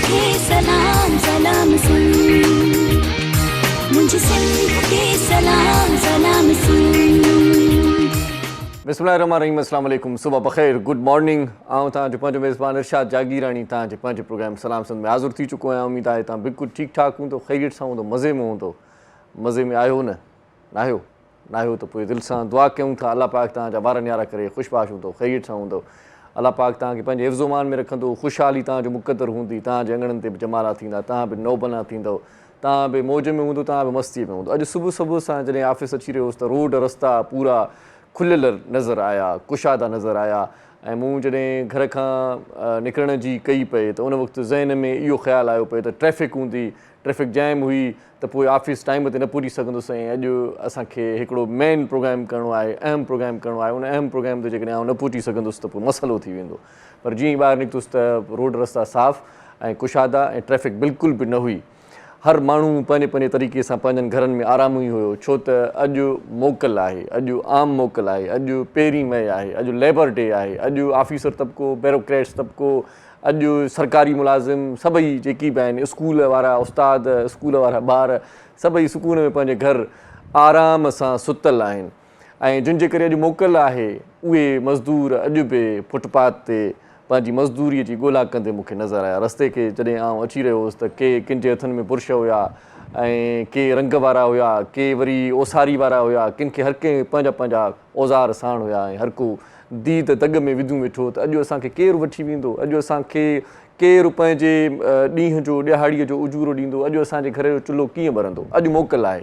खे सलाम सलाम सुन, मुझे सिंध खे सलाम सलाम सुन। बिस्मिल्लाहिर्रहमानिर्रहीम, अस्सलाम वालेकुम, सुबह बख़ैर, गुड मॉर्निंग। आऊं तव्हांजो पंहिंजो मेज़बान इरशाद जागीरानी तव्हांजे पंहिंजे प्रोग्राम सलाम सिंध में हाज़िर थी चुको आहियां। उमेद आहे तव्हां बिल्कुलु ठीकु ठाक हूंदो, ख़ैरियत सां हूंदो, मज़े में हूंदो। मज़े में आहियो न आहियो न आहियो त पोइ दिलि सां दुआ कयूं था अल्लाह पाक तव्हांजा ॿार न्यारा करे ख़ुशबाश हूंदो, ख़ैरियत सां हूंदो। अल्लाह पाक तव्हांखे पंहिंजे हिफ़्ज़ोमान में रखंदो, ख़ुशहाली तव्हांजो मुक़दर हूंदी, तव्हांजे अंगणनि ते बि जमाला थींदा, तव्हां बि नौबना थींदव, तव्हां बि मौज में हूंदो, तव्हां बि मस्तीअ में हूंदो। अॼु सुबुह सुबुह सां जॾहिं ऑफिस अची रहियो हुउसि त रोड रस्ता पूरा खुलियल नज़र आया, कुशादा नज़र आया। ऐं मूं जॾहिं घर खां निकिरण जी कई पए त उन वक़्तु ज़हन में इहो ख़्यालु आयो पिए त ट्रैफ़िक हूंदी, ट्रैफ़िक जैम हुई त पोइ ऑफिस टाइम ते न पुॼी सघंदुसि। ऐं अॼु असांखे हिकिड़ो मेन प्रोग्राम करिणो आहे, अहम प्रोग्राम करिणो आहे। उन अहम प्रोग्राम ते जेकॾहिं आउं न पहुची सघंदुसि त पोइ मसइलो थी वेंदो। पर जीअं ई ॿाहिरि निकितुसि त रोड रस्ता साफ़ ऐं कुशादा ऐं ट्रैफ़िक बिल्कुलु बि न हुई। हर माण्हू पंहिंजे पंहिंजे तरीक़े सां पंहिंजनि घरनि में आराम ई हुयो, छो त अॼु मोकल आहे, अॼु आम मोकल आहे, अॼु पहिरीं मई आहे, अॼु लेबर डे आहे, अॼु ऑफिसर तबिको, ब्यूरोक्रेट्स तबिको, अॼु सरकारी मुलाज़िम सभई जेकी बि आहिनि, स्कूल वारा उस्ताद, स्कूल वारा ॿार सभई सुकून में पंहिंजे घर आराम सां सुतल आहिनि। ऐं जिन जे करे अॼु मोकल आहे उहे मज़दूर अॼु बि फुटपाथ ते पंहिंजी मज़दूरीअ जी ॻोल्हा कंदे मूंखे नज़र आया। रस्ते खे जॾहिं आउं अची रहियो हुउसि त के किन जे हथनि में बुर्श हुया ऐं के रंग वारा हुया, के वरी ओसारी वारा हुया, किन खे हर कंहिं पंहिंजा पंहिंजा औज़ार साण हुया ऐं हर को दीद दग में विधूं वेठो त अॼु असांखे केरु वठी वेंदो, अॼु असांखे केरु पंहिंजे ॾींहं जो ॾियारीअ जो उजूरो ॾींदो, अॼु असांजे घर जो चुल्हो कीअं ॿरंदो। अॼु मोकल आहे,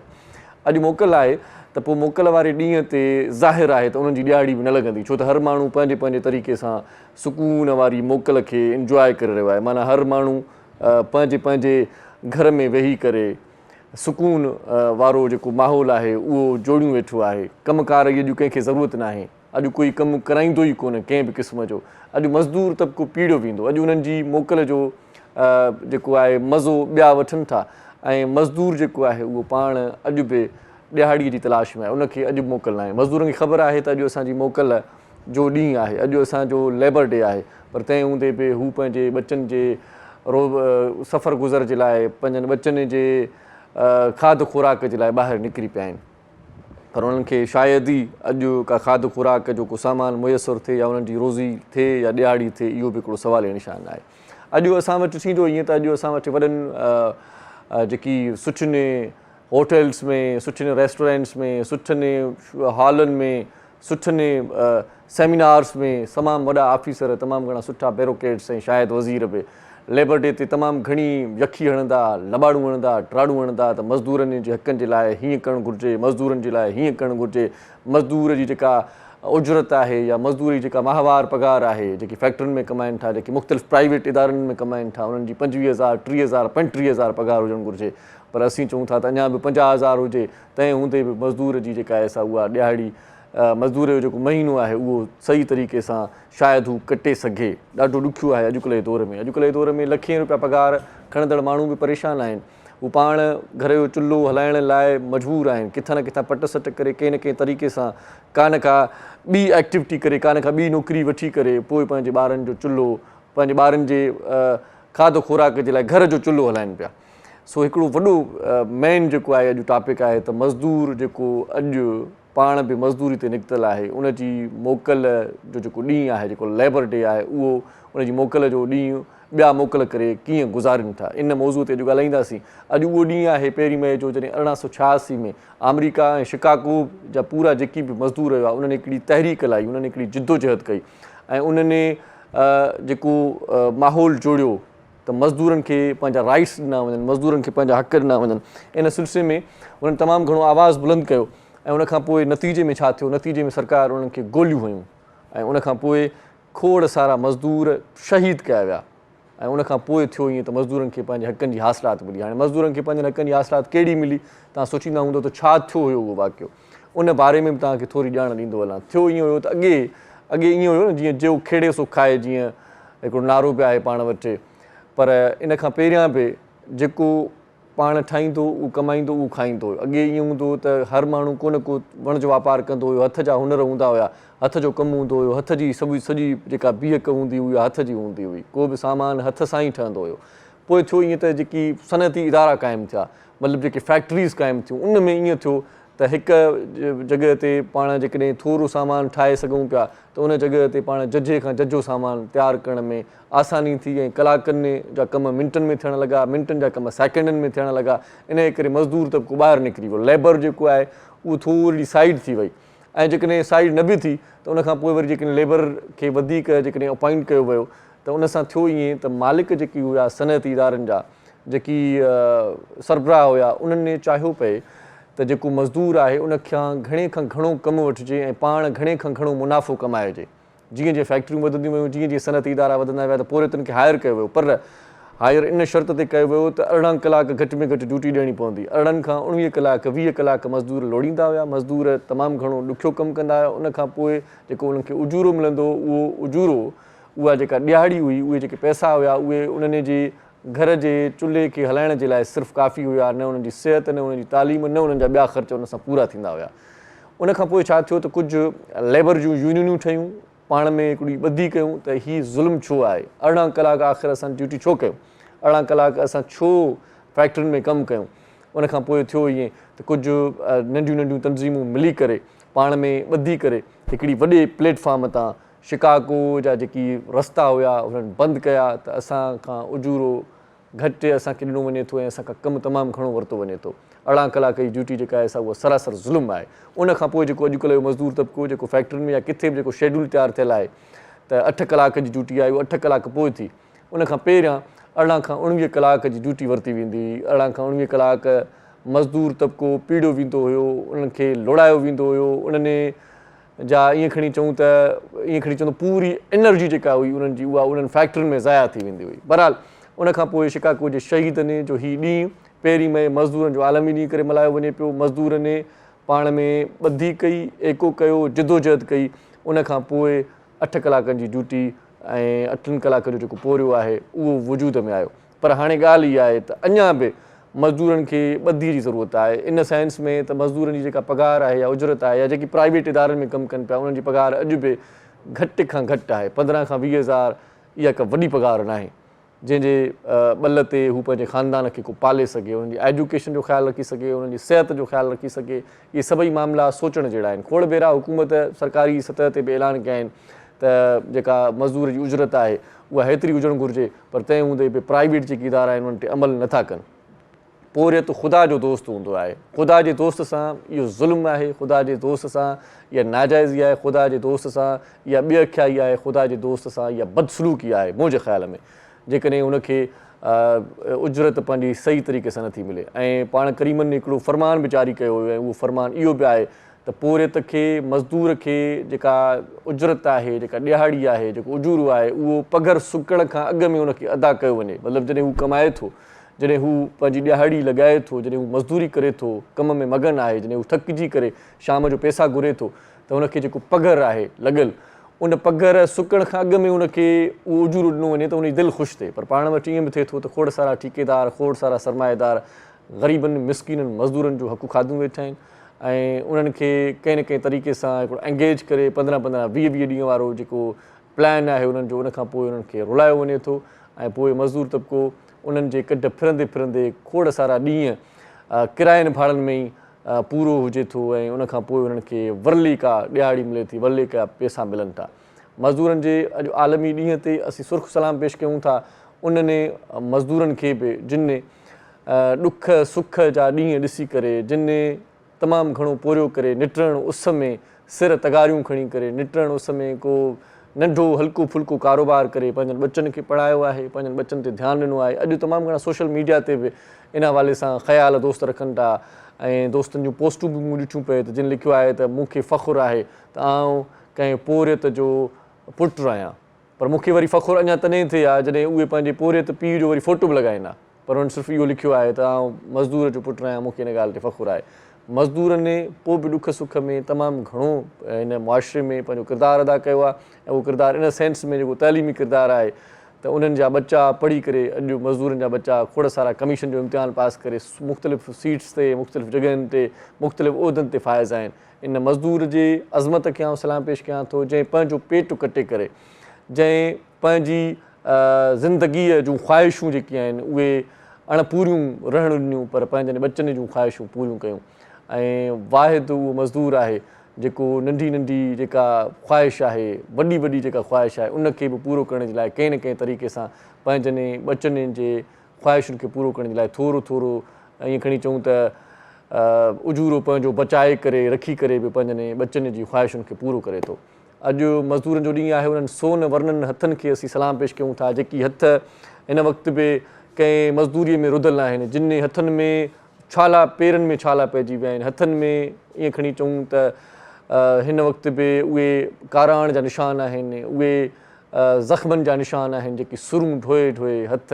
अॼु मोकल आहे त पोइ मोकल वारे ॾींहं ते ज़ाहिर आहे त उन्हनि जी ॾियारी बि न लॻंदी, छो त हर माण्हू पंहिंजे पंहिंजे तरीक़े सां सुकून वारी मोकल खे इंजॉय करे रहियो आहे। माना हर माण्हू पंहिंजे पंहिंजे घर में वेही करे सुकून वारो जेको माहौल आहे उहो जोड़ियूं वेठो आहे। कमकार जी अॼु कंहिंखे ज़रूरत न आहे, अॼु कोई कमु कराईंदो ई कोन्हे कंहिं बि क़िस्म जो। अॼु मज़दूर तबिको पीड़ियो वेंदो, अॼु उन्हनि जी मोकल जो जेको आहे मज़ो ॿिया वठनि था। ऐं मज़दूर जेको आहे उहो पाण अॼु बि ॾियारीअ जी तलाश में आहे, उनखे अॼु मोकल न आहे। मज़दूरनि खे ख़बर आहे त अॼु असांजी मोकल जो ॾींहुं आहे, अॼु असांजो लेबर डे आहे, पर तंहिं हूंदे बि हू पंहिंजे बचनि जे सफ़र गुज़र जे लाइ, पंहिंजनि बचनि जे खाध खुराक जे लाइ ॿाहिरि निकिरी पिया आहिनि। पर उन्हनि खे शायदि ई अॼु का खाध खुराक जो को सामान मुयसरु थिए या उन्हनि जी रोज़ी थिए या ॾियारी थिए, इहो बि हिकिड़ो सवाल निशान आहे। अॼु असां वटि थींदो ईअं त अॼु असां वटि वॾनि जेकी सुठियुनि होटल्स में, सुठियुनि रेस्टोरेंट्स में, सुठियुनि हॉलनि में, सुठियुनि सेमिनार्स में तमामु वॾा ऑफिसर, तमामु घणा सुठा ब्यूरोक्रेट्स ऐं शायदि वज़ीर बि लेबर डे ते तमामु घणी यखी हणंदा, लॿाड़ूं हणंदा, ट्राड़ूं हणंदा त मज़दूरनि जे हक़नि जे लाइ हीअं करणु घुरिजे, मज़दूरनि जे लाइ हीअं करणु घुरिजे। मज़दूर जी जेका उजरत आहे या मज़दूरी जेका माहवार पघार आहे, जेकी फैक्ट्रियुनि में कमाइनि था, जेकी मुख़्तलिफ़ प्राइवेट इदारनि में कमाइनि था, उन्हनि जी 25,000, 30,000, 35,000 पघार हुजणु घुरिजे। पर असीं चऊं था त अञा बि 50,000 हुजे, तंहिं हूंदे बि मज़दूर जी जेका आहे सा उहा ॾियारी मज़दूर जो जेको महीनो आहे उहो सही तरीक़े सां शायदि हू कटे सघे। ॾाढो ॾुखियो आहे अॼुकल्ह जे दौर में। अॼुकल्ह जे दौर में लखें रुपया पघार खणंदड़ माण्हू बि परेशान आहिनि। हू पाण घर जो चुल्हो हलाइण लाइ मजबूर आहिनि, किथां न किथां पट सट करे कंहिं न कंहिं तरीक़े सां का न का ॿी एक्टिविटी करे, का न का ॿी नौकिरी वठी करे पोइ पंहिंजे ॿारनि जो चुल्हो, पंहिंजे ॿारनि जे खाध खुराक जे लाइ घर जो चुल्हो हलाइनि पिया। सो हिकिड़ो वॾो मेन जेको आहे अॼु टॉपिक आहे त मज़दूर जेको अॼु पाण बि मज़दूरी ते निकितल आहे, उनजी मोकल जो जेको ॾींहुं आहे, जेको लेबर डे आहे, उहो उनजी मोकल जो ॾींहुं ॿिया मोकल करे कीअं गुज़ारिनि था, इन मौज़ूअ ते अॼु ॻाल्हाईंदासीं। अॼु उहो ॾींहुं आहे 1 मई जो जॾहिं 1886 में अमेरिका ऐं शिकागो जा पूरा जेकी बि मज़दूर हुआ उन्हनि हिकिड़ी तहरीक लाई, उन्हनि हिकिड़ी जिदोजहद कई ऐं उन्हनि जेको माहौल जोड़ियो त मज़दूरनि खे पंहिंजा राइट्स ॾिना वञनि, मज़दूरनि खे पंहिंजा हक़ ॾिना वञनि। इन सिलसिले में उन्हनि तमामु घणो आवाज़ु बुलंद कयो ऐं उनखां पोइ नतीजे में छा थियो, नतीजे में सरकार उन्हनि खे गोलियूं हुयूं ऐं उनखां पोइ खोड़ सारा मज़दूर शहीद कया विया ऐं उनखां पोइ थियो ईअं त मज़दूरनि खे पंहिंजे हक़नि जी हासिलात मिली। हाणे मज़दूरनि खे पंहिंजनि हक़नि जी हासिलात कहिड़ी मिली, तव्हां सोचींदा हूंदो त छा थियो हुयो उहो वाक़ियो, उन बारे में बि तव्हांखे थोरी ॼाण ॾींदो हलां। थियो ईअं हुयो त अॻे ईअं हुयो न, जीअं जो खेड़े सो खाए, जीअं हिकिड़ो नारो बि आहे पाण वटि। पर इन खां पहिरियां बि जेको पाण ठाहींदो उहो कमाईंदो उहो खाईंदो हुयो। अॻे ईअं हूंदो हुओ त हर माण्हू को न को वण जो वापारु कंदो हुयो, हथ जा हुनर हूंदा हुया, हथ जो कमु हूंदो हुयो, हथ जी सॼी जेका बीहक हूंदी हुई हथ जी हूंदी हुई, को बि सामान हथ सां ई ठहंदो हुयो। पोइ थियो ईअं त जेकी सनअती इदारा क़ाइमु थिया, मतिलबु जेके फैक्ट्रीज़ क़ाइमु थियूं, उन में ईअं थियो त हिकु जॻह ते पाण जेकॾहिं थोरो सामान ठाहे सघूं पिया त उन जॻह ते पाण जजे खां जजो सामान तयारु करण में आसानी थी ऐं कलाकनि जा कम मिंटनि में थियण लॻा, मिंटनि जा कम सेकेंडनि में थियण लॻा। इन करे मज़दूर तबिको ॿाहिरि निकिरी वियो, लेबर जेको आहे उहो थोरी साइड थी वई। ऐं जेकॾहिं साइड न बि थी त उनखां पोइ वरी जेकॾहिं लेबर खे वधीक जेकॾहिं अपॉइंट कयो वियो त उन सां थियो ईअं त मालिक जेकी हुआ सनअती इदारनि जा, जेकी सरबराह हुआ, उन्हनि चाहियो पए त जेको मज़दूर आहे उन खां घणे खां घणो कमु वठिजे ऐं पाण घणे खां घणो मुनाफ़ो कमाइजे। जीअं जीअं फैक्ट्रियूं वधंदियूं वियूं, जीअं जीअं सनअती इदारा वधंदा विया त पोरितनि खे हायर कयो वियो, पर हायर इन शर्त ते कयो वियो त 18 कलाक घटि में घटि ड्यूटी ॾियणी पवंदी। 18 खां 19 कलाक 20 कलाक मज़दूर लोड़ींदा हुआ। मज़दूर तमामु घणो ॾुखियो कमु कंदा हुआ। उनखां पोइ जेको उन्हनि खे उजूरो मिलंदो, उहो उजूरो, उहा जेका ॾियाड़ी हुई, उहे जेके पैसा हुआ, उहे उन्हनि जे घर जे चुल्हे खे हलाइण जे लाइ सिर्फ़ु काफ़ी हुआ। न उन्हनि जी सिहत, न उन्हनि जी तालीम, न उन्हनि जा ॿिया ख़र्च उन सां पूरा थींदा हुआ। उनखां पोइ छा थियो त कुझु लेबर जूं यूनियनूं ठहियूं, पाण में हिकिड़ी ॿधी कयूं त हीअ ज़ुल्म छो आहे, 18 कलाक आख़िर असां ड्यूटी छो कयूं, 18 कलाक असां छो फैक्ट्रियुनि में कमु कयूं। उनखां पोइ थियो ईअं त कुझु नंढियूं नंढियूं तंज़ीमूं मिली करे पाण में ॿधी करे हिकिड़ी वॾे प्लेटफॉर्म तां शिकागो जा जेकी रस्ता हुआ उन्हनि बंदि कया त असां खां उजूरो घटि असांखे ॾिनो वञे थो ऐं असांखां कमु तमामु घणो वरितो वञे थो। 18 कलाक जी ड्यूटी जेका आहे सा उहा सरासर ज़ुल्म आहे। उनखां पोइ जेको अॼुकल्ह जो मज़दूर तबिको जेको फैक्ट्रियुनि में या किथे बि जेको शेड्यूल तयारु थियल आहे त 8 कलाक जी ड्यूटी आहे, उहा 8 कलाक पोइ थी। उनखां पहिरियां 18 खां 19 कलाक जी ड्यूटी वरिती वेंदी हुई। 18 खां 19 कलाक मज़दूर तबिको पीड़ियो वेंदो हुयो, उन्हनि खे लोड़ायो वेंदो हुयो। उन्हनि जा ईअं खणी चऊं त ईअं खणी चवंदो पूरी एनर्जी जेका हुई उन्हनि जी, उहा उन्हनि फैक्ट्रियुनि में ज़ाया थी वेंदी हुई। बहरहाल उनखां पोइ शिकागो जे शहीदनि जो हीउ ॾींहुं पहिरीं मई मज़दूरनि जो आलमी ॾींहुं करे मल्हायो वञे पियो। मज़दूरनि पाण में ॿधी कई, एको कयो, जिदोजहद कई। उनखां पोइ 8 कलाकनि जी ड्यूटी ऐं 8 कलाकनि जो जेको पोरियो आहे उहो वजूद में आयो। पर हाणे ॻाल्हि इहा आहे त अञा बि मज़दूरनि खे ॿधीअ जी ज़रूरत आहे, इन सेंस में त मज़दूरनि जी जेका पघार आहे या उजरत आहे या जेकी प्राइवेट इदारनि में कमु कनि पिया उन्हनि जी पघार अॼु बि घटि खां घटि आहे। 15 खां 20 हज़ार इहा का वॾी पघार न आहे जंहिंजे ॿल ते हू पंहिंजे ख़ानदान खे को पाले सघे, उन्हनि जी एजुकेशन जो ख़्यालु रखी सघे, उन्हनि जी सिहत जो ख़्यालु रखी सघे। इहे सभई मामला सोचण जहिड़ा आहिनि। खोड़ भेरा हुकूमत सरकारी सतह ते बि ऐलान कया आहिनि त जेका मज़दूर जी उजरत आहे उहा हेतिरी हुजणु घुरिजे, पर तंहिं हूंदे बि प्राइवेट जेके इदारा आहिनि उन्हनि ते अमल नथा कनि। पोरियत ख़ुदा जो दोस्त हूंदो आहे। ख़ुदा जे दोस्त सां इहो ज़ुल्म आहे, ख़ुदा जे दोस्त सां इहा नाजाइज़ी आहे, ख़ुदा जे दोस्त सां इहा ॿेअख्याई आहे, ख़ुदा जे दोस्त सां इहा बदसलूकी आहे मुंहिंजे ख़्याल में। जेकॾहिं उनखे उजरत पंहिंजी सही तरीक़े सां नथी मिले। ऐं पाण करीमनि ने हिकिड़ो फ़रमान बि जारी कयो हुयो ऐं उहो फ़रमान इहो बि आहे त पोरियत खे, मज़दूर खे जेका उजरत आहे, जेका ॾियाड़ी आहे, जेको उजूरो आहे, उहो पघर सुकण खां अॻु में उनखे अदा कयो वञे। मतिलबु जॾहिं हू कमाए थो, जॾहिं हू पंहिंजी ॾियाड़ी लॻाए थो, जॾहिं हू मज़दूरी करे थो, कम में मगन आहे, जॾहिं हू थकिजी करे शाम जो पैसा घुरे थो त हुनखे जेको पघर आहे लॻियल, उन पघर सुकण खां अॻु में उनखे उहो उजूरो ॾिनो वञे त उनजी दिलि ख़ुशि थिए। पर पाण वटि ईअं बि थिए थो त खोड़ सारा ठेकेदार, खोड़ सारा सरमाएदार ग़रीबनि, मिसकिननि, मज़दूरनि जो हक़ु खाधूं वेठा आहिनि ऐं उन्हनि खे कंहिं न कंहिं तरीक़े सां हिकिड़ो एंगेज करे 15-15, 20-20 ॾींहं वारो जेको प्लान आहे उन्हनि जो, उनखां पोइ उन्हनि खे रुलायो वञे थो ऐं पोइ मज़दूर तबिको उन्हनि जे कढ फिरंदे फिरंदे खोड़ सारा ॾींहं किरायनि भाड़नि में ई पूरो हुजे थो ऐं उनखां पोइ उन्हनि खे वरली का ॾियाड़ी मिले थी, वरली का पैसा मिलनि था। मज़दूरनि जे अॼु आलमी ॾींहं ते असीं सुर्ख़ सलाम पेश कयूं था उन्हनि मज़दूरनि खे बि जिन ॾुख सुख जा ॾींहं ॾिसी करे, जिन तमामु घणो पोरियो करे निटिरण उस में सिर तगारियूं खणी करे निटिरण उस में को नंढो हल्को फुल्को कारोबार करे पंहिंजनि बचनि खे पढ़ायो आहे, पंहिंजनि बचनि ते ध्यानु ॾिनो आहे। अॼु तमामु घणा सोशल मीडिया ते बि इन हवाले सां ख़्याल दोस्त रखनि था ऐं दोस्तनि जूं पोस्टूं बि मूं ॾिठियूं पए त जिन लिखियो आहे त मूंखे फ़ख़ुरु आहे त आउं कंहिं पोरियत जो पुटु आहियां। पर मूंखे वरी फ़ख़ुरु अञा तॾहिं थिए आहे जॾहिं उहे पंहिंजे पोरियत पीउ जो वरी फ़ोटो बि लॻाईंदा, पर हुन सिर्फ़ु इहो लिखियो आहे त आउं मज़दूर जो पुटु आहियां, मूंखे इन ॻाल्हि ते फ़ख़ुरु आहे। मज़दूरनि पोइ बि ॾुख सुख में तमामु घणो हिन मुआशिरे में पंहिंजो किरदारु अदा कयो आहे ऐं उहो किरदारु इन सेंस में जेको तइलीमी किरदारु आहे त उन्हनि जा बच्चा पढ़ी करे, अॼु मज़दूरनि जा बच्चा खोड़ सारा कमीशन जो इम्तिहान पास करे मुख़्तलिफ़ सीट्स ते, मुख़्तलिफ़ जॻहियुनि ते, मुख़्तलिफ़ उहिदनि ते फ़ाइज़ आहिनि। इन मज़दूर जे अज़मत खे आउं सलाम पेश कयां थो जंहिं पंहिंजो पेटु कटे करे, जंहिं पंहिंजी ज़िंदगीअ जूं ख़्वाहिशूं जेकी आहिनि उहे अणपूरियूं रहण ॾिनियूं पर पंहिंजनि बचनि जूं ख़्वाहिशूं पूरियूं कयूं। ऐं वाहिद उहो मज़दूर आहे जेको नंढी नंढी जेका ख़्वाहिश आहे वॾी वॾी जेका ख़्वाहिश आहे उनखे बि पूरो करण जे लाइ कंहिं न कंहिं तरीक़े सां पंहिंजनि बचनि जे ख़्वाहिशुनि खे पूरो करण जे लाइ थोरो थोरो ईअं खणी चऊं त उजूरो पंहिंजो बचाए करे रखी करे बि पंहिंजनि बचनि जी ख़्वाहिशुनि खे पूरो करे थो। अॼु मज़दूरनि जो ॾींहुं आहे, उन्हनि सोन वर्णनि हथनि खे असीं सलाम पेश कयूं था, जेकी हथ हिन वक़्तु बि कंहिं मज़दूरीअ में रुधल आहिनि, जिन हथनि में छाला पेरनि में छाला पइजी विया आहिनि, हथनि में ईअं खणी चऊं त हिन वक़्तु बि उहे काराण जा निशान आहिनि, उहे ज़ख़्मनि जा निशान आहिनि, जेकी सुरूं ढोए ढोए हथ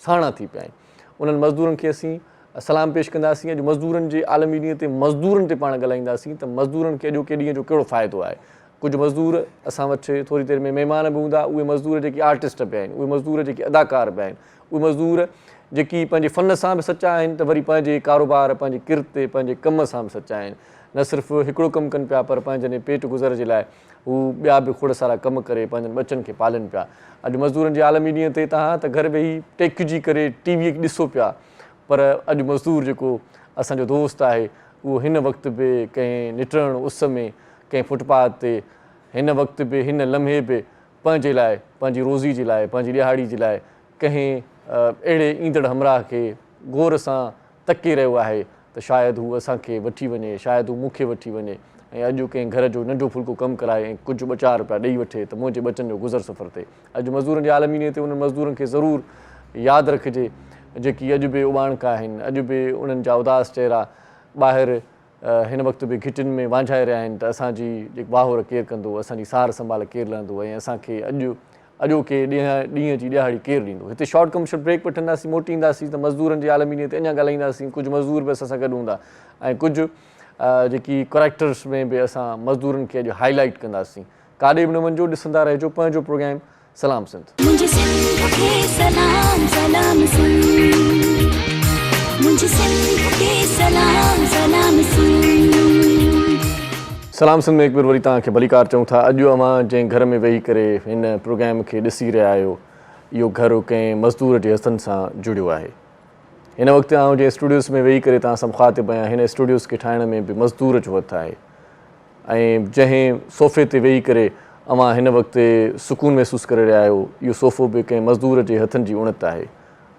साणा थी पिया आहिनि। उन्हनि मज़दूरनि खे असीं सलाम पेश कंदासीं। अॼु मज़दूरनि जे आलमी ॾींहं ते मज़दूरनि ते पाण ॻाल्हाईंदासीं त मज़दूरनि खे अॼोके ॾींहं जो कहिड़ो फ़ाइदो आहे। कुझु मज़दूर असां वटि थोरी देरि में महिमान बि हूंदा, उहे मज़दूर जेके आर्टिस्ट बि आहिनि, उहे मज़दूर जेके अदाकार बि आहिनि, उहे मज़दूर जेकी पंहिंजे फ़न सां बि सचा आहिनि त वरी पंहिंजे कारोबार पंहिंजे किरते पंहिंजे कम सां बि सचा आहिनि। न सिर्फ़ु हिकिड़ो कमु कनि पिया पर पंहिंजनि पेट गुज़र जे लाइ हू ॿिया बि खोड़ सारा कम करे पंहिंजनि बचनि खे पालनि पिया। अॼु मज़दूरनि जे आलमी ॾींहं ते तव्हां त घर वेही टेकिजी करे टीवीअ खे ॾिसो पिया, पर अॼु मज़दूर जेको असांजो दोस्त आहे उहो हिन वक़्तु बि कंहिं निटण उस में कंहिं फुटपाथ ते हिन वक़्तु बि हिन लम्हे बि पंहिंजे लाइ पंहिंजी रोज़ी जे लाइ पंहिंजी ॾियाड़ी जे लाइ कंहिं अहिड़े ईंदड़ हमराह खे गौर सां तके रहियो आहे त शायदि हू असांखे वठी वञे, शायदि हू मूंखे वठी वञे ऐं अॼु कंहिं घर जो नंढो फुल्को कमु कराए ऐं कुझु ॿ चारि रुपया ॾेई वठे त मुंहिंजे बचनि जो गुज़र सफ़र थिए। अॼु मज़दूरनि जे आलमी ॾींहं ते उन्हनि मज़दूरनि खे ज़रूरु यादि रखिजे जेकी अॼु बि उॿाणका आहिनि, अॼु बि उन्हनि जा उदास चहिरा ॿाहिरि हिन वक़्तु बि घिटियुनि में वांझाए रहिया आहिनि त असांजी जेकी वाहोर केरु कंदो, असांजी सार संभाल केरु लहंदो ऐं असांखे अॼोके ॾींहं जी ॾियाड़ी केरु ॾींदो। हिते शॉर्ट कमर्शियल ब्रेक वठंदासीं, मोटी ईंदासीं त मज़दूरनि जे आलमी ॾींहं ते अञा ॻाल्हाईंदासीं। कुझु मज़दूर बि असां सां गॾु हूंदा ऐं कुझु जेकी करेक्टर्स में बि असां मज़दूरनि खे अॼु हाईलाइट कंदासीं। काॾे बि न वञिजो, ॾिसंदा रहिजो पंहिंजो प्रोग्राम सलाम सिंध। मुझे सिंध के सलाम सलाम सिंध, मुझे सिंध के सलाम सलाम सिंध। सलाम सिंध में हिकु बार वरी तव्हांखे भलीकार चऊं था। अॼु अवां जंहिं घर में वेही करे हिन प्रोग्राम खे ॾिसी रहिया आहियो, इहो घरु कंहिं मज़दूर जे हथनि सां जुड़ियो आहे। हिन वक़्तु आउं जंहिं स्टूडियोज़ में वेही करे तव्हां सां मुख़ातिबु आहियां, हिन स्टूडियोज़ खे ठाहिण में बि मज़दूर जो हथु आहे। ऐं जंहिं सोफ़े ते वेही करे अवां हिन वक़्तु सुकून महसूसु करे रहिया आहियो, इहो सोफ़ो बि कंहिं मज़दूर जे हथनि जी उणत आहे।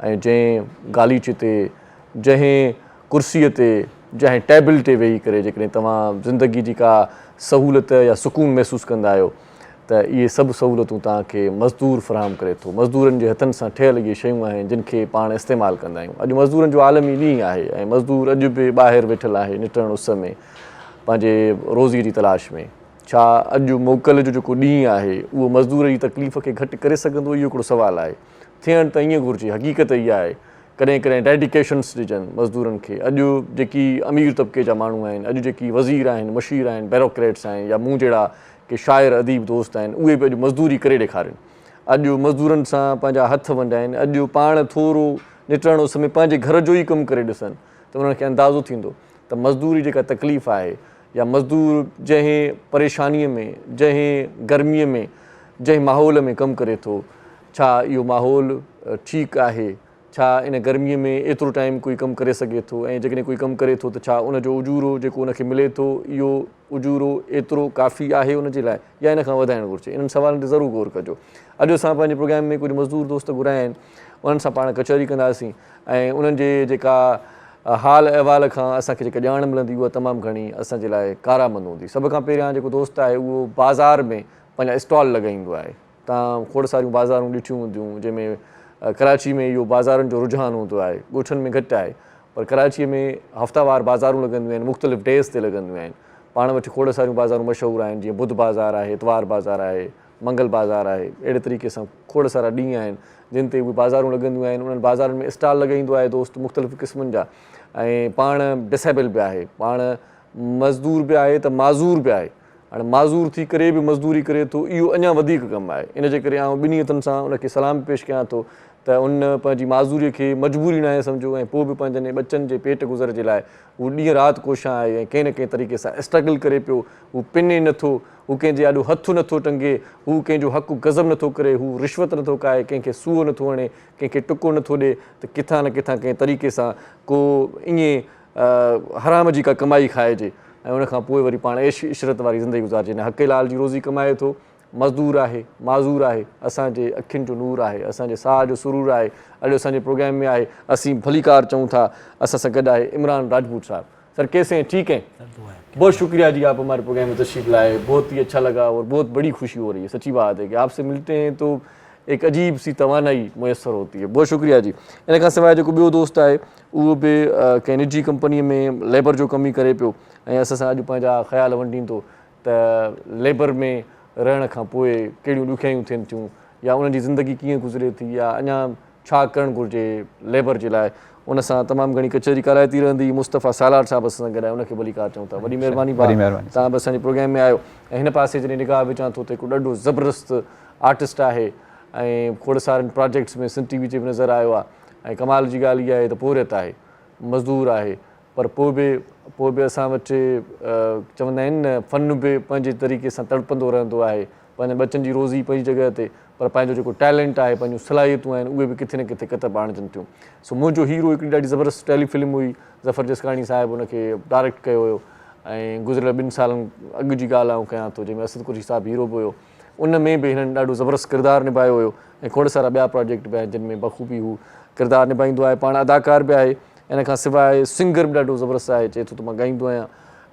ऐं जंहिं गालीचे ते, जंहिं कुर्सीअ ते, जंहिं टेबल ते वेही करे जेकॾहिं तव्हां ज़िंदगी जी का सहूलियत या सुकून महसूसु कंदा आहियो त इहे सभु सहूलियतूं तव्हांखे मज़दूर फ़राहम करे थो। मज़दूरनि जे हथनि सां ठहियल इहे शयूं आहिनि जिन खे पाण इस्तेमालु कंदा आहियूं। अॼु मज़दूरनि जो आलमी ॾींहुं आहे ऐं मज़दूर अॼु बि ॿाहिरि वेठल आहे निटण उस में पंहिंजे रोज़ी जी तलाश में। छा अॼु मोकल जो जेको ॾींहुं आहे उहो मज़दूर जी तकलीफ़ खे घटि करे सघंदो, इहो हिकिड़ो सुवालु आहे। थियणु त ईअं घुरिजे, हक़ीक़त इहा आहे। कॾहिं कॾहिं डेडिकेशन्स ॾिजनि मज़दूरनि खे। अॼु जेकी अमीर तबिके जा माण्हू आहिनि, अॼु जेकी वज़ीर आहिनि, मुशीर आहिनि, ब्यूरोक्रेट्स आहिनि, या मूं जहिड़ा के शाइर अदीब दोस्त आहिनि, उहे बि अॼु मज़दूरी करे ॾेखारनि। अॼु मज़दूरनि सां पंहिंजा हथ वंडाइनि। अॼु पाण थोरो निटण उस में पंहिंजे घर जो ई कमु करे ॾिसनि त उन्हनि खे अंदाज़ो थींदो त मज़दूरी जेका तकलीफ़ आहे या मज़दूर जंहिं परेशानीअ में, जंहिं गर्मीअ में, जंहिं माहौल में कमु करे थो, छा इहो माहौल ठीकु आहे? छा इन गर्मीअ में एतिरो टाइम कोई कमु करे सघे थो? ऐं जेकॾहिं कोई कमु करे थो त छा उनजो उजूरो जेको उनखे मिले थो, इहो उजूरो एतिरो काफ़ी आहे उनजे लाइ या इन खां वधाइणु घुरिजे? इन्हनि सवालनि ते ज़रूरु गौर कजो। अॼु असां पंहिंजे प्रोग्राम में कुझु मज़दूर दोस्त घुराया आहिनि, उन्हनि सां पाण कचहरी कंदासीं ऐं उन्हनि जे जेका हाल अहिवाल खां असांखे जेका ॼाण मिलंदी उहा तमामु घणी असांजे लाइ कारआमद हूंदी। सभ खां पहिरियां जेको दोस्त आहे उहो बाज़ार में पंहिंजा स्टॉल लॻाईंदो आहे। तव्हां खोड़ सारियूं बाज़ारूं ॾिठियूं हूंदियूं जंहिंमें कराची में इहो बाज़ारुनि जो रुझान हूंदो आहे, ॻोठनि में घटि आहे, पर कराचीअ में हफ़्तावार बाज़ारूं लॻंदियूं आहिनि, मुख़्तलिफ़ डेज़ ते लॻंदियूं आहिनि। पाण वटि खोड़ सारियूं बाज़ारूं मशहूरु आहिनि, जीअं बुध बाज़ार आहे, इतवार बाज़ार आहे, मंगल बाज़ार आहे। अहिड़े तरीक़े सां खोड़ सारा ॾींहं आहिनि जिन ते उहे बाज़ारूं लॻंदियूं आहिनि। उन्हनि बाज़ारुनि में स्टॉल लॻाईंदो आहे दोस्त मुख़्तलिफ़ क़िस्मनि जा। ऐं पाण डिसेबल बि आहे, पाण मज़दूर बि आहे त माज़ूर बि आहे। हाणे माज़ूर थी करे बि मज़दूरी करे थो, इहो अञा वधीक कमु आहे। इन जे करे आउं ॿिन्ही हथनि सां उनखे सलाम पेश कयां थो त उन पंहिंजी माज़ूरीअ खे मजबूरी न आहे सम्झो ऐं पोइ बि पंहिंजनि बचनि जे पेट गुज़र जे लाइ हू ॾींहुं राति कोशिशि आहे ऐं कंहिं न कंहिं तरीक़े सां स्ट्रगल करे पियो। हू पिने नथो, हू कंहिंजे ॾाढो हथु नथो टंगे, हू कंहिंजो हक़ु गज़ब नथो करे, हू रिश्वत नथो खाए, कंहिंखे सूओ नथो हणे, कंहिंखे टुको नथो ॾिए, त किथां न किथां कंहिं तरीक़े सां को ईअं हराम जी का कमाई खाइजे ऐं उनखां पोइ वरी पाण ऐश इशरत वारी ज़िंदगी गुज़ारिजे। न हक़ लाल जी रोज़ी कमाए थो, मज़दूर आहे, माज़ूर आहे, असांजे अखियुनि जो नूर आहे, असांजे साह जो सुरूर आहे। अॼु असांजे प्रोग्राम में आहे असीं भलीकार चऊं था, असां सां गॾु आहे इमरान राजपूत साहब। सर कैसे हैं? ठीक हैं? बहुत शुक्रिया जी, आप हमारे प्रोग्राम में तशरीफ लाए, बहुत ही अच्छा लगा और बहुत बड़ी खुशी हो रही है। सच्ची बात है कि आपसे मिलते हैं तो एक अजीब सी तवानाई मुयसर होती है। बहुत शुक्रिया जी। इन खां सवाइ जेको ॿियो दोस्त आहे उहो बि कंहिं निजी कंपनीअ में लेबर जो कमु ई करे पियो ऐं असां सां अॼु पंहिंजा ख़्याल वंडींदो त लेबर में रहण खां पोइ कहिड़ियूं ॾुखियायूं थियनि थियूं या उन्हनि जी ज़िंदगी कीअं गुज़रे थी या अञा छा करणु घुरिजे लेबर जे लाइ। उन सां तमामु घणी कचहरी कराइती रहंदी। मुस्तफ़ा सालार साहिब असां सां गॾु आहे, उनखे भलीकार चऊं था। वॾी महिरबानी तव्हां बि असांजे प्रोग्राम में आयो। ऐं हिन पासे जॾहिं निगाह विझां थो त हिकु ॾाढो ज़बरदस्त आर्टिस्ट आहे ऐं खोड़ सारनि प्रोजेक्ट्स में सिंध टीवी ते बि नज़र आयो आहे ऐं कमाल जी ॻाल्हि इहा आहे त पोरियत आहे, मज़दूर आहे, पर पोइ बि असां वटि चवंदा आहिनि न फ़न बि पंहिंजे तरीक़े सां तड़पंदो रहंदो आहे। पंहिंजनि बचनि जी रोज़ी पंहिंजी जॻह ते, पर पंहिंजो जेको टैलेंट आहे, पंहिंजूं सलाहियतूं आहिनि, उहे बि किथे न किथे किथप आणजनि थियूं। सो मुंहिंजो हीरो हिकिड़ी ॾाढी ज़बरदस्त टेलीफिल्म हुई, ज़फ़र जसकाणी साहिबु उनखे डायरेक्ट कयो हुयो ऐं गुज़िरियल 2 सालनि अॻु जी ॻाल्हि आऊं कयां थो, जंहिंमें असद कुरशी साहिबु हीरो बि हुयो। उन में बि हिननि ॾाढो ज़बरदस्त किरदारु निभायो हुयो ऐं खोड़ सारा ॿिया प्रोजेक्ट बि आहिनि जिन में बख़ूबी हू किरदारु निभाईंदो आहे। पाण अदाकार बि आहे, इन खां सवाइ सिंगर बि ॾाढो ज़बरदस्त आहे। चए थो त मां ॻाईंदो आहियां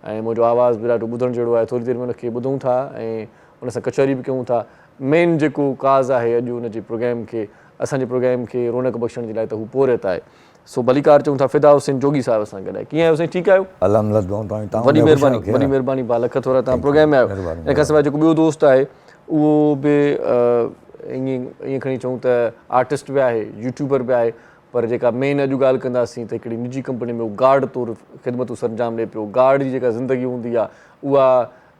ऐं मुंहिंजो आवाज़ बि ॾाढो ॿुधणु जहिड़ो आहे। थोरी देरि में उनखे ॿुधूं था ऐं उन सां कचहरी बि कयूं था। मेन जेको काज़ आहे अॼु उनजे प्रोग्राम खे, असांजे प्रोग्राम खे रौनक बख़्शण जे लाइ त हू पोरियत आहे। सो भलीकार चऊं था। फिदा हुसैन जोगी साहिब असां गॾु आहे। कीअं आहियो साईं? ठीकु आहियो? वॾी महिरबानी, वॾी महिरबानी भा, लख थोरा तव्हां प्रोग्राम में आहियो। इन खां सवाइ जेको ॿियो दोस्त आहे उहो बि ईअं खणी चऊं त आर्टिस्ट बि आहे, यूट्यूबर बि आहे, पर जेका मेन अॼु ॻाल्हि कंदासीं त हिकिड़ी निजी कंपनी में उहो गार्ड तौरु ख़िदमतूं सरंजाम ॾिए पियो। गार्ड जी जेका ज़िंदगी हूंदी आहे उहा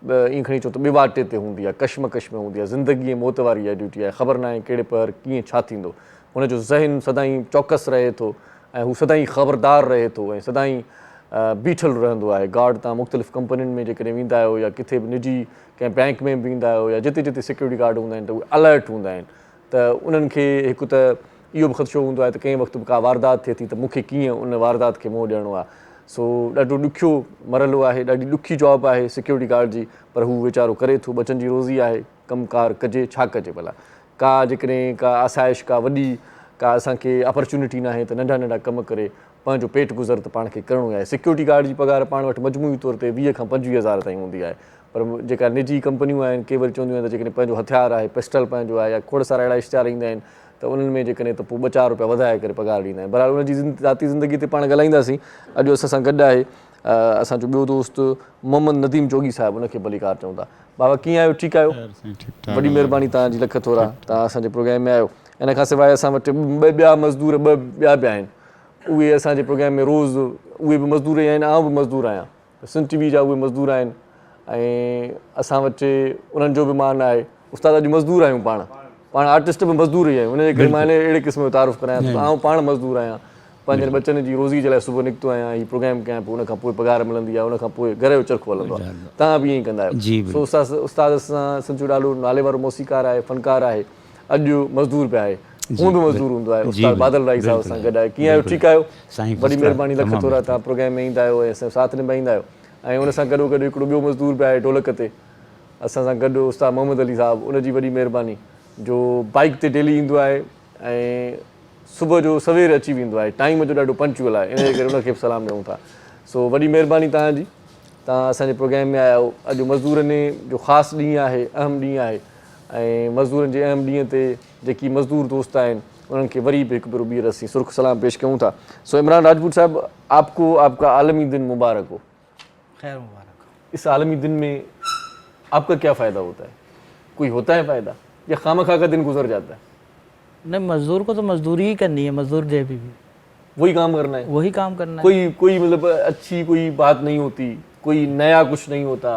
ईअं खणी चऊं त ॿिवाटे ते हूंदी आहे, कश्मकश में हूंदी आहे। ज़िंदगी ऐं मौत वारी इहा ड्यूटी आहे। ख़बर न आहे कहिड़े पर कीअं छा थींदो। हुनजो ज़हन सदाईं चौकस रहे थो ऐं हू सदाईं ख़बरदार रहे थो ऐं सदाईं बीठल रहंदो आहे। गार्ड तव्हां मुख़्तलिफ़ कंपनियुनि में जेकॾहिं वेंदा आहियो या किथे बि निजी कंहिं बैंक में बि वेंदा आहियो या जिते जिते सिक्योरिटी गार्ड हूंदा आहिनि त उहे अलर्ट हूंदा आहिनि। त उन्हनि खे हिकु त इहो बि ख़दशो हूंदो आहे त कंहिं वक़्तु बि का वारदात थिए थी त मूंखे कीअं उन वारदात खे मुंहुं ॾियणो आहे। सो ॾाढो ॾुखियो मरहलो आहे, ॾाढी ॾुखी जॉब आहे सिक्योरिटी गार्ड जी, पर हू वीचारो करे थो। बचनि जी रोज़ी आहे, कमकार कजे, छा कजे भला। का जेकॾहिं का आसाइश, का वॾी का असांखे अपॉर्चुनिटी न आहे त नंढा नंढा कम करे पंहिंजो पेट गुज़र त पाण खे करिणो आहे। सिक्योरिटी गार्ड जी पघार पाण वटि मजमूई तौर ते 20 खां 25 हज़ार ताईं हूंदी आहे, पर जेका निजी कंपनियूं आहिनि के वरी चवंदियूं आहिनि त जेकॾहिं पंहिंजो हथियार आहे, पिस्टल पंहिंजो आहे या खोड़ सारा अहिड़ा इश्तिहार ईंदा आहिनि त उन्हनि में जेकॾहिं त पोइ 2-4 रुपया वधाए करे पघार ॾींदा आहिनि। बराबरि उनजी ज़ाती ज़िंदगी ते पाण ॻाल्हाईंदासीं। अॼु असां सां गॾु आहे असांजो ॿियो दोस्त मोहम्मद नदीम जोगी साहिबु, उनखे भलीकार चऊं था। बाबा कीअं आहियो? ठीकु आहियो? वॾी महिरबानी तव्हांजी, लख थोरा तव्हां असांजे प्रोग्राम में आहियो। इन खां सवाइ असां वटि ॿिया मज़दूर ॿिया बि आहिनि, उहे असांजे प्रोग्राम में रोज़ु उहे बि मज़दूर ई आहिनि, आउं बि मज़दूर आहियां। सिंध टीवी जा उहे मज़दूर आहिनि ऐं असां वटि उन्हनि जो बि मान आहे। उस्ताद अॼु मज़दूर आहियूं, पाण आर्टिस्ट बि मज़दूर ई आहियूं। उनजे करे मां अहिड़े क़िस्म जो तारीफ़ करायां थो। आउं पाण मज़दूर आहियां, पंहिंजनि बचनि जी रोज़ी जे लाइ सुबुह निकितो आहियां, हीउ प्रोग्राम कयां पोइ उनखां पोइ पघार मिलंदी आहे, उनखां पोइ घर जो चरखो हलंदो आहे। तव्हां बि ईअं ई कंदा आहियो। सो उस्ताद सां सिंध जो ॾाढो नाले वारो मौसीकार आहे, फ़नकार आहे, अॼु मज़दूर बि आहे, हूअं बि मज़दूर हूंदो आहे। उस्ताद बादल राई साहिब सां गॾु आहे। कीअं आहियो? ठीकु आहियो? वॾी महिरबानी, लख थोरा तव्हां प्रोग्राम में ईंदा आहियो ऐं असां साथ निभाईंदा आहियो। ऐं उन सां गॾो गॾु हिकिड़ो ॿियो मज़दूर बि आहे ढोलक ते असां सां गॾु, उस्ताद मोहम्मद अली साहिबु, उनजी वॾी महिरबानी, जो बाइक ते डेली ईंदो आहे ऐं सुबुह जो सवेर अची वेंदो आहे, टाइम जो ॾाढो पंचुअल आहे, इन जे करे उनखे बि सलाम ॾियूं था। सो वॾी महिरबानी तव्हांजी, तव्हां असांजे प्रोग्राम में आया आहियो। अॼु मज़दूरनि जो ख़ासि ॾींहुं आहे, अहम ॾींहुं आहे ऐं मज़दूरनि जे अहम ॾींहं ते जेकी मज़दूर दोस्त आहिनि उन्हनि खे वरी बि हिकु भेरो ॿीहर असीं सुर्ख़ सलाम पेश कयूं था। सो इमरान राजपूत साहब, आपको आपका आलमी दिन मुबारक हो। खैर मुबारक। इस आलमी दिन में आपका क्या फ़ायदा होता है? कोई होता है फ़ायदा या खामखा का दिन गुजर जाता है? नहीं, मजदूर को तो मजदूरी ही करनी है, मजदूर जे भी वही काम करना है, वही काम करना है। कोई मतलब अच्छी कोई बात नहीं होती, कोई नया कुछ नहीं होता,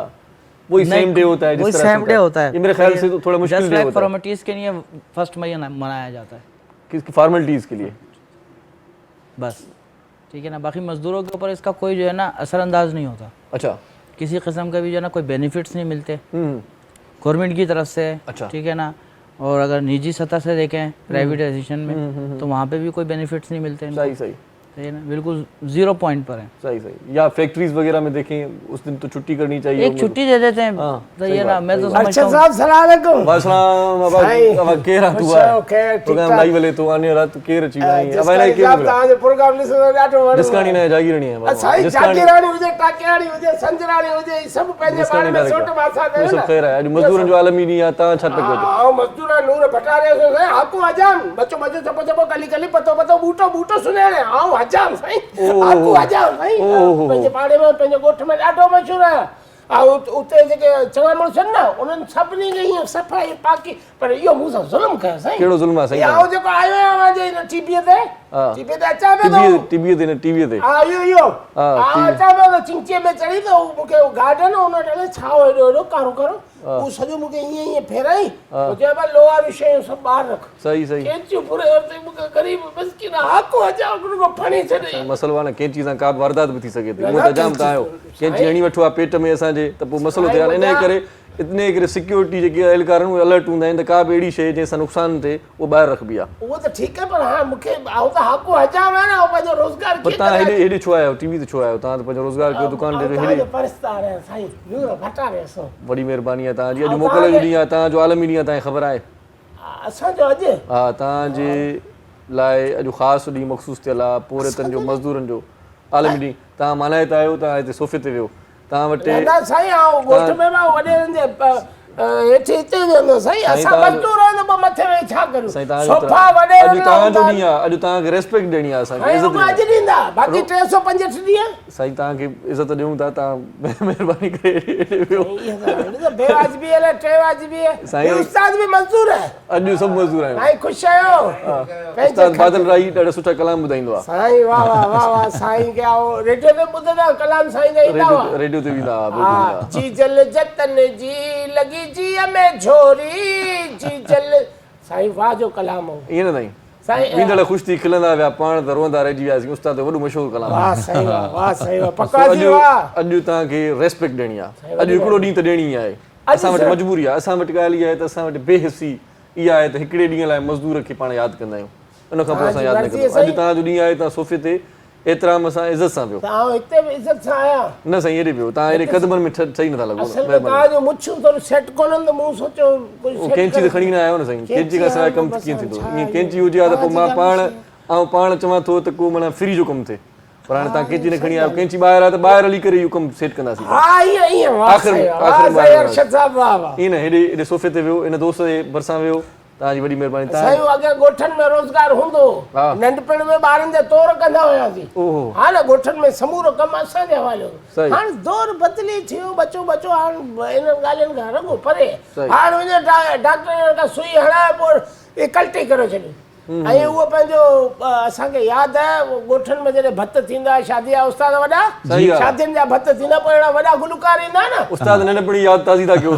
वही सेम डे होता है, वही सेम डे होता है। ये मेरे ख्याल से तो थोड़ा मुश्किल डे होता है। फॉर्मेलिटीज के लिए 1 मई मनाया जाता है। किसकी फॉर्मेलिटीज़ के लिए? बस ठीक है ना, बाकी मज़दूरों के ऊपर इसका कोई जो है ना असरअंदाज नहीं होता। अच्छा। किसी किस्म का भी जो है ना कोई बेनिफिट्स नहीं मिलते गवर्नमेंट की तरफ से। अच्छा। ठीक है ना, और अगर निजी सतह से देखें प्राइवेटाइजेशन में तो वहाँ पे भी कोई बेनिफिट्स नहीं मिलते इनको। सही सही सही है ना, बिल्कुल 0 पॉइंट पर है। सही सही। या फैक्ट्रीज वगैरह में देखें उस दिन तो छुट्टी करनी चाहिए, एक छुट्टी दे देते हैं। हाँ, सही है ना, मैं तो अच्छा समझता हूँ। साहब सलाम अलैकुम। वासलाम अब के रहा तू खुश है रहो, खैर, ठीक प्रोग्राम ठाक। लाई वाले तो आने रात के रची नहीं अब जिसका ना के हिसाब तव्हांजो प्रोग्राम ॾिसो त ॾाढो वणियो। जिसकानी ना जागीरणी है बाबा, साईं जिसकानी जागीराणी हुजे, टाकियाणी हुजे, संजराणी हुजे, ई सभु पंहिंजे बारे में सोट मासा वो कयो सब न। खैर है। अॼु मजदूरनि जो आलमी ॾींहुं आहे, तव्हां छा था कजो? आओ मजदूरा नूर भटारे से साईं हाकू हजाम बच्चो बच्चो चपो चपो कली कली पतो पतो बूटो बूटो सुनेणे आओ हजाम साईं हाकू हजाम साईं पंहिंजे पाड़े में पंहिंजे ॻोठ में ॾाढो मशहूरु आहे। उते जेके चङा माण्हू आहिनि न उन्हनि सभिनी खे ईअं सफ़ाई पाकी, पर इहो मूं सां ज़ुल्म कयो साईं। कहिड़ो ज़ुल्म आहे साईं? आउं जेको आयो आहियां मुंहिंजे हिन टीवीअ ते हा। टीवीअ ते अचां पियो थो। टीवीअ ते न टीवीअ ते हा इहो हा, अचां पियो त चिंचीअ में चढ़ी त मूंखे गार्डन हुन ॾे छाओ हेॾो हेॾो कारो कारो उहो सॼो मूंखे ईअं ईअं फेराई पोइ चयो भाई लोहा वारी शयूं सभु ॿाहिरि रख। सही सही। कैंचियूं पूरे हफ़्ते मूंखे ग़रीब मिसकिन हाको हजाम रुगो फणी छॾे। मसलो आहे न कैंची सां का बि वारदात बि थी सघे थी। उहो त जाम तव्हां आहियो कैंची हणी वठो आहे पेट में असांजे त पोइ मसलो थिए हाल। इन जे करे इतने करे सिक्योरिटी जेके एहलकार आहिनि उहे अलर्ट हूंदा आहिनि त का बि अहिड़ी शइ जंहिंसां नुक़सानु थिए उहो ॿाहिरि रखबी आहे। उहो त ठीकु आहे पर हाणे मूंखे आउं त हाको हजाम आहे न उहो पंहिंजो रोज़गार पर तव्हां हेॾे हेॾे छो आया आहियो? टीवी ते छो आया आहियो? तव्हां त पंहिंजो रोज़गार कयो, दुकान ते हेॾे। परिस्तार आहे साईं नूर भटारे असां। वॾी महिरबानी आहे तव्हांजी। अॼु मोकल जो ॾींहुं आहे, तव्हांजो आलमी ॾींहुं आहे, तव्हांखे ख़बर आहे? असांजो अॼु हा, तव्हांजे लाइ अॼु ख़ासि ॾींहुं मख़सूस थियल आहे पूरेतनि जो मज़दूरनि जो आलमी ॾींहुं। तव्हां मल्हाए त आहियो, तव्हां हिते सोफ़े ते वियो, तव्हां वटि न साईं आउं ॻोठ में मां वॾेरनि जे हेठि हिते वेंदो साईं असां मज़दूर आहियूं त मथे वेही छा करूं? साईं तव्हांजो सोफा अॼु वॾेरनि तव्हांजो ॾींहुं आहे, अॼु तव्हांखे रेस्पेक्ट ॾियणी आहे असांखे, इज़त अॼु ॾियणी ॾींदा बाक़ी 365 ॾींहं आहे। साईं तव्हांखे इज़त ॾियूं था, तव्हां महिरबानी करे हेॾे वियो। बेवाजिबी आहे टेवाजिबी आहे साईं उस्ताद बि मंज़ूर आहे। अॼु सभु मज़दूर आहियूं। साईं ख़ुशि आहियो? उस्ताद बादल राई ॾाढा सुठा कलाम ॿुधाईंदो आहे। साईं वाह वाह वाह वाह साईं के आओ रेडियो ते ॿुधंदा कलाम साईं जा ईंदा हुआ। रेडियो ते वेंदा हुआ, हा बिल्कुलु। जी जल जतन जी लगी जी में झोरी जी जल साईं वाह जो कलाम हो ईअं न साईं साईं वींदड़ ख़ुशि थी खिलंदा विया, पाण त रोअंदा रहिजी वियासीं। उस्ताद जो वॾो मशहूरु कलाम वाह आहे। साईं वाह साईं वाह पक्का जी वाह। अॼु तव्हांखे रेस्पेक्ट ॾियणी आहे। अॼु हिकिड़ो ॾींहुं त ॾियणी आहे। असां वटि मजबूरी आहे, असां वटि ॻाल्हि इहा आहे त असां वटि बेहिसी इहा आहे त हिकिड़े ॾींहं लाइ मज़दूर खे पाण यादि कंदा आहियूं, उन खां पोइ असां यादि न कंदा आहियूं। अॼु तव्हांजो ॾींहुं आहे, तव्हां सोफ़े ते एतिराम सां इज़त सां वियो। तव्हां हिते बि इज़त सां आया न साईं हेॾे वियो, तव्हां हेॾे कदमनि में सही नथा लॻो। असल में तव्हांजो मुछूं थोरो सेट कोन्हनि त मूं सोचियो कुझु कैंची त खणी न आयो न साईं, कैंची खां सवाइ कमु कीअं थींदो? ईअं कैंची हुजे हा त पोइ मां पाण चवां थो त को माना फ्री जो कमु थिए, पर हाणे तव्हां कैंची न खणी आयो। कैंची ॿाहिरि आहे त ॿाहिरि हली करे इहो कमु सेट कंदासीं। हा ईअं ईअं वाह साईं वाह साईं अरशद साहब वाह वाह। ईअं न हेॾे सोफ़े ते वियो, इन दोस्त जे भरिसां वियो, तव्हांजी वॾी महिरबानी। साईं अॻे ॻोठनि में रोज़गार हूंदो, नंढपण में ॿारनि जा तौर कंदा हुयासीं। हाणे ॻोठनि में समूरो कमु असांजे हवाले हो। हाणे दौर बदिली थियो, बचो बचो हाणे इन्हनि ॻाल्हियुनि खां रॻो परे। हाणे वञे डॉक्टर खां सुई हणाए पोइ कल्टी करे छॾियो। ऐं उहो पंहिंजो असांखे यादि आहे ॻोठनि में जॾहिं भत थींदा शादी जा उस्ताद वॾा शादियुनि जा भत थींदा पोइ अहिड़ा वॾा गुलकार ईंदा न उस्ताद नंढपणी यादि ताज़ी था कयो।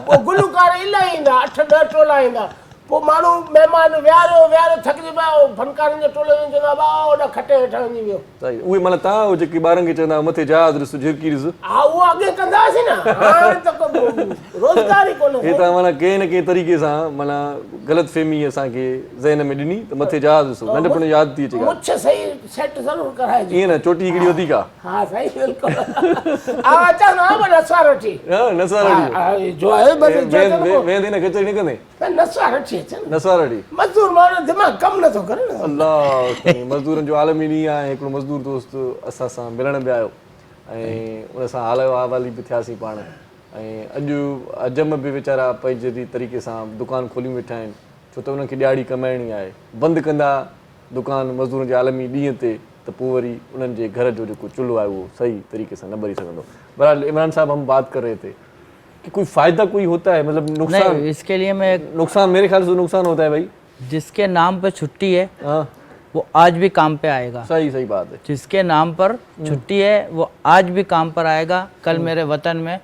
पोइ गुलकार इलाही ईंदा 8-10 टोला ईंदा। पोइ माण्हू महिमान विहारो थकिजी पिया फनकारनि जे टोले में चवंदा भाउ होॾा खटे हेठां वञी वियो। सही उहे माना तव्हां हो जेके ॿारनि खे चवंदा मथे जहाज़ ॾिस झिरकी ॾिस, हा उहो अॻे कंदासीं न, हाणे त रोज़गार ई कोन्हे। हे तव्हां माना कंहिं न कंहिं तरीक़े सां माना ग़लतफ़हमी असांखे ज़हन में ॾिनी त मथे जहाज़ ॾिसो, नंढपण यादि थी अचे। मुछ सही सेट ज़रूरु कराइजो। ईअं न चोटी हिकिड़ी वधीक आहे। हा साईं बिल्कुलु। हा अचां न नसवार वठी जो आहे वेंदे न कचरी न कंदे नसवार वठी अचनि। नसवार वठी मज़दूर माण्हू दिमाग़ कमु नथो करे न। अलाह मज़दूरनि जो आलमी ॾींहुं आहे। हिकिड़ो मज़दूर दोस्त असां सां मिलण बि आयो ऐं उन सां हाल अहवाली बि थियासीं पाण। ऐं अॼु अजम बि वीचारा पंहिंजे तरीक़े सां दुकान खोलियूं वेठा आहिनि, छो त उन्हनि खे ॾियारी कमाइणी आहे। बंदि कंदा दुकान मज़दूरनि जे आलमी ॾींहं ते त पोइ वरी उन्हनि जे घर जो जेको चुल्हो आहे उहो सही तरीक़े सां न ॿरी सघंदो। बहरहाल इमरान साहब हम बात कर रहे थे कि कोई फ़ायदा कोई होता है, मतलब नुकसान? नहीं, इसके लिए मैं नुकसान मेरे ख्याल से नुकसान होता है भाई। जिसके नाम पे छुट्टी है वो आज भी काम पे आएगा। सही बात है। जिसके नाम पर छुट्टी है वो आज भी काम पर आएगा। कल मेरे वतन में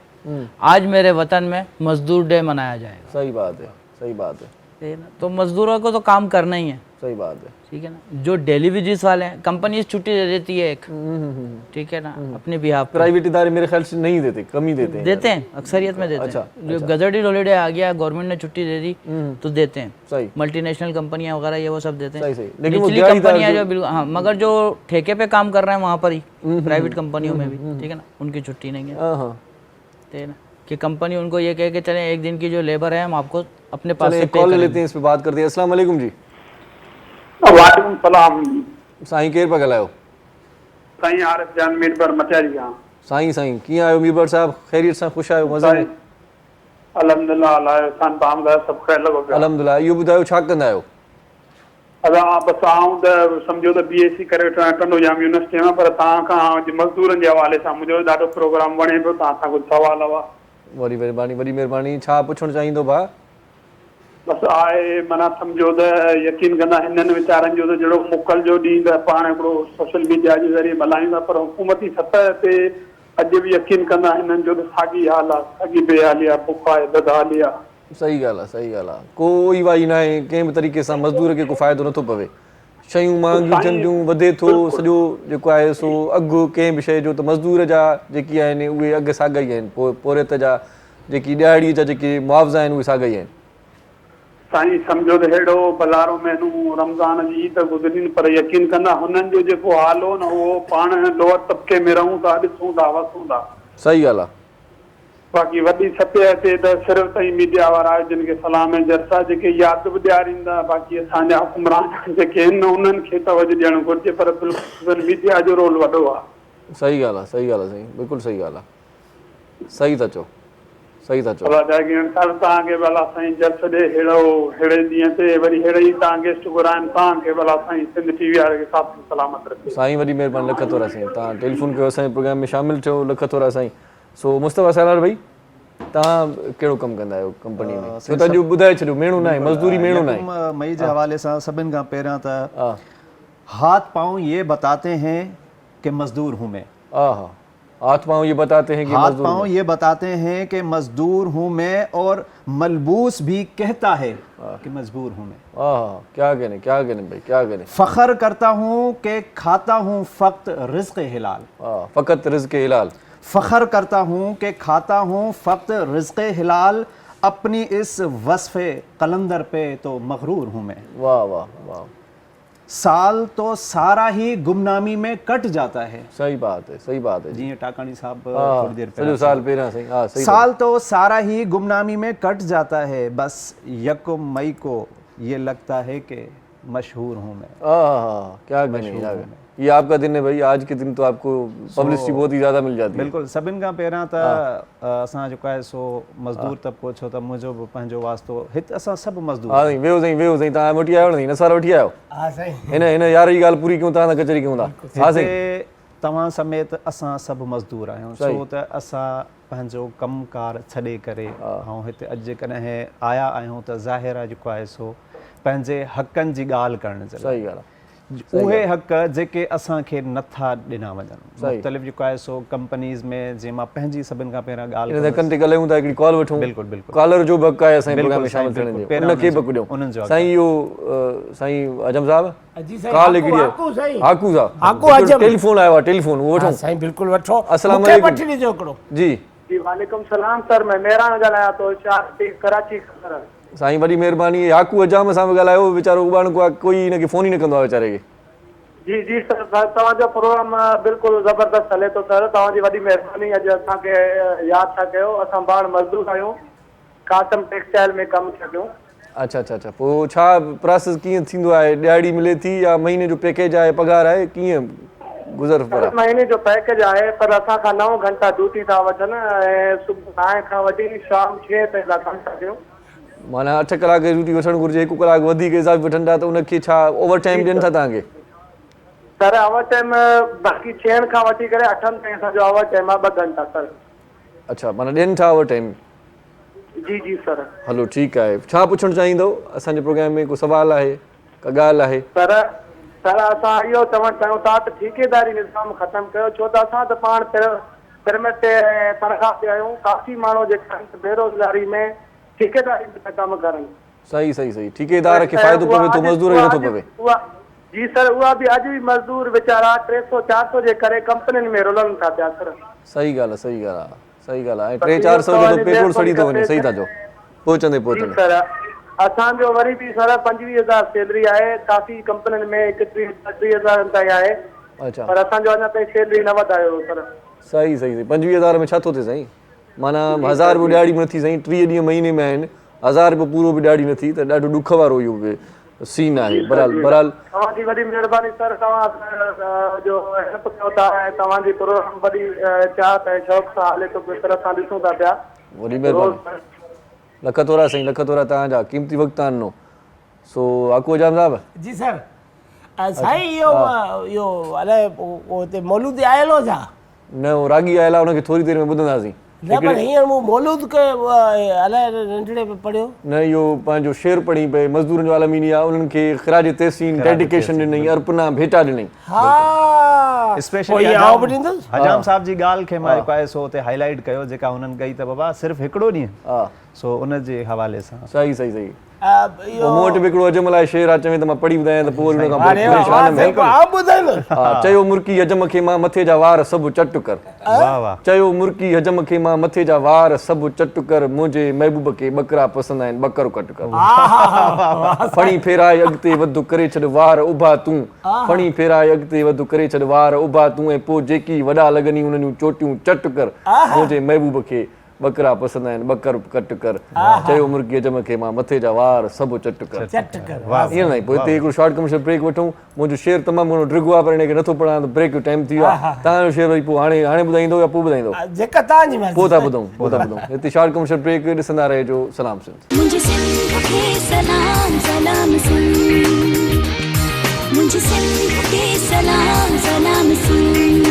आज मेरे वतन में मजदूर डे मनाया जाएगा। सही बात है, सही बात है। तो मजदूरों को तो काम करना ही है। सही बात है। ठीक है ना, जो डेली वेजेस वाले हैं कंपनी छुट्टी दे देती है एक, ठीक है ना, अपने बिहाफ। प्राइवेट इदारे मेरे ख्याल से नहीं देते, कम ही देते हैं। देते हैं, अक्सरियत में देते हैं। जो गजटेड हॉलीडे आ गया, गवर्नमेंट ने छुट्टी दे दी तो देते हैं। सही। मल्टीनेशनल कंपनियां वगैरह ये वो सब देते हैं। सही। लेकिन निचली कंपनियां जो बिल्कुल, हाँ, मगर जो ठेके पे काम कर रहे हैं वहाँ पर ही प्राइवेट कंपनियों में भी, ठीक है ना, उनकी छुट्टी नहीं है। ठीक है ना, कि कंपनी उनको ये कहे कि चले एक दिन की जो लेबर है हम आपको अपने पास से पे कॉल लेते हैं, इस पे बात करते हैं। अस्सलाम वालेकुम जी। वालेकुम सलाम। साईं केर पिया ॻाल्हायो? साईं आरिफ जान मीरबर मटियारी खां। साईं कीअं आहियो मीरबर साहब? ख़ैरियत सां, ख़ुशि आहियो, मज़े में? अल्हम्दुलिल्लाह, अल्लाह जो सान पाम दा सभु ख़ैर लॻो पियो। अल्हम्दुलिल्लाह। इहो ॿुधायो छा कंदा आहियो? असां बसि आऊं त सम्झो त BSc करे टंडो जाम यूनिवर्सिटी में, पर तव्हां खां मज़दूरनि जे हवाले सां मुंहिंजो ॾाढो प्रोग्राम वणे पियो, तव्हां सां कुझु सुवाल हुआ। वरी महिरबानी। छा पुछणु चाहींदो भाउ? बसि आहे माना सम्झो त यकीन कंदा हिननि वीचारनि जो त जहिड़ो मुकल जो ॾींहुं त पाण हिकिड़ो सोशल मीडिया जे ज़रिए मल्हायूं था, पर हुकूमती सतह ते अॼु बि यकीन कंदा हिननि जो त साॻी हाल आहे, साॻी बेहाली आहे, बुख आहे, ददाली आहे। सही ॻाल्हि आहे। कोई वाई न आहे, कंहिं बि तरीक़े सां मज़दूर खे को फ़ाइदो नथो पवे। शयूं महांगियूं थियनि थियूं, वधे थो सॼो जेको आहे सो अघु कंहिं बि शइ जो, त मज़दूर जा जेकी आहिनि उहे अघु साॻा ई आहिनि। पोरियत जा जेकी ॾियारी जा जेके मुआवज़ा आहिनि उहे साॻा ई आहिनि। साईं सम्झो त हेॾो बलारो महिनू रमज़ान जी ईद गुज़री, पर यकीन कंदा हुननि जो जेको हाल हो न, उहो पाण लोअर तबिके में रहूं था, ॾिसूं था, वसूं था। सही ॻाल्हि आहे। बाक़ी वॾी सतह ते त सिर्फ़ु ताईं मीडिया वारा जिन खे सलाम ऐं जलसा जेके यादि बि ॾियारींदा, बाक़ी असांजा हुकुमरान जेके आहिनि उन्हनि खे तवजो ॾियणु घुरिजे, पर बिल्कुलु मीडिया जो रोल वॾो आहे। सही ॻाल्हि आहे साईं, बिल्कुलु सही ॻाल्हि आहे। सही था चओ। अलाह जागीरन साहिब तव्हांखे भला साईं जल्स ॾे अहिड़े ॾींहं ते वरी अहिड़े ई तव्हां गेस्ट घुराइनि, तव्हांखे भला साईं सिंध TV वारे खे साफ़ सलामत रखे। साईं वॾी महिरबानी, लख थोरा साईं। तव्हां टेलीफोन कयो, असांजे प्रोग्राम में शामिल थियो, लख थोरा साईं। सो मुस्तफ़ा सलार भाई, तव्हां कहिड़ो कमु कंदा आहियो कंपनी में? छो त अॼु ॿुधाए छॾियो मेणू न आहे, मज़दूरी मेणू न आहे। मई जे हवाले सां सभिनि खां पहिरियां त हाथ पांव ये बताते हैं कि मजदूर हूँ मैं। हाथ पाँव ये बताते हैं कि मजदूर हूँ मैं, और मलबूस भी कहता है कि मजबूर हूँ मैं। क्या कहने भाई, क्या कहने। फख्र करता हूँ कि खाता हूँ फक्त रिज़्क़ हिलाल। फ़कत रिज़्क़ हिलाल। फख्र करता हूँ कि खाता हूँ फक्त रिज़्क़ हिलाल, अपनी इस वस्फ़े कलंदर पे तो मगरूर हूँ मैं। वाह। साल तो सारा ही गुमनामी में कट जाता है। सही बात है जी टाकानी साहब थोड़ी देर पहले साल पहले सही। साल तो सारा ही गुमनामी में कट जाता है, बस 1 मई को ये लगता है कि मशहूर हूँ मैं। क्या कहने, ये आपका दिन है भाई। आज के दिन तो आपको पब्लिसिटी बहुत ही ज़्यादा मिल जाती है। बिल्कुल। सभिनि खां पहिरियां त असां जेको आहे सो मज़दूर तबिको, छो त मुंहिंजो बि पंहिंजो वास्तो हिते असां सभु मज़दूर। हाँ साईं, वेहो साईं तव्हां वठी आयो न नसार वठी आयो। हा साईं, हिन यार जी ॻाल्हि पूरी कयूं, तव्हां सां कचहरी कयूं था। हा साईं, तव्हां समेत असां सभु मज़दूर आहियूं, छो त असां पंहिंजो कमकार छॾे करे ऐं हिते अॼु कॾहिं आया आहियूं त ज़ाहिर आहे जेको आहे सो पंहिंजे हक़नि जी ॻाल्हि करण जे लाइ। सही ॻाल्हि आहे। उहे हक़ जेके असांखे नथा ॾिना वञनि, मुख़्तलिफ़ जेको आहे सो कंपनीज़ में, जंहिं मां पंहिंजी सभिनि खां पहिरियां ॻाल्हि ॻाल्हायूं था, हिकिड़ी कॉल वठूं। बिल्कुल। कॉलर जो बि हक़ आहे असांजे प्रोग्राम में शामिल थियण जो, उनखे बि ॾियो साईं। इहो साईं आजम साहब कॉल हिकिड़ी हाकू साहब टेलीफोन आयो आहे, टेलीफोन वो वठो साईं। बिल्कुलु वठो। अस्सलाम मूंखे वालेकुम। वठी ॾिजो हिकिड़ो। जी वालेकुम सलाम सर, मैं मेहरान ॻाल्हायां थो, कराची खां। साईं वॾी महिरबानी। हाकू अजाम सां बि ॻाल्हायो, वीचारो उबाण कोई हिनखे फोन ई न कंदो आहे वीचारे खे। जी सर, तव्हांजो प्रोग्राम बिल्कुलु ज़बरदस्त हले थो सर, तव्हांजी वॾी महिरबानी। अॼु असांखे यादि था कयो, असां पाण मज़दूर आहियूं, कासम टेक्सटाइल में कमु था कयूं। अच्छा। पोइ छा प्रोसेस कीअं थींदो आहे? ॾियारी मिले थी या महीने जो पैकेज आहे, पगार आहे, कीअं गुज़र? महीने जो पैकेज आहे, पर असांखां 9 घंटा ड्यूटी था वठनि ऐं सुबुह 9 खां वठी शाम 6 ताईं था कमु था कयूं। माना 8 कलाक जी ड्यूटी वठणु घुरिजे, 1 कलाक वधीक हिसाब वठनि था त उनखे छा ओवर टाइम ॾियनि था तव्हांखे? सर ओवर टाइम बाक़ी 6 खां वठी करे 8 ताईं असांजो ओवर टाइम आहे 2 घंटा सर। अच्छा, माना ॾियनि था ओवर टाइम? जी सर। हलो ठीकु आहे। छा पुछणु चाहींदो असांजे प्रोग्राम में? को सवाल आहे, का ॻाल्हि आहे? सर असां इहो चवणु चाहियूं था त ठेकेदारी निज़ाम ख़तमु कयो, छो त असां त पाण पिरमिड ते तनख़्वाह ते आहियूं। काफ़ी माण्हू जेका बेरोज़गारी में ठेकेदारी में था कमु करनि। सही सही सही ठेकेदार खे फ़ाइदो पवे थो मज़दूर खे नथो पवे जी सर उहा बि अॼु बि मज़दूर वीचारा 300-400 जे करे कंपनियुनि में रुलनि था पिया सर सही ॻाल्हि आहे सही ॻाल्हि आहे सही ॻाल्हि आहे 300-400 जो त पेट्रोल सड़ी थो वञे सही था चओ पहुचंदे जी सर असांजो वरी बि सर 25,000 सैलरी आहे काफ़ी कंपनियुनि में 31-30,000 ताईं आहे अच्छा पर असांजो अञा ताईं सैलरी न वधायो सर सही सही सही 25,000 में छा थो थिए साईं माना 1000 रुपयो ॾियाड़ी बि नथी साईं 30 ॾींहं महीने में आहिनि 1000 रुपयो पूरो बि ॾियाड़ी नथी त ॾाढो ॾुख वारो इहो बि सीन आहे बहरहाल तव्हांजी वॾी महिरबानी सर तव्हां जो हेल्प कयो था ऐं तव्हांजी प्रोग्राम वॾी चाहत ऐं शौक़ सां हले थो पियो तरह सां ॾिसूं था पिया वॾी महिरबानी लख थोरा साईं लख थोरा तव्हांजा क़ीमती वक़्तु आहिनि सो आकू जाम साहब जी सर साईं इहो अलाए हुते मौलूद आयल हो छा न उहो रागी आयल आहे हुनखे थोरी देरि में ॿुधंदासीं न पर हींअर मूं मौलूद खे अलाए नंढड़े में पढ़ियो न इहो पंहिंजो शेर पढ़ी पई मज़दूरनि जो आलम ईंदी आहे उन्हनि खे ख़िराज तहसीन डेडिकेशन ॾिनई अर्पना भेटा ॾिनई हा स्पेशली हजाम साहब जी ॻाल्हि खे मां जेको आहे सो हुते हाईलाइट कयो जेका हुननि कई त बाबा सिर्फ़ु हिकिड़ो ॾींहुं हा सो उन जे हवाले सां सही सही सही मूं वटि बि हिकिड़ो अजमल आहे शेर आहे चवे त मां पढ़ी ॿुधायां त पोइ हुन खां पोइ परेशान में हा चयो मुर्की हजम खे मां मथे जा वार सभु चट कर वाह वाह चयो मुर्की हजम खे मां मथे जा वार सभु चट कर मुंहिंजे महबूब खे ॿकरा पसंदि आहिनि ॿकरो कट कर फणी फेराए अॻिते वधु करे छॾ वार उभा तूं फणी फेराए अॻिते वधु करे छॾ वार उभा तूं ऐं पोइ जेकी वॾा लॻनी उन्हनि चोटियूं चट कर मुंहिंजे महबूब खे ॿकरा पसंदि आहिनि ॿकर कट कर चयो मुर्गी हजम खे मां मथे जा वार सभु चट कर ईअं न पोइ हिते हिकिड़ो शॉर्ट कमर्शियल ब्रेक वठूं मुंहिंजो शेर तमामु घणो ड्रिगो आहे पर हिनखे नथो पढ़ां त ब्रेक जो टाइम थी वियो आहे तव्हांजो शेर वरी पोइ हाणे ॿुधाईंदो या पोइ ॿुधाईंदो जेका तव्हांजी मर्ज़ी पोइ था ॿुधूं हिते शॉर्ट कमर्शियल ब्रेक ॾिसंदा रहिजो सलाम सिंध मुझे सिंध के सलाम सलाम सिंध मुझे सिंध के सलाम सलाम सिंध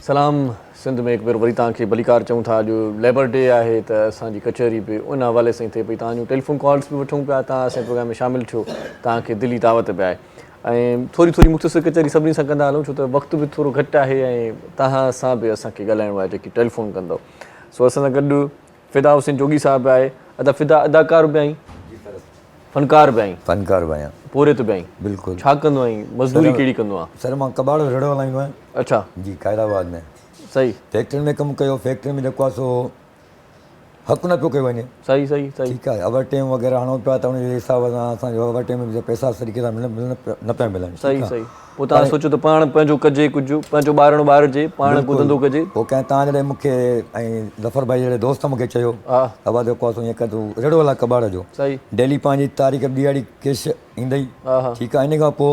सलाम सिंध में हिकु भेरो वरी तव्हांखे भलीकार चऊं था अॼु लेबर डे आहे त असांजी कचहरी बि उन हवाले सां थिए पई तव्हांजूं टेलीफोन कॉल्स बि वठूं पिया तव्हां असांजे प्रोग्राम में शामिलु थियो तव्हांखे दिली दावत बि आहे ऐं थोरी थोरी मुख़्तसिर कचहरी सभिनी सां कंदा हलूं छो त वक़्तु बि थोरो घटि आहे ऐं तव्हां सां बि असांखे ॻाल्हाइणो आहे जेकी टेलीफोन कंदव सो असां सां गॾु फिदा हुसैन जोगी साहिबु आहे फिदा अदाकार बि आहीं फनकार बि आहीं पोरे ते बि आहीं बिल्कुलु छा कंदो आहीं मज़दूरी कहिड़ी कंदो आहे सर मां कबाड़ो रेड़ो हलाईंदो आहियां अच्छा जी क़ाइदाबाद में सही फैक्ट्री में कमु कयो फैक्ट्री में जेको आहे सो हक़ु न पियो कयो वञे सही सही सही ठीकु आहे ओवर टाइम वग़ैरह हणो पिया त हुनजे हिसाब सां असांखे ओवर टाइम में पैसा तरीक़े सां न पिया मिलनि सही सही पोइ तव्हां सोचो त पाण पंहिंजो कजे कुझु पंहिंजो ॿारणो ॿारिजे पाण को धंधो कजे पोइ कंहिं तव्हां जॾहिं मूंखे ऐं ज़फर भाई जहिड़े दोस्त मूंखे चयो बाबा जेको आहे सो ईअं कर तूं रेड़ो हला कबाड़ जो सही डेली पंहिंजी तारीख़ ॾियारी कैश ईंदई ठीकु आहे इन खां पोइ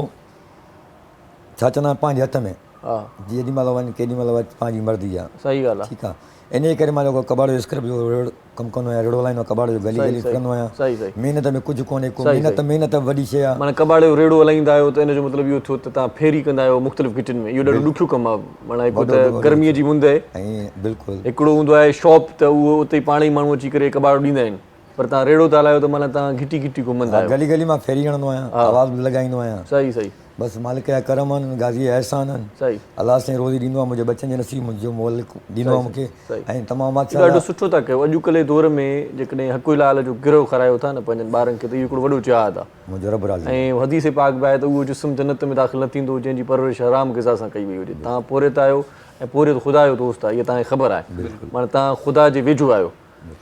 छा चवंदा पंहिंजे हथ में जेॾी महिल वञ केॾी महिल वञ पंहिंजी मर्ज़ी आहे सही ॻाल्हि आहे ठीकु आहे इन करे मां जेको कबाड़ जो स्क्रब जो कमु कंदो आहियां रेड़ो हलाईंदो आहियां कबाड़ जो गली गली कंदो आहियां सही सही महिनत में कुझु कोन्हे को महिनत वॾी शइ आहे माना कबाड़ जो रेड़ो हलाईंदा आहियो त हिन जो मतिलबु इहो थियो त तव्हां फेरी कंदा आहियो मुख़्तलिफ़ किचन में इहो ॾाढो ॾुखियो कमु आहे माना हिकु त गर्मीअ जी मुंद आहे ऐं बिल्कुलु हिकिड़ो हूंदो आहे शॉप त उहो उते ई पाण ई माण्हू अची करे कबाड़ो ॾींदा आहिनि पर तव्हां रेड़ो था हलायो त माना तव्हां घिटी घिटी घुमंदा आहियो गली गली मां फेरी हणंदो आहियां आवाज़ बि लॻाईंदो आहियां सही सही बसि मालिक जा करम आहिनि गाज़ी अहसान आहिनि सही अलाह साईं रोज़ी ॾींदो आहे मुंहिंजे बचनि जे नसीब मुंहिंजो मालिक ॾींदो आहे मूंखे ऐं तमामु ॾाढो सुठो था कयो अॼुकल्ह जे दौर में जेकॾहिं हक़ लाल जो गिरह खारायो था न पंहिंजनि ॿारनि खे त इहो हिकिड़ो वॾो चाहत आहे मुंहिंजो रब राज़ी ऐं हदीस पाक बि आहे त उहो जिस्म जन्नत में दाख़िल न थींदो जंहिंजी परवरिश हराम ग़िज़ा सां कई वई हुजे तव्हां पोरे त आहियो ऐं पोरे त ख़ुदा जो दोस्त आहे इहा तव्हांखे ख़बर आहे माना तव्हां ख़ुदा जे वेझो आहियो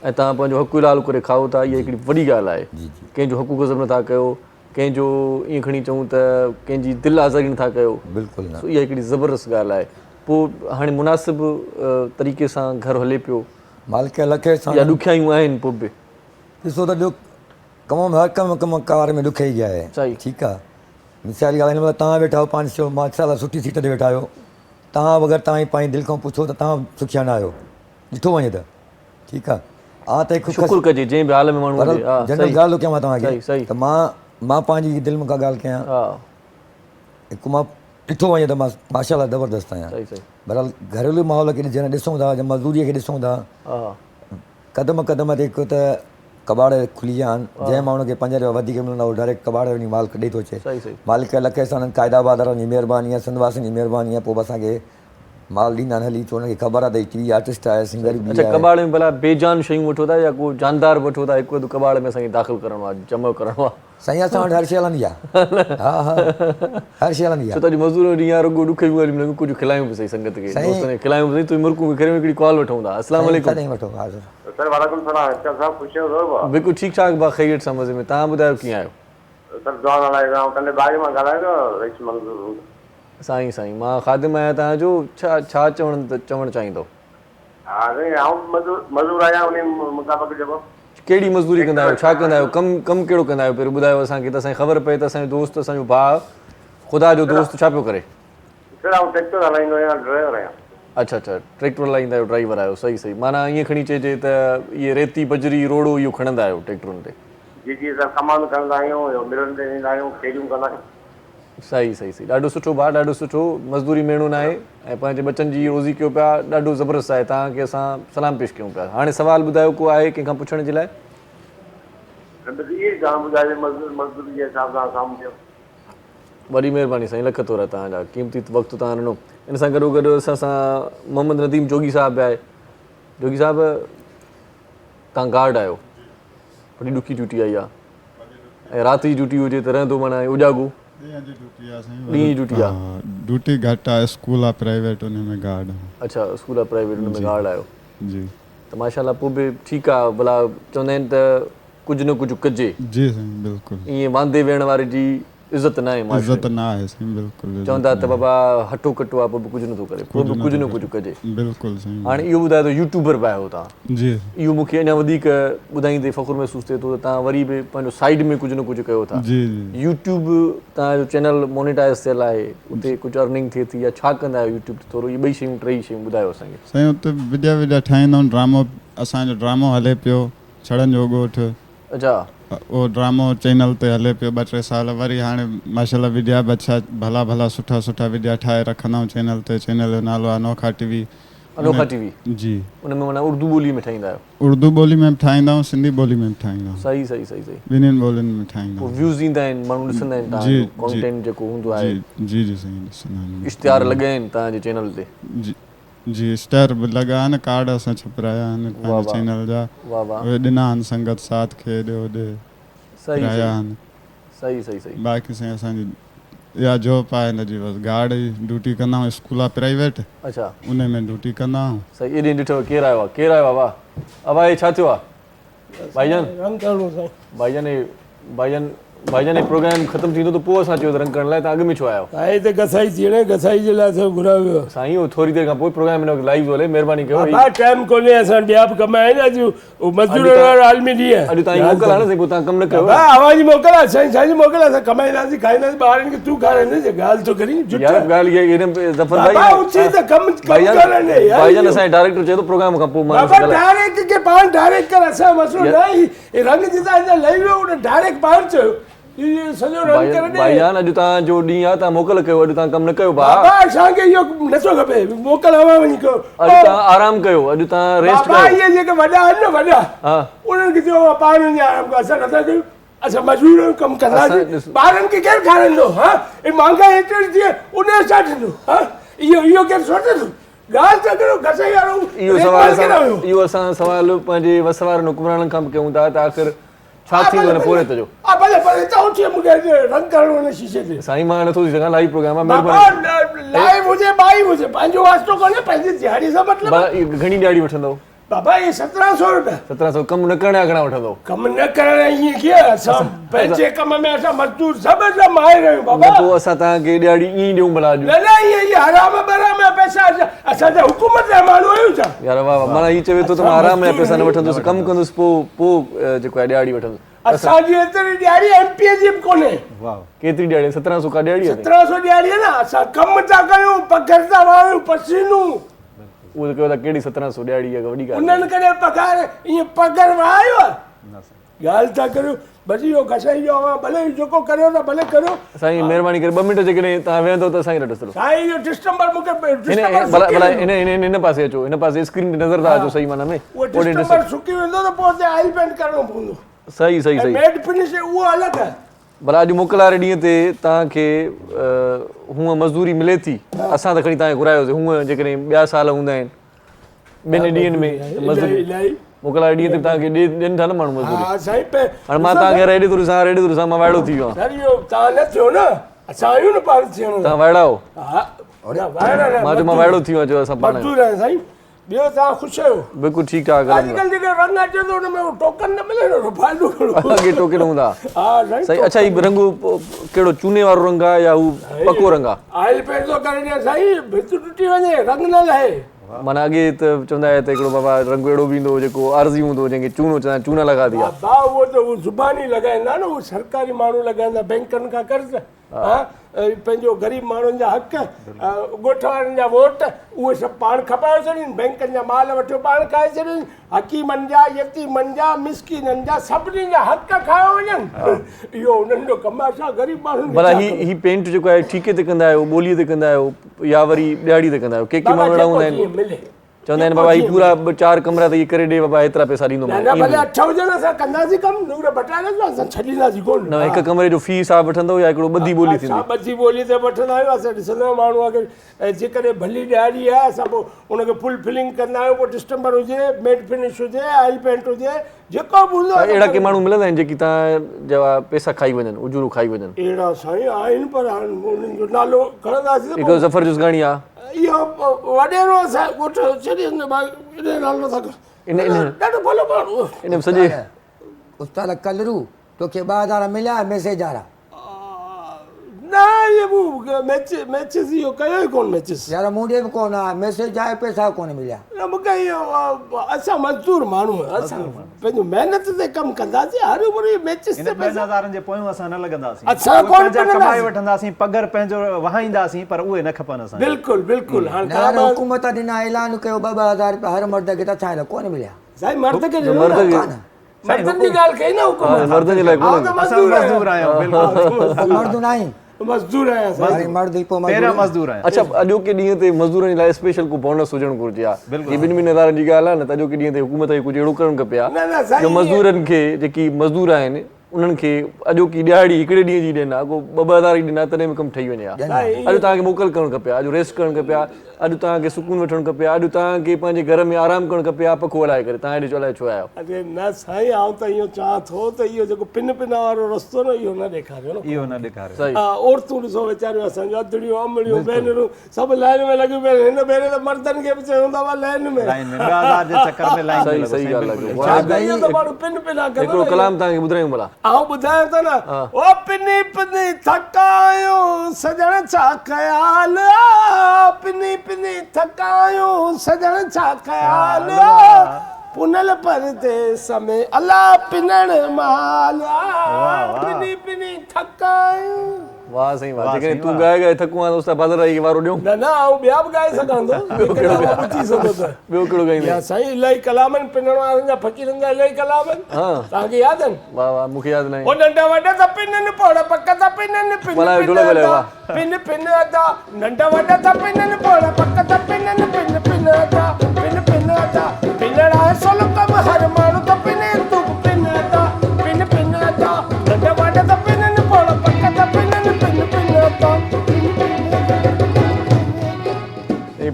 ऐं तव्हां पंहिंजो हक़ लाल करे खाओ था इहा हिकिड़ी वॾी ॻाल्हि आहे कंहिंजो हक़ गज़ब नथा कयो कंहिंजो ईअं खणी चऊं त कंहिंजी दिलि आज़ारी नथा कयो बिल्कुलु इहा हिकिड़ी ज़बरदस्त ॻाल्हि आहे पोइ हाणे मुनासिबु तरीक़े सां घर हले पियो मालिक लखे सां या ॾुखियायूं आहिनि पोइ बि ॾिसो त कम में हर कम कार में ॾुखियाई आहे सही ठीकु आहे मिसाल ॻाल्हि हिन महिल तव्हां वेठा आहियो पंहिंजो चयो माशाला सुठी सीट ते वेठा आहियो तव्हां अगरि तव्हां पंहिंजी दिलि खां पुछो त तव्हां सुखिया न आहियो ॾिठो वञे त ठीकु आहे हा त हिकु शुकुर कजे जंहिं बि हाल में माण्हू जनरल ॻाल्हि थो कयां मां तव्हांखे त मां पंहिंजी दिलि में का ॻाल्हि कयां हिकु मां ॾिठो वञे त मां माशाला ज़बरदस्त आहियां बहरहाल घरेलू माहौल खे जॾहिं ॾिसूं था या मज़दूरीअ खे ॾिसूं था क़दम क़दम ते हिकु त कबाड़ खुली विया आहिनि जंहिं माण्हू खे 5 रुपया वधीक मिलंदा उहो डायरेक्ट कबाड़ वञी माल ॾेई थो अचे मालिक लखे सां क़ाइदाबाद वारनि जी महिरबानी आहे सिंधवासियुनि जी महिरबानी आहे पोइ बि असांखे माल ॾींदा न हली, छो हुनखे ख़बर आहे त टीवी आर्टिस्ट आहे, सिंगर बि अच्छा, आहे। कबाड़ में भला बेजान शयूं वठो था या को जानदार वठो था, हिकु अधु कबाड़ में असांखे दाख़िल करणो आहे, जमा करणो आहे? साईं असां वटि हर शइ हलंदी आहे। हा हा, हर शइ हलंदी छो आहे। त अॼु मज़दूर ॾींहुं आहे, रुॻो ॾुख बि मिलंदो, कुझु खिलायूं बि सही संगत खे, दोस्तनि खे खिलायूं बि सही। तुंहिंजी मुर्कूं में करे हिकिड़ी कॉल वठूं था। अस्सलाम वालेकुम। साईं वठो, हा सर। सर वालेकुम सलाम, अच्छा साहब खुश हो? बिल्कुलु ठीकु ठाक बा, ख़ैरियत सां मज़े में। तव्हां ॿुधायो कीअं आहियो? सर जॉन अलाए कल्ह बाग मां ॻाल्हायो रईस मंज़ूर। साईं मां ख़ादिम आहियां तव्हांजो, छा चवणु चाहींदो? हा साईं, आउं मज़दूर आहियां, उन मुताबिक़ जेको कहिड़ी मज़दूरी कंदा आहियो, छा कंदा आहियो, कमु कहिड़ो कंदा आहियो, पहिरियों ॿुधायो असांखे त असांखे ख़बर पए त असांजो दोस्त, असांजो भाउ, ख़ुदा जो दोस्त छा पियो करे? सर आउं ट्रैक्टर हलाईंदो आहियां, ड्राइवर आहियां। अच्छा, ट्रैक्टर हलाईंदा आहियो, ड्राइवर आहियो, सही। माना ईअं खणी चइजे त इहे रेती बजरी रोड़ो इहो खणंदा आहियो ट्रैक्टरुनि ते? जी सर, कमांड कंदा आहियूं, मिलनि ते ईंदा आहियूं, खेड़ियूं कंदा आहियूं। सही, ॾाढो सुठो भाउ, ॾाढो सुठो। मज़दूरी मेणो न आहे ऐं पंहिंजे बचनि जी रोज़ी कयो पिया, ॾाढो ज़बरदस्त आहे। तव्हांखे असां सलाम पेश कयूं पिया। हाणे सुवालु ॿुधायो, को आहे कंहिंखां पुछण जे लाइ? इहे जाम ॿुधाए मज़दूरी जे हिसाब सां साम्हूं थियो। वॾी महिरबानी साईं, लख तोरा तव्हांजा, क़ीमती वक़्तु तव्हां ॾिनो। इन सां गॾोगॾु असां सां मोहम्मद नदीम जोगी साहिबु आहे। जोगी साहिबु, तव्हां गार्ड आहियो, वॾी ॾुखी ड्यूटी आई आहे, ऐं राति जी ड्यूटी हुजे त रहंदो माना उजागू? ॾींहं जी ड्यूटी आहे। ड्यूटी घटि आहे, स्कूल आहे प्राइवेट, उन में गार्ड आहे। अच्छा, स्कूल आहे प्राइवेट, उन में गार्ड आहियो जी। त माशाल्लाह, पोइ बि ठीकु आहे। भला चवंदा आहिनि त कुझु न कुझु कजे। जी साईं, बिल्कुलु। ईअं वांदे वेहण वारे जी इज़त न आहे, इज़त न आहे साईं, बिल्कुलु। चवंदा त बाबा हटो कटो आहे, पोइ बि कुझु नथो करे, पोइ बि कुझु न कुझु कजे। बिल्कुलु साईं। हाणे इहो ॿुधायो त यूट्यूबर बि आहियो तव्हां? जी। इहो मूंखे अञा वधीक ॿुधाईंदे फ़ख़ुरु महसूसु थिए थो त तव्हां वरी बि पंहिंजो साइड में कुझु न कुझु कयो था। जी। यूट्यूब तव्हांजो चैनल मोनेटाइज़ थियल आहे, उते कुझु अर्निंग थिए थी या छा कंदा आहियो यूट्यूब ते? थोरो इहे ॿई शयूं, टई शयूं ॿुधायो असांखे। साईं उते वीडियो ठाहींदा आहियूं, ड्रामो, असांजो ड्रामो हले पियो, छड़नि जो ॻोठु। अच्छा। उहो ड्रामो चैनल ते हले पियो 2-3 साल। वरी हाणे माशाल्लाह वीडियो बि अच्छा भला सुठा वीडियो ठाहे रखंदा आहियूं चैनल ते। चैनल जो नालो आहे अनोखा टीवी। अनोखा टीवी जी। उन में माना उर्दू ॿोली में ठाहींदा आहियो? उर्दू ॿोली में बि ठाहींदा आहियूं, सिंधी ॿोली में बि ठाहींदा आहियूं। सही। ॿिन्हिनि ॿोलियुनि में ठाहींदा आहियूं। व्यूज़ ईंदा आहिनि, माण्हू ॾिसंदा आहिनि तव्हांजो कंटेंट जेको हूंदो आहे? जी साईं, ॾिसंदा आहिनि। इश्तिहार लॻा आहिनि तव्हांजे चैनल ते? जी, इश्तिहार बि लॻा आहिनि, कार्ड असां छपिराया आहिनि पंहिंजे चैनल जा। उहे ॾिना आहिनि संगत साथ खे, ॾे सही। बाक़ी साईं असांजी इहा जॉब आहे हिन जी, बसि गार्ड जी ड्यूटी कंदा आहियूं। स्कूल आहे प्राइवेट। अच्छा, उन में ड्यूटी कंदा आहियूं। सही। एॾे ॾिठो केरु आयो आहे? वाह अबा, हे छा थियो आहे भाईजान? हे प्रोग्राम ख़तमु थींदो त पोइ असां चयो त रंग करण लाइ, तव्हां अॻु में छो आहियो? आहे त गसाई थी, गसाई जे लाइ असां घुरायो वियो साईं। उहो थोरी देरि खां पोइ प्रोग्राम हिन लाइव हले, महिरबानी कयो। टाइम कोन्हे, असां ॿिया बि कम आहिनि। अॼु मज़दूर आलमी ॾींहुं अॼु तव्हांजी मोकल आहे न साईं, पोइ तव्हां कमु न कयो? अवांजी मोकल आहे साईं, छाजी मोकल? असां कमाईंदासीं, खाईंदासीं, ॿारनि खे तूं खाराईंदे ॻाल्हि थो करी। भाईजान असांजे डायरेक्टर चए थो प्रोग्राम खां पोइ डायरेक्ट खे पाण डायरेक्ट कर, असां मसलो न आहे। रंग जितां लही वियो उन डायरेक्ट पाण चयो भाईजान अॼु तव्हांजो ॾींहुं आहे, तव्हां मोकल कयो, अॼु तव्हां कमु न कयो भाउ। असांखे इहो नथो खपे, मोकल हवा वञी कयो। अॼु तव्हां आराम कयो, अॼु तव्हां रेस्ट कयो। इहे जेके वॾा आहिनि न, वॾा उन्हनि खे चयो पाण वञी आराम कयो, असां नथा कयूं। असां मज़दूर कमु कंदासीं, ॿारनि खे केरु खाराईंदो? महांगाई एतिरी थी उन छा थींदो? इहो केरु सोचे थो? ॻाल्हि त करो, घसाई वारो। इहो असां सवाल पंहिंजे वसवारनि हुकुमराननि खां बि कयूं था त आख़िर छा थींदो हिन पोरेत जो? भले त उथी मूंखे रंग करणो हिन शीशे ते। साईं मां नथो थी सघां, लाइव प्रोग्राम आहे। लाइव हुजे बाई हुजे, पंहिंजो वास्तो कोन्हे, पंहिंजी दिहाड़ी सां मतिलबु। घणी दिहाड़ी वठंदो बाबा? ये 1700 रुपया। 1700 कम न करण जा घणा वठंदो? कम न करण ईअं कीअं? असां पंहिंजे कम में असां मज़दूर सभु असां माहिर आहियूं बाबा। पोइ असां तव्हांखे ॾियाड़ी ईअं ॾियूं भला? न ईअं हराम बराम जा पैसा असां त हुकूमत जा माण्हू आहियूं छा? यार वाह, माना हीअ चवे थो त मां हराम जा पैसा न वठंदुसि, कमु कंदुसि, पोइ जेको आहे ॾियाड़ी वठंदुसि। असांजी एतिरी ॾियाड़ी एमपीअ जी बि कोन्हे। केतिरी ॾियाड़ी? 1700 का ॾियाड़ी? 1700 ॾियाड़ी आहे न। असां कमु था कयूं, पघर था वायूं, पसीनूं। उहो कयो था, कहिड़ी 1700 ॾियाड़ी आहे? वॾी ॻाल्हि। उन्हनि कॾहिं पघार ईअं पघर वायो आहे? ॻाल्हि था करियो, बसि इहो घसाई जो आहे, भले जेको करियो था भले करियो। साईं महिरबानी करे 2 मिंट जेकॾहिं तव्हां वेहंदो त असांखे न ॾिसो। साईं इहो डिस्टंबर मूंखे भला हिन पासे अचो, हिन पासे स्क्रीन ते नज़र था अचो सही माना में। उहो डिस्टंबर सुकी वेंदो त पोइ ऑयल पेंट करणो पवंदो। सही। मेट फिनिश उहो अलॻि आहे, भला अॼु मोकल वारे ॾींहं ते तव्हांखे हूअं मज़दूरी मिले थी, असां त खणी तव्हांखे घुरायोसीं, हूअं जेकॾहिं ॿिया साल हूंदा आहिनि ॿिनि ॾींहंनि में मज़दूरी मोकल वारे ॾींहं ते तव्हांखे ॾियनि था न माण्हू मज़दूरी? हाणे मां तव्हांखे रेडी थोरी सां मां वाइड़ो थी वियो आहियां। तव्हां वाइड़ा हो? मां चयो मां वाइड़ो थी वियो आहियां। असां पाण ॿियो तव्हां ख़ुशि आहियो? बिल्कुलु ठीकु आहे। अॼुकल्ह जेके रंग अचे थो हुन में टोकन न मिले न, फ़ाइदो कहिड़ो? अॻे टोकन हूंदा। सही। अच्छा, हीउ रंग कहिड़ो चूने वारो रंग आहे या हू पको रंग आहे? ऑयल पेंट थो करे ॾियां साईं, भित टुटी वञे, रंग न लहे। माना अॻे त चवंदा हुआ त हिकिड़ो बाबा रंग अहिड़ो बि ईंदो जेको आरज़ी हूंदो, जंहिंखे चूनो चवंदा आहिनि, चूना लॻा दिया। उहो त उहो ज़ुबानी लॻाईंदा न, उहो सरकारी माण्हू लॻाईंदा, बैंकनि खां कर्ज़, पंहिंजो ग़रीब माण्हुनि जा हक़, ॻोठ वारनि जा वोट, उहे सभु पाण खपाए छॾीनि, बैंकनि जा माल वठियो पाण खाए छॾीनि, हकीमनि जा, यतीमनि जा, मिसकीननि जा, सभिनी जा हक़ खायो वञनि। इहो उन्हनि जो कमु आहे छा ग़रीब माण्हुनि? भला ही पेंट जेको आहे ठीके ते कंदा आहियो, ॿोलीअ ते कंदा आहियो या वरी ॾियाड़ी ते कंदा आहियो? के माण्हू अहिड़ा हूंदा आहिनि चवंदा आहिनि बाबा ही पूरा 4 कमरा त इहे करे ॾे बाबा, एतिरा पैसा ॾींदो मां। भले 8 हुजनि असां कंदासीं कमु, नूर बटाईंदासीं, असां छॾींदासीं कोन। न हिक कमरे जो फीस आहे वठंदो या हिकिड़ो ॿधी ॿोली थींदी? ॿधी ॿोली ते वठंदा आहियूं असां। ॾिसंदा आहियूं माण्हू अगरि जेकॾहिं भली ॾियारी आहे असां पोइ उनखे फुल फिलिंग कंदा आहियूं, पोइ डिस्टेंबर हुजे, मेट फिनिश हुजे, ऑयल पेंट हुजे, जेको बि हूंदो। अहिड़ा के माण्हू मिलंदा आहिनि जेकी तव्हां पैसा खाई वञनि, उजूरो खाई वञनि? अहिड़ा साईं आहिनि, पर हाणे उन्हनि जो नालो खणंदासीं। हिकिड़ो ज़फ़र जुसगाणी आहे, इहो वॾेरो असां ॻोठ छॾी नालो था ॾाढो भलो माण्हू। इन सॼे उस्ताद कलरू तोखे 2000 मिलिया मैसेज वारा? न ये वो मैचेस इहो कयो ई कोन मैचेस यार, मूंखे बि कोन आहे मैसेज आयो, पैसा कोन मिलिया। न मूंखे इहो असां मज़दूर माण्हू, असां पंहिंजो महिनत ते कमु कंदासीं, हर उमिरि मैचेस ते 2000 जे पोयों असां न लॻंदासीं, असां कोन कमाए वठंदासीं, पगर पंहिंजो वहाईंदासीं, पर उहे न खपनि असां। बिल्कुलु बिल्कुलु। हाणे हुकूमत ॾिना ऐलान कयो 2000 रुपया हर मर्द खे, त छा आहे कोन मिलिया? साईं मर्द खे मर्दनि जी ॻाल्हि कई न हुकूमत, मर्दनि जे लाइ मज़दूर आहियूं। बिल्कुलु मर्द न आहिनि, मज़दूर आहियां, मर्द ई पहिरियां मज़दूर आहियां। अच्छा, अॼोके ॾींहं ते मज़दूरनि जे लाइ स्पेशल को बोनस हुजणु घुरिजे आहे। ही 2 हज़ारनि जी ॻाल्हि आहे न, त अॼोके ॾींहं ते हुकूमत खे कुझु अहिड़ो करणु खपे आहे जो मज़दूरनि खे, जेकी मज़दूर आहिनि उन्हनि खे अॼोकी ॾियाड़ी हिकिड़े ॾींहं जी ॾियनि, अॻो 2-2000 ई ॾिना, तॾहिं बि कमु ठही वञे आहे। अॼु तव्हांखे मोकल करणु खपे, अॼु रेस्ट करणु खपे, अॼु तव्हांखे सुकून वठणु खपे, अॼु तव्हांखे पंहिंजे घर में आराम करणु खपे, पखो हलाए करे। तव्हां हेॾे चलाए छो आहियो? अरे न साईं, आउं त इहो चाहियां थो त इहो जेको पिन वारो रस्तो न, इहो न ॾेखारियो न, इहो न ॾेखारियो। सही। औरतूं ॾिसो वीचारियूं असांजूं अधड़ियूं अमड़ियूं भेनरूं सभु लाइन में लॻियूं पियूं। हिन भेरे त मर्दनि खे बि चयूं था लाइन में, सही ॻाल्हि आहे। माण्हू पिन हिकिड़ो कलाम तव्हांखे ॿुधायूं भला? आउं ॿुधायां थो न, ओ पिनी पिनी थकायूं सजण छा ख़याल, पिनी पिनी थकायूं सजण छा ख़याल, पुनल परदेस में अला पिनण माल, पिनी पिनी थकायूं। वाह साईं वाह। जेकॾहिं तूं ॻाए थकूं आहे त उस्ताद बादल राई खे वारो ॾियूं? न न, आउं ॿिया बि ॻाए सघां थो। ॿियो कहिड़ो ॻाईंदा? साईं इलाही कलाम आहिनि, पिनण वारनि जा, फ़क़ीरनि जा इलाही कलाम आहिनि, तव्हांखे यादि आहिनि? वाह वाह, मूंखे यादि न आहे। ओ नंढा वॾा त पिननि पोड़ पक त पिननि, पिन पिन पिन अदा, नंढा वॾा त पिननि पोड़ पक त पिननि, पिन पिन अदा, पिन पिन अदा, पिनण आहे सोल कम हर माण्हू त पिने, तू पिन अदा, पिन पिन अदा, नंढा वॾा त पिननि पोड़ पक त पिननि, पिन पिन अदा।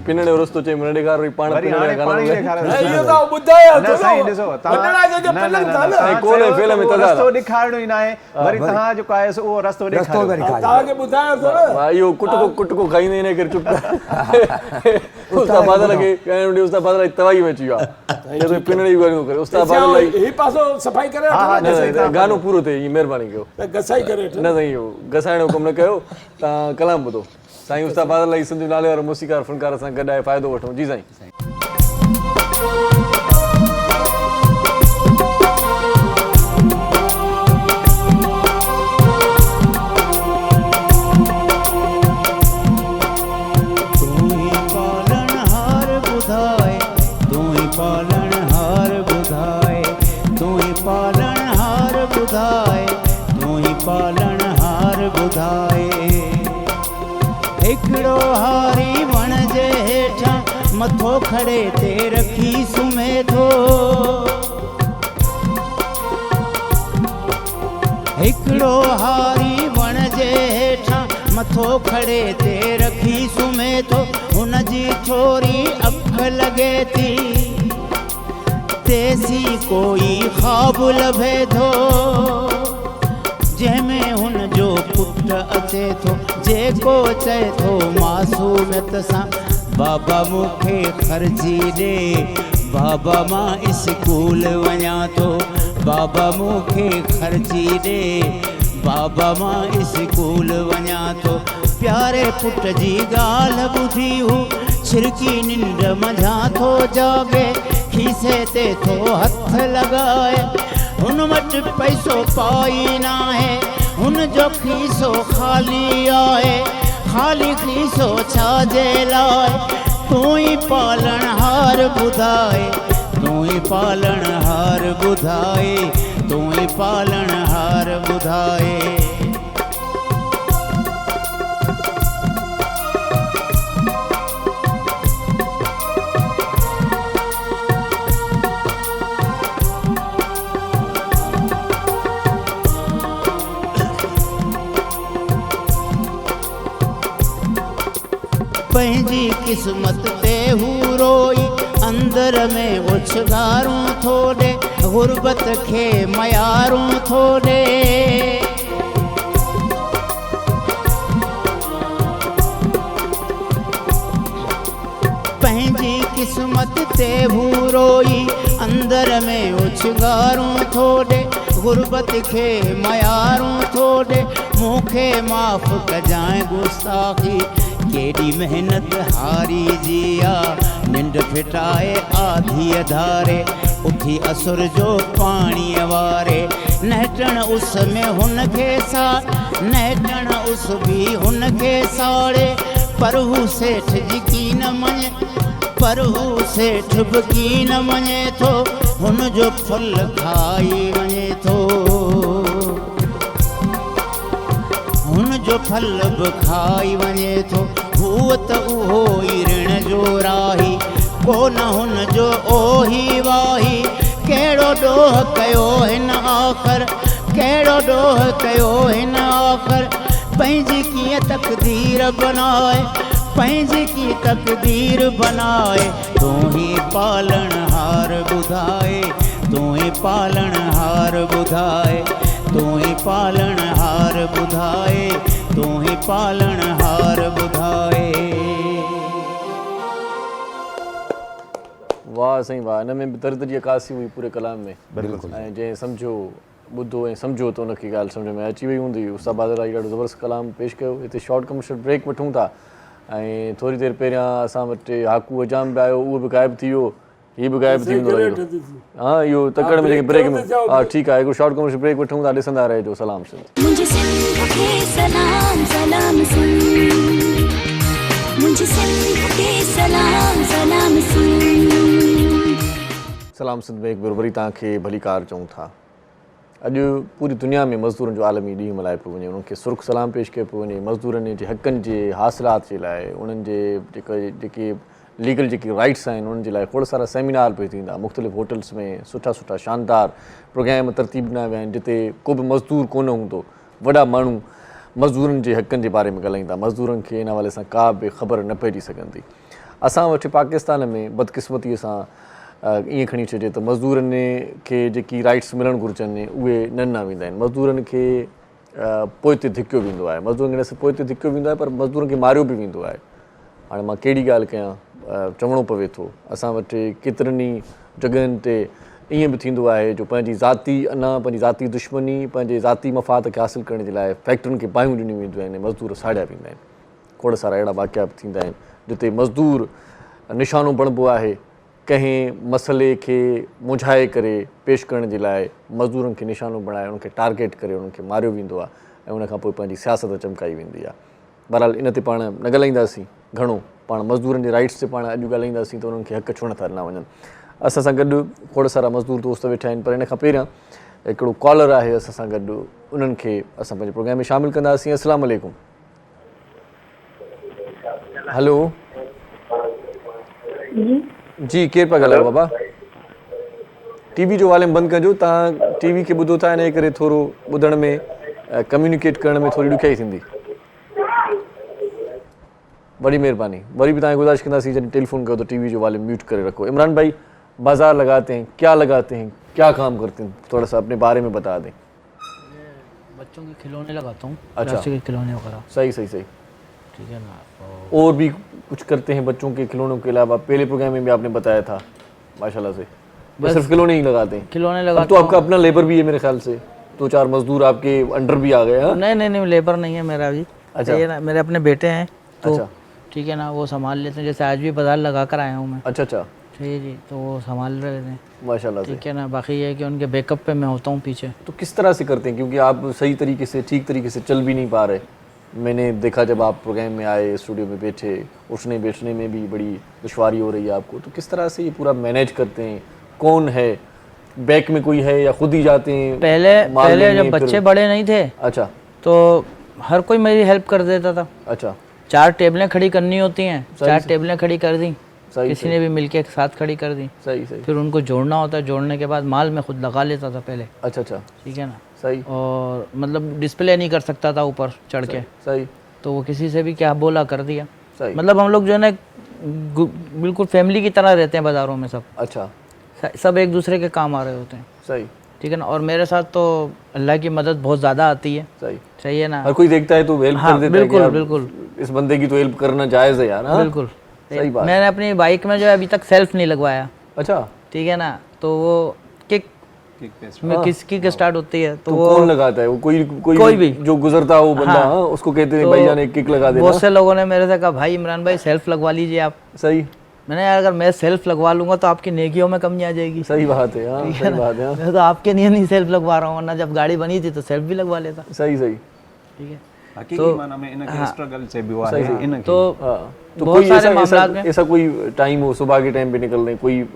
पिनण जो रस्तो चई मन ॾेखार वरी पाण पिनण जो गानो इहो त ॿुधायो न साईं ॾिसो वॾड़ा जेके पिननि था न, ऐं कोने फेल में तदा रस्तो ॾेखारिणो ई न आहे, वरी तव्हां जेको आहे सो उहो रस्तो ॾेखारियो। तव्हांखे ॿुधायो थो न। वाह, इहो कुटको खाईंदे इन करे चुप उस्ताद बादल खे कहण ॾियो, उस्ताद बादल तवाई में अची वियो आहे, ये पिनण जी ॻाल्हियूं करे। उस्ताद बादल ही पासो सफ़ाई करे गानो पूरो थिए, हीअ महिरबानी कयो, घसाई करे न साईं इहो घसाइण जो कमु न कयो। तव्हां कलाम ॿुधो साईं। उस्ताद बादल लाइ सिंधु नाले वारो मूसीकार फ़नकार सां गॾु आहे, फ़ाइदो वठूं। जी साईं। हिकिड़ो हारी वण जे हेठां मथो खड़े ते रखी सुम्हे थो, हिकिड़ो हारी वण जे हेठां मथो खड़े ते रखी सुम्हे थो, हुन जी थोरी अख लॻे थी, तेसी कोई ख़्वाब लभे थो, जंहिंमें हुन जो पुट अचे थो, जेको चए थो मासूमियत सां बाबा मूंखे ख़र्ची ॾे, बाबा मां स्कूल वञा थो, बाबा मूंखे ख़र्ची ॾे, बाबा मां स्कूल वञा थो। प्यारे पुट जी ॻाल्हि ॿुधी हू छिरकी निंड मंझां थो जागे, खीसे ते थो हथ लॻाए, हुन वटि पैसो पाई न आहे, हुन जो खीसो ख़ाली आहे, ख़ाली खीसो छाजे लाइ, तूं ई पालणहार ॿुधाए, तूं ई पालणहार ॿुधाए, तूं ई पालणहार ॿुधाए। पंहिंजी क़िस्मत ते हू रोई, अंदर में उछगारूं थो ॾे, गुरबत खे मयारूं थो ॾे, पंहिंजी क़िस्मत ते हू रोई, अंदर में उछगारूं थो ॾे, गुरबत खे मयारूं थो ॾे, मूंखे माफ़ कजांइ गुस्ताखी, केॾी महिनत हारी जी आ, निंड फिटाए आधी अधारे, उथी असुर जो पाणीअ वारे, नहटण उस में हुन खे सा, नहटण उस बि हुन खे साड़े, पर हू सेठ जी कीन मञे, पर हू सेठ बि कीन मञे थो, हुन जो फल खाई वञे थो, हुन जो फल बि खाई वञे थो, हूअ त उहो ई ऋण जो राही, कोन हुन जो ओही वाही, कहिड़ो ॾोह कयो हिन आख़िर, कहिड़ो ॾोह कयो हिन आख़िर, पंहिंजी कीअं तक़दीर बनाए, पंहिंजी कीअं तक़दीर बनाए, तूं ई पालणहार ॿुधाए, तूं ई पालणहार ॿुधाए, तूं ई पालणहार ॿुधाए, तूं ई पालणहार ॿुधाए। वाह साईं वाह, हिन में बि दर्द जी अकासी हुई पूरे कलाम में, ऐं जंहिं सम्झो ॿुधो ऐं सम्झो त उनखे ॻाल्हि सम्झ में अची वई हूंदी। उस्ताद बादल आई ॾाढो ज़बरदस्त कलाम पेश कयो। हिते शॉर्ट कमर्शियल ब्रेक वठूं था ऐं थोरी देरि पहिरियां असां वटि हाकू अजाम बि आयो, उहो बि गाइबु थी वियो, हीअ बि गाइबु थी वेंदो। हा इहो तकड़ में जेके ब्रेक में, हा ठीकु आहे, हिकिड़ो शॉर्ट कमर्शियल ब्रेक वठूं था, ॾिसंदा रहिजो। सलाम सिंध। मुझे सिंध के सलाम सलाम सिंध, मुझे सिंध के सलाम सलाम सिंध। सलाम सिंध में हिकु भेरो वरी तव्हांखे भली कार चऊं था। अॼु पूरी दुनिया में मज़दूरनि जो आलमी ॾींहुं मल्हाए पियो वञे, उन्हनि खे सुर्ख सलाम पेश कयो पियो वञे। मज़दूरनि जे हक़नि जे हासिलात जे लाइ, उन्हनि जे जेके लीगल जेके राइट्स आहिनि उन्हनि जे लाइ खोड़ सारा सेमिनार पिया थींदा, मुख़्तलिफ़ होटल्स में सुठा सुठा शानदार प्रोग्राम तरतीब ॾिना विया आहिनि, जिते को बि मज़दूर कोन हूंदो, वॾा माण्हू मज़दूरनि जे हक़नि जे बारे में ॻाल्हाईंदा, मज़दूरनि खे इन हवाले सां का बि ख़बर न पइजी सघंदी। असां वटि पाकिस्तान में बदकिस्मतीअ सां ईअं खणी चइजे त मज़दूरनि खे जेकी राइट्स मिलणु घुरिजनि उहे न वेंदा आहिनि। मज़दूरनि खे पोइ ते धिकियो वेंदो आहे, मज़दूरनि खे न सिर्फ़ु पोइ ते धिकियो वेंदो आहे पर मज़दूरनि खे मारियो बि वेंदो आहे। हाणे मां कहिड़ी ॻाल्हि कयां, चवणो पवे थो। असां वटि केतिरनि ई जॻहियुनि ते ईअं बि थींदो आहे जो पंहिंजी ज़ाती अना पंहिंजी ज़ाती दुश्मनी, पंहिंजे ज़ाती मफ़ाद खे हासिलु करण जे लाइ फैक्ट्रियुनि खे बाहियूं ॾिनियूं वेंदियूं आहिनि, मज़दूर साड़िया वेंदा आहिनि। खोड़ सारा अहिड़ा वाक़िया बि थींदा आहिनि जिते मज़दूर निशानो बणिबो आहे, कंहिं मसइले खे मुंझाए करे पेश करण जे लाइ मज़दूरनि खे निशानो बणाए उनखे टारगेट करे उन्हनि खे मारियो वेंदो आहे ऐं उनखां पोइ पंहिंजी सियासत चमकाई वेंदी आहे। बहरहाल इन ते पाण न ॻाल्हाईंदासीं घणो, पाण मज़दूरनि जे राइट्स ते पाण अॼु ॻाल्हाईंदासीं त उन्हनि खे हक़ छो नथा ॾिना वञनि। असां सां गॾु खोड़ सारा मज़दूर दोस्त वेठा आहिनि, पर इन खां पहिरियां हिकिड़ो कॉलर आहे असां सां गॾु, उन्हनि खे असां पंहिंजे प्रोग्राम में शामिलु कंदासीं। अस्सलाम वालेकुम। हेलो जी, केरु पिया ॻाल्हायो बाबा? टीवी जो वॉल्यूम बंदि कजो, तव्हां टीवी खे ॿुधो था इन करे थोरो ॿुधण में कम्युनिकेट करण में थोड़ी ॾुखियाई थींदी। बड़ी मेहरबानी। वरी भी तव्हांखे गुज़ारिश कंदासीं जॾहिं टेलीफोन कयो तो टीवी जो वॉल्यूम म्यूट करे रखो। इमरान भाई, बाजार लगाते हैं, क्या लगाते हैं, क्या काम करते हैं, थोड़ा सा अपने बारे में बता दें। बच्चों के खिलौने लगाता हूँ, अच्छा, प्लास्टिक के खिलौने वगैरह। सही सही सही, ठीक है ना। और भी कुछ करते हैं बच्चों के खिलौनों के अलावा? पहले प्रोग्राम में भी आपने बताया था माशाल्लाह से, बस सिर्फ खिलौने ही लगाते हैं? खिलौने लगाते। तो आपका अपना लेबर भी है मेरे ख्याल से, 2-4 मजदूर आपके अंडर भी आ गए? नहीं, लेबर नहीं है मेरा अभी। अच्छा, ये ना मेरे अपने बेटे हैं तो अच्छा, ठीक है ना, वो संभाल लेते हैं। जैसे आज भी बाजार लगा कर आया हूँ मैं। अच्छा अच्छा, ठीक जी, तो वो संभाल रहे हैं माशाल्लाह से। ठीक है ना। बाकी ये है कि उनके बैकअप पे मैं होता हूँ पीछे। तो किस तरह से करते हैं, क्योंकि आप सही तरीके से, ठीक तरीके से चल भी नहीं पा रहे। मैंने देखा जब आप प्रोग्राम में आए, स्टूडियो में बैठे, उठने बैठने में भी बड़ी दुश्वारी हो रही है आपको। तो किस तरह से ये पूरा मैनेज करते हैं? कौन है बैक में, कोई है या खुद ही जाते हैं? पहले जब बच्चे बड़े नहीं थे, अच्छा, तो हर कोई मेरी हेल्प कर देता था। अच्छा, 4 टेबलें खड़ी करनी होती हैं, 4 टेबलें खड़ी कर दी, किसी ने भी मिलके एक साथ खड़ी कर दी। सही सही। फिर उनको जोड़ना होता है, जोड़ने के बाद माल मैं खुद लगा लेता था पहले। अच्छा अच्छा, ठीक है ना। सही। और मतलब डिस्प्ले नहीं कर सकता था ऊपर चढ़ के। सही। तो वो किसी से भी क्या बोला कर दिया। सही। मतलब हम लोग जो है ना बिल्कुल फैमिली की तरह रहते हैं बाज़ारों में सब। अच्छा, सब एक दूसरे के काम आ रहे होते हैं। सही, ठीक है ना। और मेरे साथ तो अल्लाह की मदद बहुत ज़्यादा आती है। सही है ना। हर कोई देखता है तो हेल्प कर देता बिल्कुल, है। बिल्कुल, इस बंदे की तो हेल्प करना जायज़ है यार। बिल्कुल सही बात। मैंने अपनी बाइक में जो है अभी तक सेल्फ नहीं लगवाया। अच्छा, ठीक है ना। तो वो किक में किसकी स्टार्ट होती है तो वो कौन लगाता है? वो कोई भी जो गुजरता हो बंदा, उसको कहते हैं भाई जान एक किक लगा देना। बहुत से लोगों ने मेरे से कहा भाई इमरान भाई सेल्फ लगवा लीजिए आप। सही। मैंने यार अगर मैं सेल्फ लगवा लूंगा तो आपकी नेकियों में कमी आ जाएगी। सही बात है, हाँ, सही बात है। मैं तो आपके लिए नहीं सेल्फ लगवा रहा हूँ, वरना जब गाड़ी बनी थी तो सेल्फ भी लगवा लेता। सही सही, ठीक है। हकीकी माना में इनके स्ट्रगल से भी हुआ है इनके। तो कोई ऐसा कोई टाइम हो सुबह के टाइम पे निकलने, कोई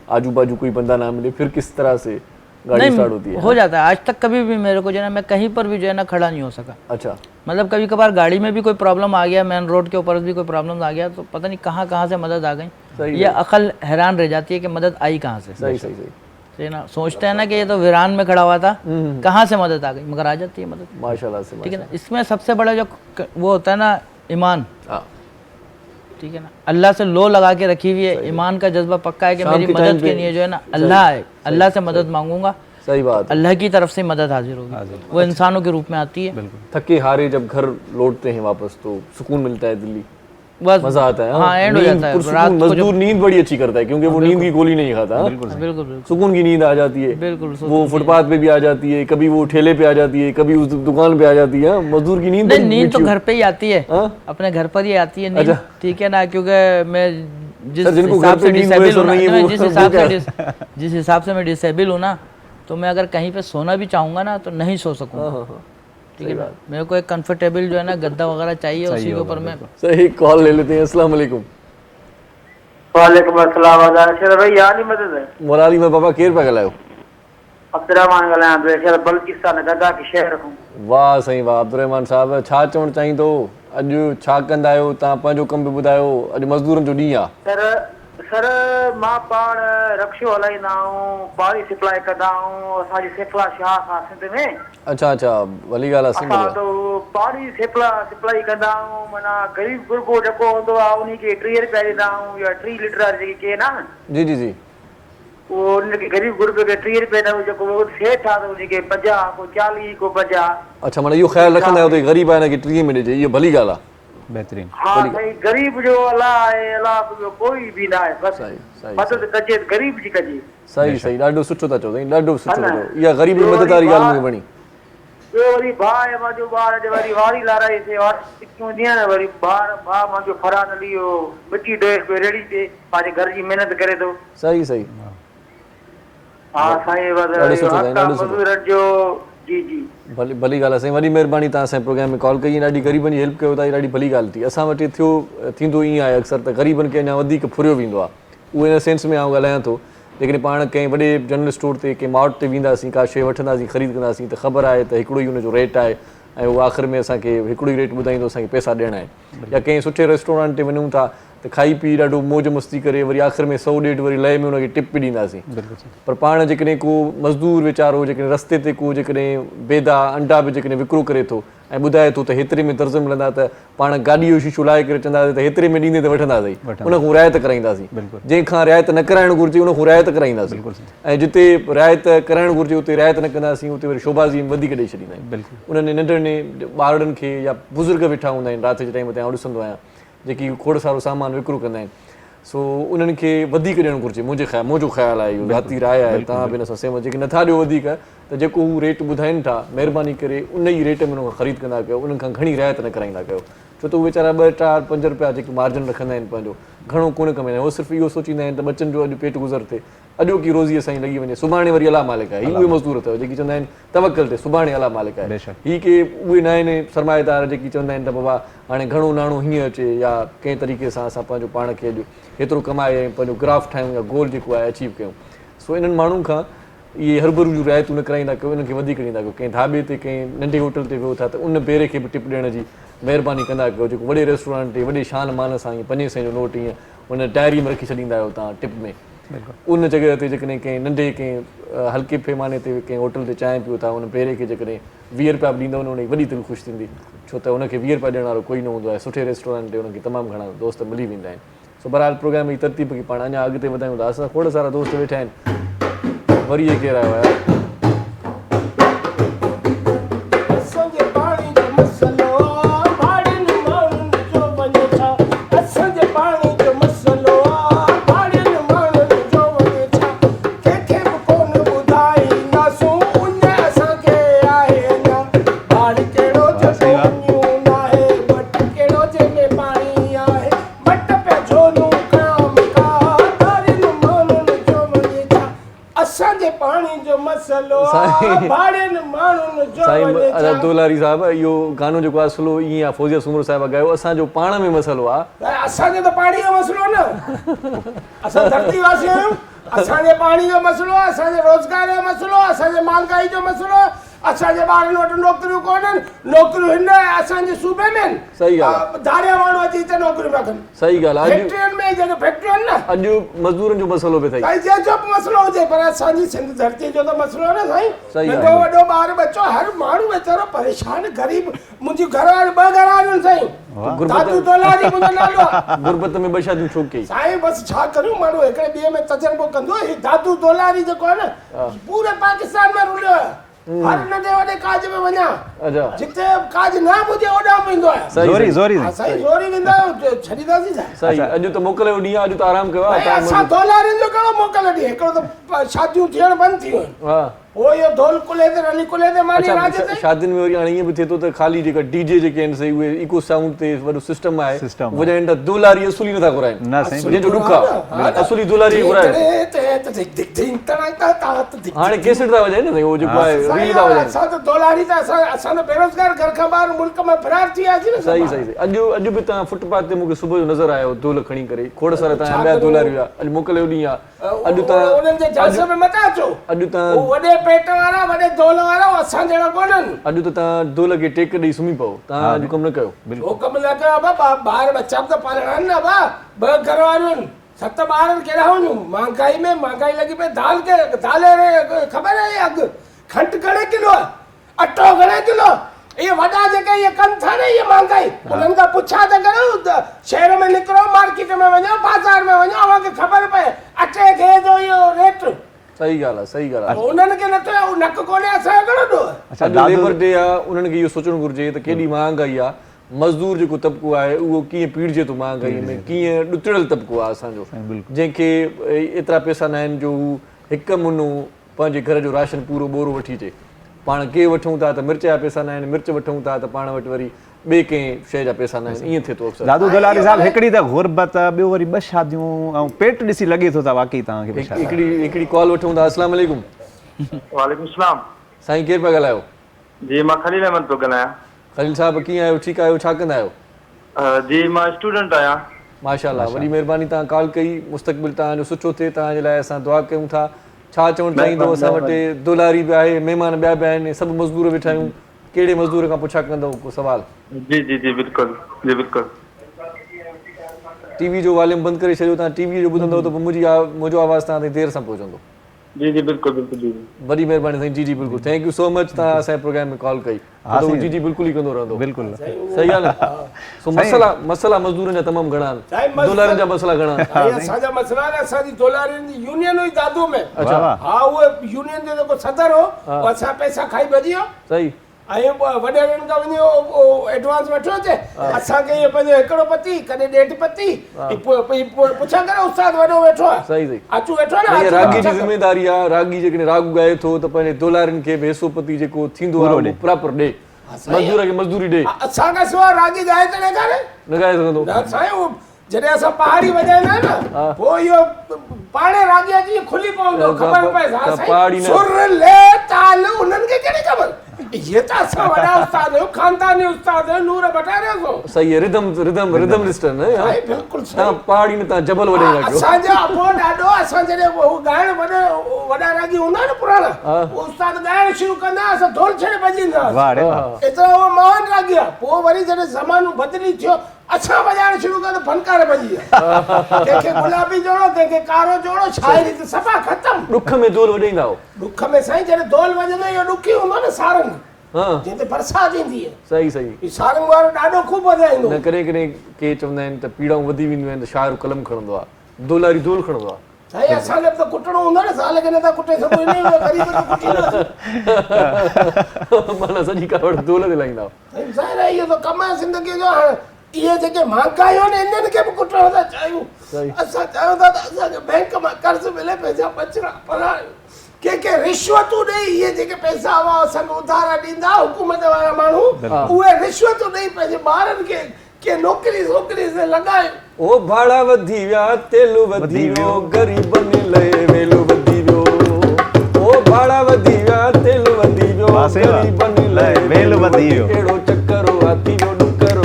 आजू बाजू कोई बंदा ना मिले, फिर किस तरह से गाड़ी स्टार्ट होती है? हो जाता है। आज तक कभी भी मेरे को जो है ना, मैं कहीं पर भी जो है ना खड़ा नहीं हो सका। अच्छा, मतलब कभी कभार गाड़ी में भी कोई प्रॉब्लम आ गया, मेन रोड के ऊपर भी कोई प्रॉब्लम आ गया, तो पता नहीं कहाँ से मदद आ गई। ये अकल हैरान रह जाती है कि मदद आई कहाँ से। सही सही सही ना। सोचते हैं ना कि ये तो वीरान में खड़ा हुआ था, कहाँ से मदद आ गई, मगर आ जाती है मदद माशाल्लाह से। ठीक है ना। इसमें सबसे बड़ा जो वो होता है ना, ईमान। ठीक है ना। अल्लाह से लो लगा के रखी हुई है, ईमान का जज्बा पक्का है कि मेरी मदद के लिए जो है ना अल्लाह है, अल्लाह से मदद मांगूंगा। सही बात। अल्लाह की तरफ से मदद हाजिर होगी, वो इंसानों के रूप में आती है। थके हारे जब घर लौटते हैं वापस तो सुकून मिलता है, दिल्ली बस मजा आता है। हाँ, एंड हो जाता है। रात को मजदूर नींद बड़ी अच्छी करता है क्योंकि वो नींद की गोली नहीं खाता। बिल्कुल सुकून की नींद आ जाती है। बिल्कुल। वो फुटपाथ पे भी आ जाती है, कभी वो ठेले पे आ जाती है, कभी उस दुकान पे आ जाती है। मजदूर की नींद नींद तो घर पे ही आती है, अपने घर पर ही आती है नींद। ठीक है ना। क्योंकि मैं जिस हिसाब से डिसेबल हूँ, जिस हिसाब से मैं डिसेबल हूँ ना, तो मैं अगर कहीं पे सोना भी चाहूंगा ना तो नहीं सो सकूंगा। ठीक है ना। मेरे को एक कंफर्टेबल जो है ना गद्दा वगैरह चाहिए, उसी के ऊपर मैं। सही, कॉल ले लेते हैं। अस्सलाम वालेकुम। वालेकुम अस्सलाम। अशर भाई यानी मदद है मोराली में बाबा केर पे गलायो? अब्दुर्रहमान गलाया तो अशर बल्किस्तान गद्दा के शहर हूं। वाह सही वाह अब्दुर्रहमान साहब, छा चवण चाहींदो? अॼु छा कंदा आहियो तव्हां? पंहिंजो कमु बि ॿुधायो। अॼु मज़दूरनि जो ॾींहुं आहे। सर मां पाण रक्शो हलाईंदा आहियूं, पाणी सप्लाई कंदा आहियूं। असांजी सेफला शाह आहे सिंध में। अच्छा अच्छा, वली ॻाल्हि आहे। सिंध में तो पाणी सप्लाई कंदा आहियूं। माना ग़रीब गुरबो जेको हूंदो आहे उन खे 3 रुपया ॾींदा आहियूं, या 3 लीटर जेकी केन आहे न। जी जी जी। उहो उनखे ग़रीब गुरबे खे 3 रुपया ॾियूं। जेको सेठ आहे उनखे 50, को 40, को 50। अच्छा, माना इहो ख़्यालु रखंदा आहियो त ग़रीब आहे हिनखे 30 में ॾिजे, इहो भली ॻाल्हि आहे। बेहतरीन। हाँ सही। गरीब जो अल्लाह आहे, अल्लाह कोई भी ना आहे। बस मदद कजे गरीब जी कजे। सही सही, ॾाढो सुठो था चओ साईं, ॾाढो सुठो था चओ। इहा ग़रीब मदद वारी ॻाल्हि मूंखे वणी। ॿियो वरी भाउ आहे मुंहिंजो, ॿार जे वरी वारी लाराई थिए, हूंदी आहे न। वरी भाउ मुंहिंजो फरहान अली मिट्टी ड्रेस पे रेड़ी ते पंहिंजे घर जी महिनत करे थो। सही सही। हा साईं, मज़दूरनि जो जी जी भली ॻाल्हि आहे साईं। वॾी महिरबानी, तव्हां असांजे प्रोग्राम में कॉल कई, ॾाढी ग़रीबनि जी हेल्प कयो था, ॾाढी भली ॻाल्हि थी। असां वटि थींदो ईअं आहे अक्सर त ग़रीबनि खे अञा वधीक फुरियो वेंदो आहे। उहो इन सेंस में आउं ॻाल्हायां थो, लेकिन पाण कंहिं वॾे जनरल स्टोर ते कंहिं माउट ते वेंदासीं, का शइ वठंदासीं, ख़रीद कंदासीं त ख़बर आहे त हिकिड़ो ई हुनजो रेट आहे ऐं उहो आख़िर में असांखे हिकिड़ो ई रेट ॿुधाईंदो, असांखे पैसा ॾियणा आहिनि। या कंहिं सुठे रेस्टोरेंट ते वञूं था त खाई पी ॾाढो मौज मस्ती करे वरी आख़िर में 100-150 वरी लहे में हुनखे टिप बि ॾींदासीं। पर पाण जेकॾहिं को मज़दूर वीचारो जेकॾहिं रस्ते ते को जेकॾहिं बेदा अंडा बि जेकॾहिं विकिरो करे थो ऐं ॿुधाए थो त हेतिरे में दर्ज़ मिलंदा त पाण गाॾीअ जो शीशो लाहे करे चवंदासीं त हेतिरे में ॾींदे त वठंदासीं, उनखां रिआयत कराईंदासीं। जंहिंखां रिआयत न कराइणु घुरिजे उनखां रिआयत कराईंदासीं ऐं जिते रिआयत कराइणु घुरिजे उते रिआयत न कंदासीं, उते वरी शोबाज़ी वधीक ॾेई छॾींदा आहियूं। उन्हनि नंढड़े ॿारनि खे या बुज़ुर्ग वेठा हूंदा आहिनि राति जे टाइम ते, आउं ॾिसंदो आहियां जेकी खोड़ सारो सामान विकिरो कंदा आहिनि, सो उन्हनि खे वधीक ॾियणु घुरिजे। मुंहिंजो ख़्यालु आहे इहो, राति राय आहे, तव्हां बि हिन सां सहमत। जेके नथा ॾियो वधीक त जेको हू रेट ॿुधाइनि था महिरबानी करे उन ई रेट में उन खां ख़रीद कंदा कयो, उन्हनि खां घणी रिआयत न कराईंदा कयो, छो त उहे वीचारा 2, 4, 5 रुपया जेके मार्जिन रखंदा आहिनि पंहिंजो घणो कोन कमाईंदा आहिनि। उहो सिर्फ़ु इहो सोचींदा आहिनि त बचनि जो अॼु पेट गुज़र थिए, अॼो की रोज़ी असांजी लॻी वञे, सुभाणे वरी अला मालिक आहे। उहे मज़दूर अथव जेकी चवंदा आहिनि तवक्कल ते, सुभाणे अला मालिक आहे। हीअ के उहे नए सरमाएदार जेकी चवंदा आहिनि त बाबा हाणे घणो नाणो हीअं अचे या कंहिं तरीक़े सां असां पंहिंजो पाण खे अॼु हेतिरो कमाए ऐं पंहिंजो ग्राफ ठाहियूं या गोल जेको आहे अचीव कयूं। सो इन्हनि माण्हुनि खां इहे हरूभरू जूं रिआयतूं न कराईंदा कयो, इन्हनि खे वधीक ॾींदा कयो। कंहिं ढाबे ते कंहिं नंढे होटल ते वियो था त उन बेरे खे बि टिप ॾियण जी महिरबानी कंदा कयो। जेको वॾे रेस्टोरेंट ते वॾे शान मान सां ईअं 500 जो नोट ईअं उन डायरी में रखी छॾींदा आहियो तव्हां टिप में, उन जॻह ते जेकॾहिं कंहिं नंढे कंहिं हल्के पैमाने ते कंहिं होटल ते चांहि पियो था उन बेरे खे जेकॾहिं 20 रुपया बि ॾींदव उन जी वॾी दिलि ख़ुशि थींदी, छो त उनखे 20 रुपया ॾियण वारो कोई न हूंदो आहे। सुठे रेस्टोरेंट ते उनखे तमामु घणा दोस्त मिली वेंदा आहिनि। सो बहरहाल प्रोग्राम जी तरतीब खे पाण अञा अॻिते वधायूं था। असां खोड़ सारा दोस्त वेठा आहिनि, वरी इहे केरु आयो आहे? दोलारी साहब इहो गानो जेको आहे स्लो ईअं आहे, फौजिया सूमर साहिब ॻायो, असांजो पाण में मसइलो आहे। असांजो त पाणी जो मसइलो न, असां धरती वासी आहियूं, असांजे पाणी जो मसइलो आहे, असांजे रोज़गार जो मसइलो आहे, असांजे महांगाई जो मसइलो आहे, असांजे ॿारनि वटि नौकरियूं कोन्हनि, नौकरियूं हिन असांजे सूबे में आहिनि। सही ॻाल्हि, धारिया माण्हू अची हिते नौकरियूं पिया कनि। सही ॻाल्हि आहे, फैक्ट्रियुनि में जेके फैक्ट्रियूं आहिनि न, अॼु मज़दूरनि जो मसइलो बि साईं जंहिंजो बि मसइलो हुजे, पर असांजी सिंध धरती जो त मसइलो आहे न साईं। सही नंढो वॾो ॿार बच्चो हर माण्हू वीचारो परेशान गरीब। मुंहिंजी घरवारी 2 घरवारियूं साईं, दादू तोलारी मुंहिंजो नालो आहे। गुरबत में 2 शादियूं छो कई साईं? बसि छा करियूं, माण्हू हिकिड़े ॿिए में तजुर्बो कंदो। ही दादू तोलारी जेको आहे न पूरे पाकिस्तान में रुलियो आहे, हर नंढे वॾे काज में वञा, जिते काज न हुजे ओॾां वेंदो आहे। ज़ोरी साईं ज़ोरी वेंदा छॾींदासीं सही। अॼु त मोकल जो ॾींहुं आहे, अॼु त आराम कयो आहे। असां तोलारियुनि जो कहिड़ो मोकल ॾींहुं, हिकिड़ो त शादियूं थियण बंदि थी वियूं, वो ये ढोल कुले ते रली कुले ते मानी राज ते। शादियुनि में वरी हाणे ईअं बि थिए थो त ख़ाली जेका डीजे जेके आहिनि सही उहे इको साउंड ते वॾो सिस्टम आहे, वॼाइनि त दुलारी असुली नथा घुराइनि, जंहिंजो ॾुख आहे असुली दुलारी घुराइनि। हाणे केसेट था वॼाइनि न, उहो जेको आहे रील था वॼाइनि। असां त दुलारी त असां त बेरोज़गार घर खां ॿाहिरि मुल्क में फरार थी वियासीं न। सही सही। अॼु बि तव्हां फुटपाथ ते मूंखे सुबुह जो नज़र आयो दोल खणी करे, खोड़ सारा तव्हां ॿिया दुलारी हुआ। अॼु मोकल जो ॾींहुं आहे, अॼु तव्हां उन्हनि जे जलसे में मता अचो। अॼु तव्हां वॾे पेट वारा वॾे दोल वारा असां जहिड़ा कोन्हनि। अॼु त तव्हां दोल खे टेक ॾेई सुम्ही पओ, तव्हां अॼु कमु न कयो। बिल्कुलु कमु न कयो बाबा, ॿार बच्चा त पालणा आहिनि न बा, 2 घरवारियूं आहिनि, 7 ॿार कहिड़ा हुयूं। महांगाई लॻी पई, दाल ख़बर आहे अघु खंडु घणे किलो आहे, अटो घणे किलो, इहे वॾा जेके इहे कनि था न इहे महांगाई, उन्हनि खां पुछा त करो। शहर में निकिरो, मार्केट में वञो, बाज़ार में वञो, अव्हांखे ख़बर पए अटे खे जो इहो रेट। सही ॻाल्हि आहे, सही ॻाल्हि आहे। उन्हनि खे नथो नक कोन्हे, असांजो घणो अॼु लेबर डे आहे, उन्हनि खे इहो सोचणु घुरिजे त केॾी महांगाई आहे, मज़दूर जेको तबिको आहे उहो कीअं पीड़िजे थो महांगाई में, कीअं ॾुतड़ियल तबिको आहे असांजो, जंहिंखे एतिरा पैसा न आहिनि जो हू हिकु मुनो पंहिंजे घर जो राशन पूरो बोरो वठी अचे। पाण के वठूं था त मिर्च जा पैसा न आहिनि, मिर्च वठूं था त पाण वटि वरी ॿिए कंहिं शइ जा पैसा न आहिनि, ईअं थिए थो अक्सर। दादू दुलारी साहब, हिकिड़ी त गुरबत, ॿियो वरी 2 शादियूं ऐं पेट ॾिसी लॻे थो त वाकई तव्हांखे। हिकिड़ी कॉल वठूं था। अस्सलाम वालेकुम। वालेकुम सलाम। साईं केरु पिया ॻाल्हायो? जी मां खलील अहमद पियो ॻाल्हायां। खलील साहब कीअं आहियो, ठीकु आहियो, छा कंदा आहियो? जी मां स्टूडेंट आहियां। माशाअल्लाह, वॾी महिरबानी, तव्हां कॉल कई, मुस्तक़बिल तव्हांजो सुठो थिए, तव्हांजे लाइ असां दुआ कयूं था। छा चवणु चाहींदो? असां वटि दुलारी बि आहे, महिमान ॿिया बि आहिनि, सभु मज़दूर वेठा आहियूं, कहिड़े मज़दूर खां पुछा कंदव को सवाल? जी जी जी बिल्कुलु, जी बिल्कुलु। टीवी जो वॉल्यूम बंदि करे छॾियो, तव्हां टीवी जो ॿुधंदव त पोइ मुंहिंजो आवाज़ तव्हां ताईं देरि सां पहुचंदो। जी जी बिल्कुल बिल्कुल जी वॾी महिरबानी साईं। जी जी बिल्कुल, थैंक यू सो मच, तव्हां असांजे प्रोग्राम में कॉल कई। जी जी बिल्कुल ई कंदो रहंदो। बिल्कुल सही आहे न। सो मसला मज़दूरनि जा तमामु घणा आहिनि, डॉलरनि जा मसला घणा आहिनि। असांजा मसला आहिनि, असांजी डॉलरनि जी यूनियन हुई दादू में। हा, उहे यूनियन जो जेको सदर हो असां पैसा खाई भॼी वियो। सही। ऐं वॾेरनि खां वञी एडवांस वठो अचे, असांखे इहो पंहिंजो हिकिड़ो पती कॾहिं ॾेढ पती पुछा करे उस्ताद वॾो वेठो आहे। सही सही। अचूं वेठो आहे न, रागी जी ज़िमेदारी आहे, रागी जेकॾहिं राग ॻाए थो त पंहिंजे डॉलरनि खे बि हिसो पती जेको थींदो आहे उहो प्रॉपर ॾे, मज़दूर खे मज़दूरी ॾे। असांखां सवाइ रागी ॻाए त ॾेखारे न ॻाए सघंदो। साईं जॾहिं असां पहाड़ी वॼाईंदा आहियूं न, पोइ इहो पाणे रागी अची खुली पवंदो, ख़बर पए सुर ले ताल उन्हनि खे कहिड़ी ख़बर। ये त असां वॾा उस्ताद आहियूं, ख़ानदानी उस्ताद आहियूं, नूर बटारियो सो। सही आहे, रिदम लिस्टर न। बिल्कुलु तव्हां पहाड़ी न, तव्हां जबल वॾाई रखो। असांजा अपो ॾाढो, असां जॾहिं ॻाइण वॾा रागी हूंदा न पुराणा, उस्ताद ॻाइण शुरू कंदा, असां ढोल छॾे भॼींदा। एतिरा उहो महान रागी आहे। पोइ वरी जॾहिं ज़मानो बदिली थियो, असां वॼाइण शुरू कयो त फनकार भॼी विया। कंहिंखे गुलाबी जोड़ो, कंहिंखे कारो जोड़ो, शाइरी त सफ़ा ख़तम। ॾुख में ढोल वॼाईंदा हो। ॾुख में साईं जॾहिं ढोल वॼंदो, इहो ॾुखी हूंदो न सारंग, जंहिं ते बरसाति ईंदी आहे। सही सही। सारंग वारो ॾाढो ख़ूब वॼाईंदो। न करे के चवंदा आहिनि त पीड़ाऊं वधी वेंदियूं आहिनि त शाइर कलम खणंदो आहे, दोलारी ढोल खणंदो आहे। साईं असांखे त कुटणो हूंदो न, साल खे नथा कुटे सघूं, माना सॼी कावड़ ढोल ते लाईंदा। साईं इहो त कमु आहे ज़िंदगीअ जो। हाणे इहे जेके महांगायूं आहिनि, इन्हनि खे बि कुटणो था चाहियूं। असां चाहियूं था त असांखे बैंक मां कर्ज़ मिले, पंहिंजा बचड़ा पर कंहिंखे रिश्वतूं ॾेई, इहे जेके पैसा हुआ असांखे उधारा ॾींदा हुकूमत वारा माण्हू, उहे रिश्वतूं ॾेई पंहिंजे ॿारनि खे के नौकिरी से लॻाए। ओ भाड़ा वधी विया, तेल वधी वियो, ग़रीबनि लाइ वेलो वधी वियो। ओ भाड़ा वधी विया, तेल वधी वियो, ग़रीबनि लाइ वेलो वधी वियो। अहिड़ो चक्कर हाथी जो ॾुकर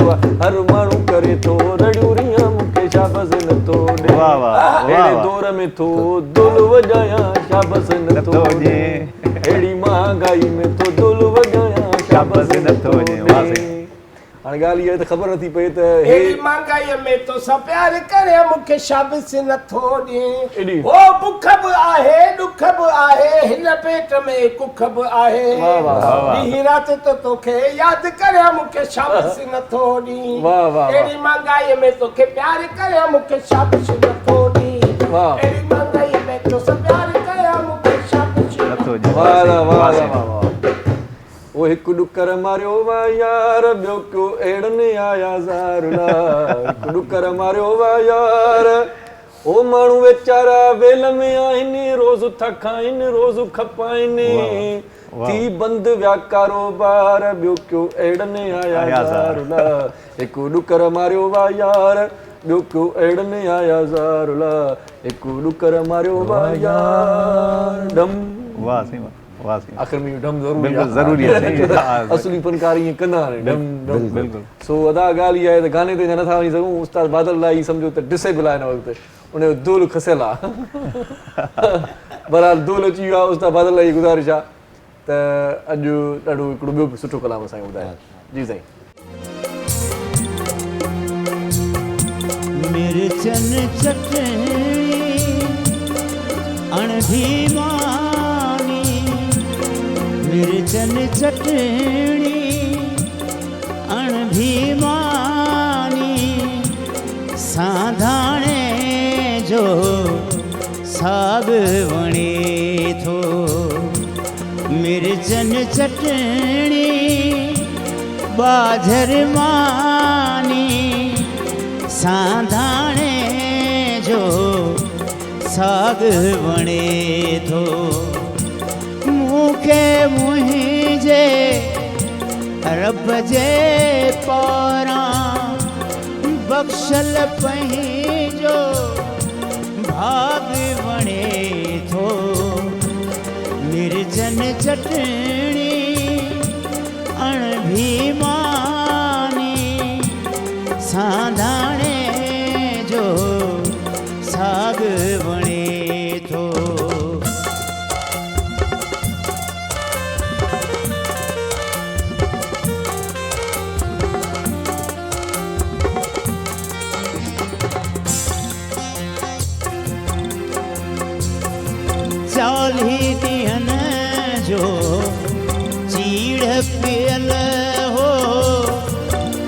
हर माण्हू करे थो रड़ियूं, मूंखे शाबस नथो ॾे। अहिड़े दौर में थो दुल वॼायां, शाबस नथो ॾे। अहिड़ी महांगाई में थो दुल वॼायां, शाबस नथो ॾे। हाणे ॻाल्हि इहा त ख़बर नथी पए त अहिड़ी महांगाईअ में तोसां प्यार करे मूंखे शाबस नथो ॾे। हो बुख बि आहे, ॾुख बि आहे, हिन पेट में कुख बि आहे, ॾींहुं राति त तोखे यादि करे मूंखे शाबस नथो ॾे। अहिड़ी महांगाईअ में तोखे प्यार करे मूंखे शाबस नथो ॾे। अहिड़ी महांगाईअ में तोसां प्यार करे मूंखे शाबस नथो ॾे। वाह। ओ हिकु ॾुकर मारियो वा यार, ॿियो को अहिड़नि आया ज़ारुला। हिकु ॾुकर मारियो वा यार, ओ माण्हू वीचारा वेल में आहिनि, रोज़ था खाइनि, रोज़ खपाइनि, थी बंदि विया कारोबार, ॿियो को अहिड़नि आया ज़ारुला। हिकु ॾुकर मारियो वा यार, ॿियो को अहिड़नि आया ज़ारुला। हिकु ॾुकर मारियो वा यार। डम। वाह सही वाह। आख़िर में डम ज़रूरी आहे। असली फनकार ईअं कंदा आहिनि, डम डम। बिल्कुलु। सो अदा ॻाल्हि इहा आहे त गाने ते नथा वञी सघूं। उस्ताद बादल लाइ सम्झो त डिसेबल आहे हिन वक़्तु, उनजो दोल खसियल आहे। बहरहाल दोल अची वियो आहे। उस्ताद बादल लाइ गुज़ारिश आहे त अॼु ॾाढो हिकिड़ो ॿियो बि सुठो कलाम असांखे ॿुधायो। जी साईं। मिर्चन चटणी अणभीमानी, मिर्चन चटणी अणभीमानी, साधाणे जो साग वणे थो। मिर्चन चटणी बाझर मानी, साधाणे जो साग वणे थो। मूंखे मुंहिंजे रब जे पारां बख़्शल पंहिंजो भाग वणे थो। मिर्चन चटणी अणभीमानी, साधाणे जो साग वणे थो। ॻोल्ही ॾींहन जो चीड़ पियल हो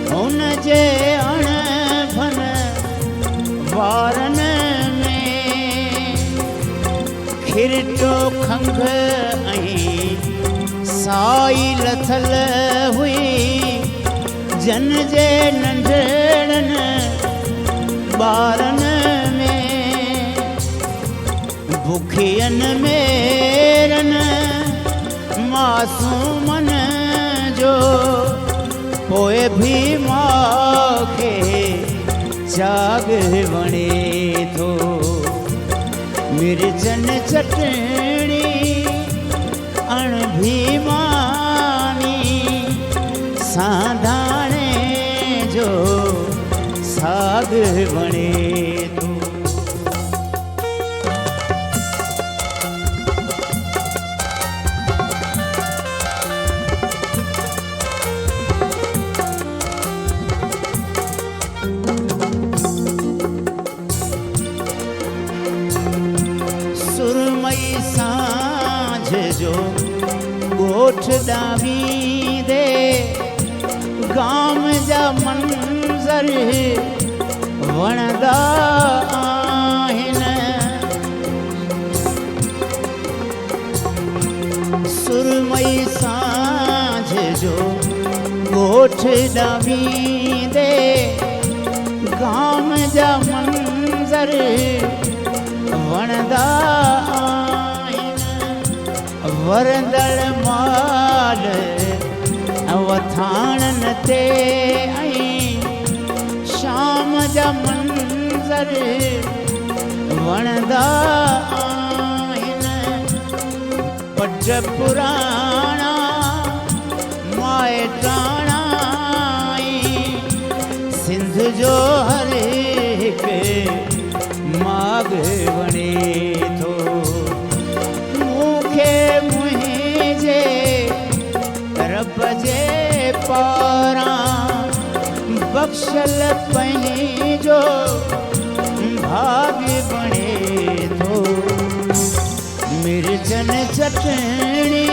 हुन जे अणभन वारन में खिरटो खंघ ऐं साई लथल हुई जन जे नंढड़नि ॿारन में बुखियन मेरन मासूमन जो पोइ भी मूंखे जाग वणे थो मिर्चन चटणी अणभी मानी सांधाणे जो साग वणे थो सुरमई सांझ जो ॻोठ ॾांवींदे गाम जा मंज़र वणंदा आहिनि सुरमई सांझ जो ॻोठ ॾांवींदे गाम जा मंज़र वणंदा आहिनि वरंदड़ माल वथाणनि ते ऐं शाम जा मंज़र वणंदा आहिनि पट पुराणा माइटाणा सिंध जो हर हिकु माग वणे थो मूंखे मुंहिंजे रब जे पारां बख़्शल पंहिंजो भाग बणे थो मिर्चन चटणी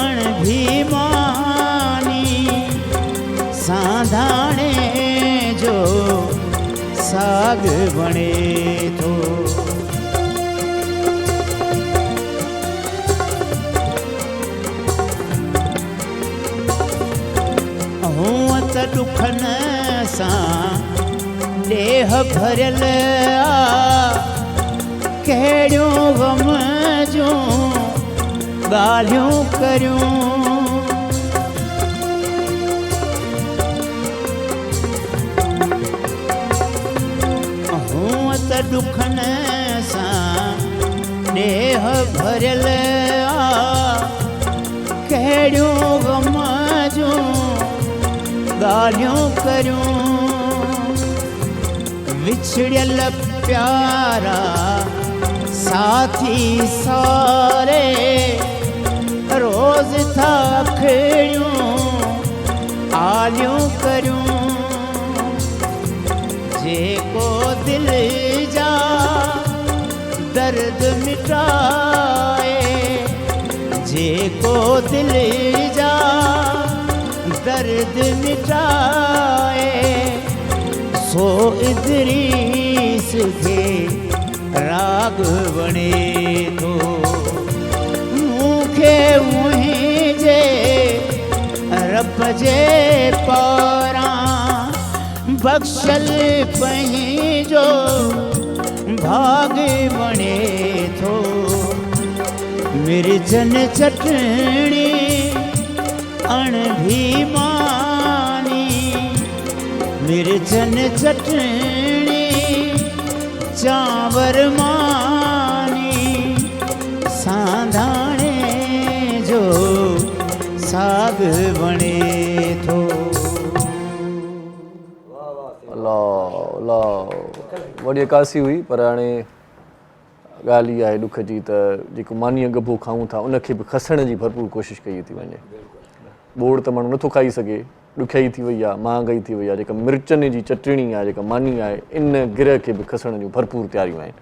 अणभी मानी सांधाणे जो साग बणे थो हूअं त ॾुखन सां ॾेह भरियल कहिड़ियूं ग़म जूं ॻाल्हियूं करियूं हूअं त ॾुखन सां ॾेह भरियल कहिड़ियूं ग़म जूं ॻाल्हियूं करियूं विछड़ियल प्यारा साथी सारे रोज़ था खड़ियूं आलियूं करियूं जेको दिल जा दर्द मिटाए जेको दिल जा दर्द मिटाए सो इदरीस खे राग वणे थो मूंखे मुंहिंजे रब जे पारां बख़्शल पंहिंजो भाग वणे थो मिर्चन चटणी अणभी मानी मिर्चन चटणी चांवर मानी सांधाणे जो साग वणे थो अल्लाह अल्लाह वॾी अकासी हुई पर हाणे ॻाल्हि इहा आहे ॾुख जी त जेको मानीअ गभो खाऊं था उनखे बि खसण जी भरपूर कोशिशि कई थी वञे बोड़ त माण्हू नथो खाई सघे ॾुखियाई थी वई आहे महांगाई थी वई आहे जेका मिर्चनि जी चटणी आहे जेका मानी आहे इन गिरह खे बि खसण जूं भरपूर तयारियूं आहिनि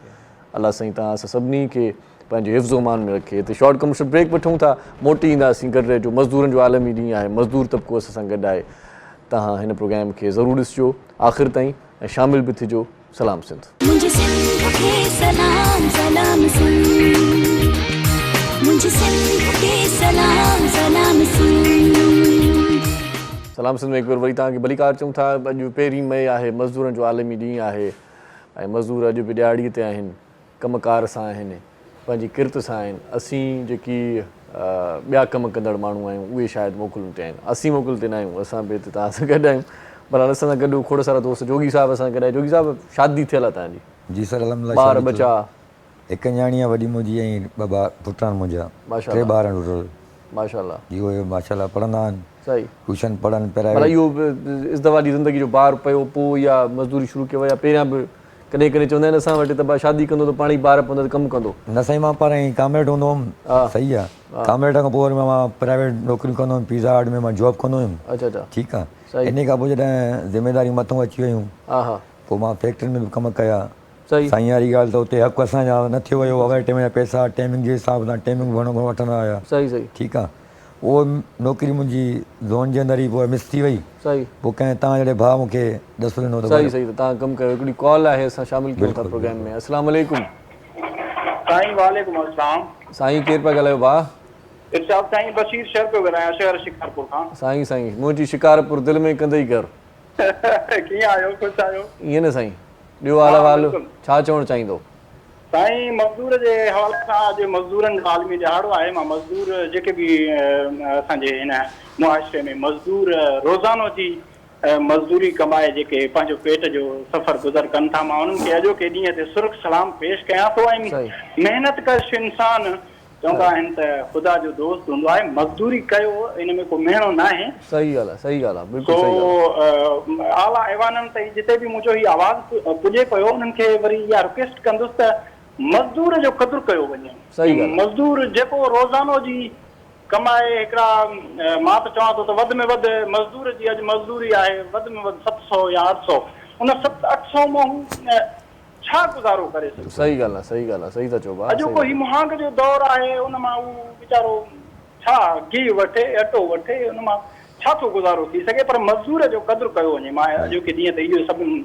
अलाह साईं तव्हां असां सभिनी खे पंहिंजे हिफ़्ज़ ओमान में रखे। हिते शॉर्ट कमर्शियल ब्रेक वठूं था, मोटी ईंदासीं। गॾु रहिजो, मज़दूरनि जो आलमी ॾींहुं आहे, मज़दूर तबिको असां सां गॾु आहे। तव्हां हिन प्रोग्राम खे ज़रूरु ॾिसिजो आख़िर ताईं ऐं शामिल बि थिजो। सलाम सिंध। मुझे सिंध के सलाम सलाम सिंध, मुझे सिंध के सलाम सलाम सिंध। सलाम सिंध में हिकु बार वरी तव्हांखे भलीकार चऊं था। अॼु 1 मई आहे, मज़दूरनि जो आलमी ॾींहुं आहे ऐं मज़दूर अॼु बि ॾियारीअ ते आहिनि, कमकार सां आहिनि, पंहिंजी किरत सां आहिनि। असीं जेकी ॿिया कम कंदड़ माण्हू आहियूं उहे शायदि मोकलुनि ते आहिनि, असीं मोकल ते न आहियूं। असां बि हिते तव्हां सां गॾु आहियूं। बहरहाल असां सां गॾु खोड़ सारा दोस्त, जोगी साहिबु असां गॾु आहे। जोगी साहिबु शादी थियल आहे तव्हांजी? जी सर, अल्हम्दुलिल्लाह। ॿार बचा? हिकु न्याणी आहे वॾी मुंहिंजी ऐं 2 पुट मुंहिंजा, 3 ॿार आहिनि टोटल। माशाल्लाह जी, उहे माशाल्लाह पढ़ंदा आहिनि, सही ट्यूशन पढ़नि पिया। पर इहो इस दफ़ा जी ज़िंदगी जो बार पियो पोइ या मज़दूरी शुरू कयो या पहिरियां बि कॾहिं कॾहिं चवंदा आहिनि असां वटि त शादी कंदो त पाण ई ॿार पवंदा त कमु कंदो? न साईं, मां पहिरियों कामरेड हूंदो हुउमि। सही आहे। कामरेड खां पोइ वरी मां प्राइवेट नौकिरी कंदो हुयुमि, पिज़्ज़ा हट में मां जॉब कंदो हुयुमि। अच्छा अच्छा, ठीकु आहे। इन खां पोइ जॾहिं ज़िमेदारियूं मथां अची वियूं, पोइ मां फैक्ट्रियुनि में बि कमु कया। साईं वारी ॻाल्हि त उते हक़ु असांजा न थियो वियो। ओवर टाइम जा पैसा टाइमिंग जे हिसाब सां टाइमिंग वठंदा हुया। सही सही, ठीकु आहे। उहो नौकिरी मुंहिंजी ज़ोन जे अंदरि ई पोइ मिस थी वई। सही। पोइ कंहिं तव्हां जहिड़े भाउ मूंखे ॾसो ॾिनो त सही सही, त तव्हां कमु कयो। हिकिड़ी कॉल आहे, असां शामिल कयूं था प्रोग्राम में। अस्सलाम वालेकुम। साईं वालेकुम अस्सलाम। साईं केरु पिया ॻाल्हायो भाउ? इरशाद साईं बशीर शहर पियो ॻाल्हायां, शहर शिकारपुर खां। साईं साईं, मुंहिंजी शिकारपुर दिलि में कंदई कर। कीअं आहियो? ख़ुशि आहियो? ईअं न साईं, ॿियो हाल अहिवाल छा चवणु चाहींदो? साईं मज़दूर जे हवाले सां अॼु मज़दूरनि जो आलमी ॾिहाड़ो आहे। मां मज़दूर जेके बि असांजे हिन मुआशिरे में मज़दूर रोज़ानो जी मज़दूरी कमाए जेके पंहिंजो पेट जो सफ़र गुज़र कनि था, मां उन्हनि खे अॼोके ॾींहं ते सुर्ख सलाम पेश कयां थो। ऐं महिनत कश इंसान चवंदा आहिनि त ख़ुदा जो दोस्त हूंदो आहे। मज़दूरी कयो, इन में को मेणो न आहे। सही ॻाल्हि आहे, सही ॻाल्हि आहे, बिल्कुलु सही ॻाल्हि आहे। आला ऐवाननि ताईं जिते बि मुंहिंजो ही आवाज़ पुॼे पियो, उन्हनि खे वरी इहा रिक्वेस्ट कंदुसि त मज़दूर जो क़दुरु कयो वञे। सही ॻाल्हि। मज़दूर जेको रोज़ानो जी कमाए हिकिड़ा, मां त चवां थो त वधि में वधि मज़दूर जी अॼु मज़दूरी आहे वधि में वधि 700 या 800। उन 700-800 मां छा गुज़ारो करे सघे? सही ॻाल्हि आहे, सही ॻाल्हि आहे, सही था चओ भाउ। अॼोको ही मुहांग जो दौरु आहे, उन मां उहो वीचारो छा घी वठे, अटो वठे, उन मां छा थो गुज़ारो थी सघे? पर मज़दूर जो क़दुरु कयो वञे। मां अॼोके ॾींहं ते इहो सभिनी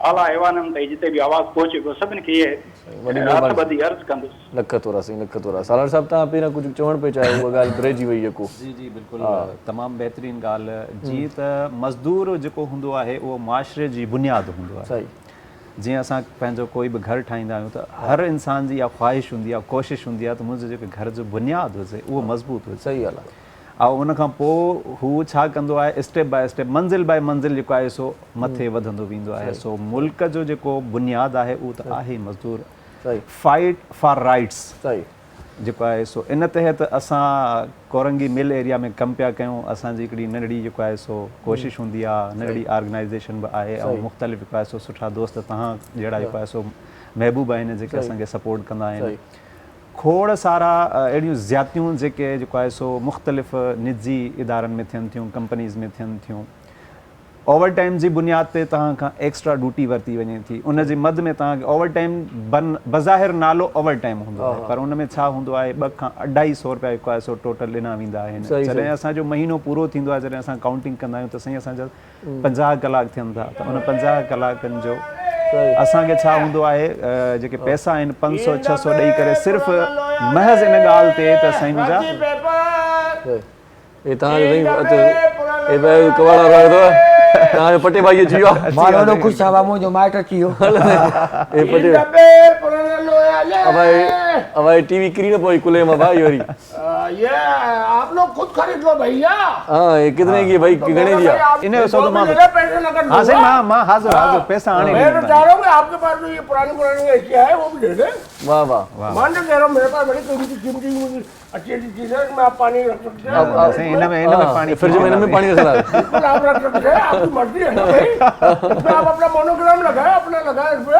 आला ऐवाननि ताईं जिते बि आवाज़ पहुचे पियो, सभिनी खे हथ ॿधी अर्ज़ु कंदुसि। लख तोरा साईं, लख तोरा। सालार साहिबु तव्हां पहिरियां कुझु चवणु पिया चाहियो, उहा ॻाल्हि रहिजी वई जेको? जी जी बिल्कुलु, तमामु बहितरीनु ॻाल्हि। जी त मज़दूर जेको हूंदो आहे उहो मुआशिरे जी बुनियादु हूंदो आहे। सही। जीअं असां पंहिंजो कोई बि घरु ठाहींदा आहियूं त हर इंसान जी इहा ख़्वाहिश हूंदी आहे, कोशिशि हूंदी आहे त मुंहिंजो जेको घर जो बुनियादु हुजे उहो मज़बूत हुजे। सही ॻाल्हि आहे। ऐं उनखां पोइ हू छा कंदो आहे, स्टेप बाय स्टेप, मंज़िल बाय मंज़िल जेको आहे सो मथे वधंदो वेंदो आहे। सो मुल्क जो जेको बुनियादु आहे उहो त आहे मज़दूर। सही। Fight for rights. सही। जेको आहे सो इन तहत असां कोरंगी मिल एरिया में कमु पिया कयूं। असांजी हिकिड़ी नंढड़ी जेको आहे सो कोशिशि हूंदी आहे, नंढड़ी ऑर्गेनाइज़ेशन बि आहे ऐं मुख़्तलिफ़ जेको आहे सो सुठा दोस्त तव्हां जहिड़ा जेको आहे सो महबूब आहिनि जेके असांखे सपोर्ट कंदा आहिनि। खोड़ सारा अहिड़ियूं ज़्यातियूं जेको आहे सो मुख़्तलिफ़ निजी इदारनि में थियनि थियूं, कंपनीज़ में थियनि थियूं। ओवर टाइम जी बुनियाद ते तव्हां खां एक्स्ट्रा ड्यूटी वरिती वञे थी। उन जे मद में तव्हांखे ओवर टाइम बज़ाहिर नालो ओवर टाइम हूंदो आहे, पर उन में छा हूंदो आहे 200 खां 250 रुपया जेको आहे सो टोटल ॾिना वेंदा आहिनि। जॾहिं असांजो महीनो पूरो थींदो आहे, जॾहिं असां काउंटिंग कंदा आहियूं त साईं असांजा 50 कलाक थियनि था। त उन 50 कलाकनि जो असांखे छा हूंदो आहे, जेके पैसा आहिनि 500-600 ॾेई करे सिर्फ़ु महज़ इन ॻाल्हि ते त साईं मुंहिंजा तव्हांजो पटे भाई अची वियो आहे। मां ॾाढो ख़ुशि आहियां, मुंहिंजो माइट अची वियो। अब टीवी किरी न पई कुले में भाई वरी। ये आप लोग खुद खरीद लो भैया। हाँ, ये कितने की भाई, कितने दिया? इन्हें सौदा मां पैसे लगा। हाँ सही, मां हाजिर पैसा आने। मैं तो चाह रहा हूँ कि आपके पास जो ये पुरानी एशिया है वो भी दे दे। वाह वाह। मान के कह रहा हूँ मेरे पास बड़ी कीमती अच्छी चीज़ है, मैं आप पानी रख सकते हैं। अब इनमें पानी, फ्रिज में इनमें पानी रखना है। बिल्कुल आप रख सकते हैं, आपकी मर्जी है ना भाई। इसमें आप अपना मोनोग्राम लगाए, अपना लगाए इस पे,